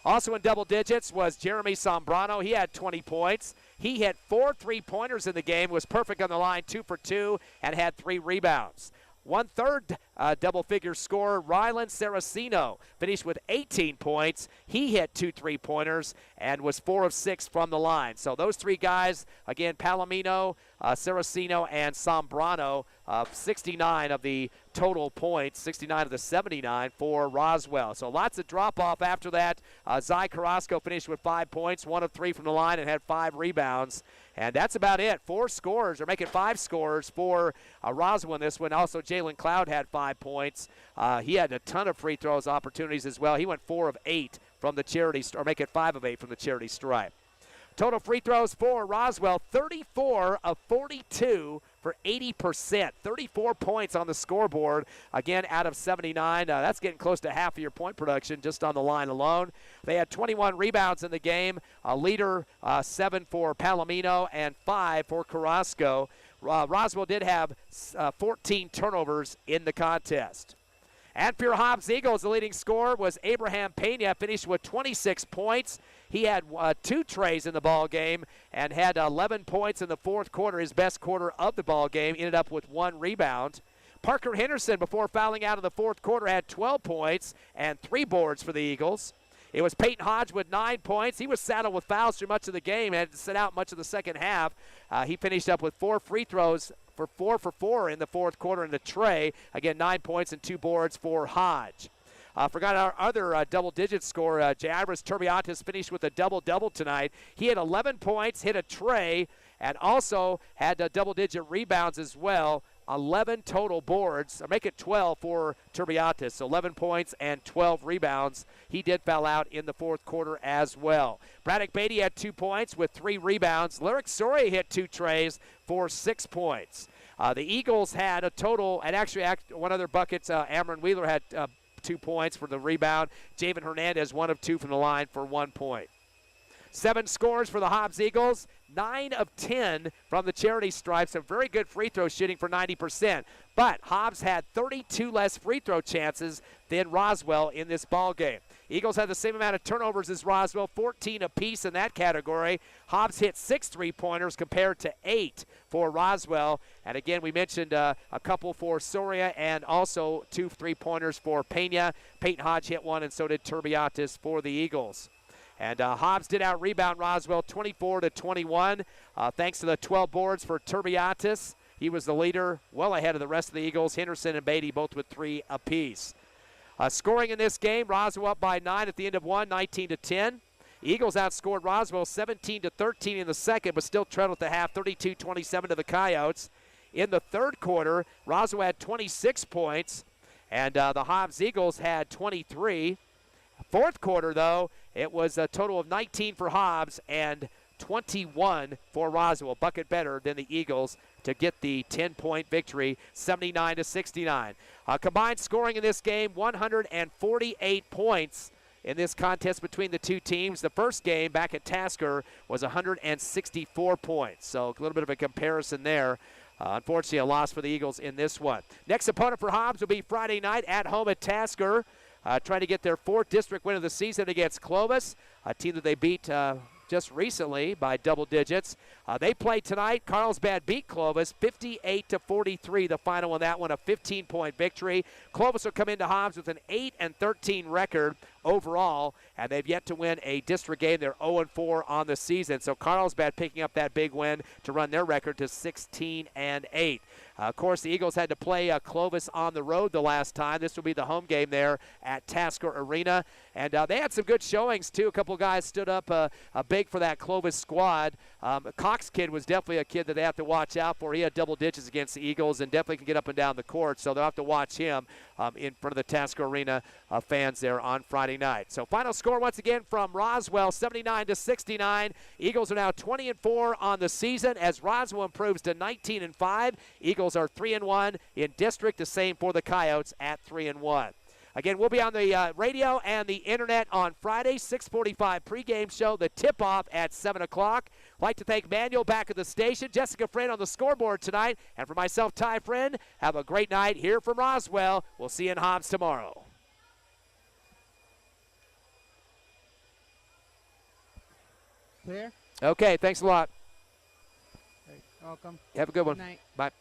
Also in double digits was Jeremy Sombrano. He had 20 points. He hit 4 3-pointers in the game, was perfect on the line, 2 for 2, and had 3 rebounds. One-third double-figure scorer, Rylan Saraceno, finished with 18 points. He hit 2 3-pointers and was 4 of 6 from the line. So those three guys, again, Palomino, Saraceno, and Sombrano, 69 of the total points, 69 of the 79 for Roswell. So lots of drop-off after that. Zy Carrasco finished with 5 points, 1 of 3 from the line, and had 5 rebounds. And that's about it. 4 scorers, or making 5 scorers for Roswell in this one. Also, Jalen Cloud had 5 points. He had a ton of free throws opportunities as well. He went 4 of 8 from the charity, or making 5 of 8 from the charity stripe. Total free throws for Roswell, 34 of 42 for 80%. 34 points on the scoreboard, again, out of 79. That's getting close to half of your point production just on the line alone. They had 21 rebounds in the game. A leader, 7 for Palomino and 5 for Carrasco. Roswell did have 14 turnovers in the contest. And for your Hobbs Eagles, the leading scorer was Abraham Pena, finished with 26 points. He had 2 trays in the ball game and had 11 points in the fourth quarter, his best quarter of the ball game. Ended up with 1 rebound. Parker Henderson, before fouling out of the fourth quarter, had 12 points and 3 boards for the Eagles. It was Peyton Hodge with 9 points. He was saddled with fouls through much of the game and had to sit out much of the second half. He finished up with 4 free throws for 4 for 4 in the fourth quarter in the tray. Again, 9 points and 2 boards for Hodge. Forgot our other double-digit scorer, Jairus Turbiatis, finished with a double-double tonight. He had 11 points, hit a tray, and also had double-digit rebounds as well. 11 total boards, or make it 12 for Turbiatis. 11 points and 12 rebounds. He did foul out in the fourth quarter as well. Braddock Beatty had 2 points with 3 rebounds. Lyric Soria hit 2 trays for 6 points. The Eagles had a total, and actually one other bucket, Amron Wheeler had 2 points for the rebound. Javen Hernandez, 1 of 2 from the line for 1 point. 7 scores for the Hobbs Eagles, 9 of 10 from the charity stripe. So very good free throw shooting for 90%. But Hobbs had 32 less free throw chances than Roswell in this ball game. Eagles had the same amount of turnovers as Roswell, 14 apiece in that category. Hobbs hit 6 3-pointers compared to 8 for Roswell. And again, we mentioned a couple for Soria and also 2 3-pointers for Pena. Peyton Hodge hit 1, and so did Turbiatis for the Eagles. And Hobbs did out-rebound Roswell 24-21, thanks to the 12 boards for Turbiatis. He was the leader, well ahead of the rest of the Eagles. Henderson and Beatty both with 3 apiece. Scoring in this game, Roswell up by 9 at the end of 1, 19-10. Eagles outscored Roswell 17-13 in the second, but still trailed at the half, 32-27 to the Coyotes. In the third quarter, Roswell had 26 points, and the Hobbs Eagles had 23. Fourth quarter, though, it was a total of 19 for Hobbs and 21 for Roswell. Bucket better than the Eagles to get the 10-point victory, 79-69. Combined scoring in this game, 148 points in this contest between the two teams. The first game back at Tasker was 164 points, so a little bit of a comparison there. Unfortunately, a loss for the Eagles in this one. Next opponent for Hobbs will be Friday night at home at Tasker, trying to get their 4th district win of the season against Clovis, a team that they beat just recently by double digits. They play tonight. Carlsbad beat Clovis 58-43, the final on that one, a 15-point victory. Clovis will come into Hobbs with an 8-13 record. overall, and they've yet to win a district game. They're 0-4 on the season. So Carlsbad picking up that big win to run their record to 16-8. Of course, the Eagles had to play Clovis on the road the last time. This will be the home game there at Tasker Arena. And they had some good showings, too. A couple guys stood up big for that Clovis squad. Cox kid was definitely a kid that they have to watch out for. He had double digits against the Eagles and definitely can get up and down the court, so they'll have to watch him in front of the Tasker Arena fans there on Friday night. So final score once again from Roswell, 79-69. Eagles are now 20-4 on the season as Roswell improves to 19-5. Eagles are 3-1 in district, the same for the Coyotes at 3-1. Again, we'll be on the radio and the internet on Friday, 6:45 pregame show, the tip-off at 7 o'clock. I'd like to thank Manuel back at the station, Jessica Friend on the scoreboard tonight, and for myself, Ty Friend, have a great night here from Roswell. We'll see you in Hobbs tomorrow. Clear? Okay, thanks a lot. Welcome. Have a good one. Good night. Bye.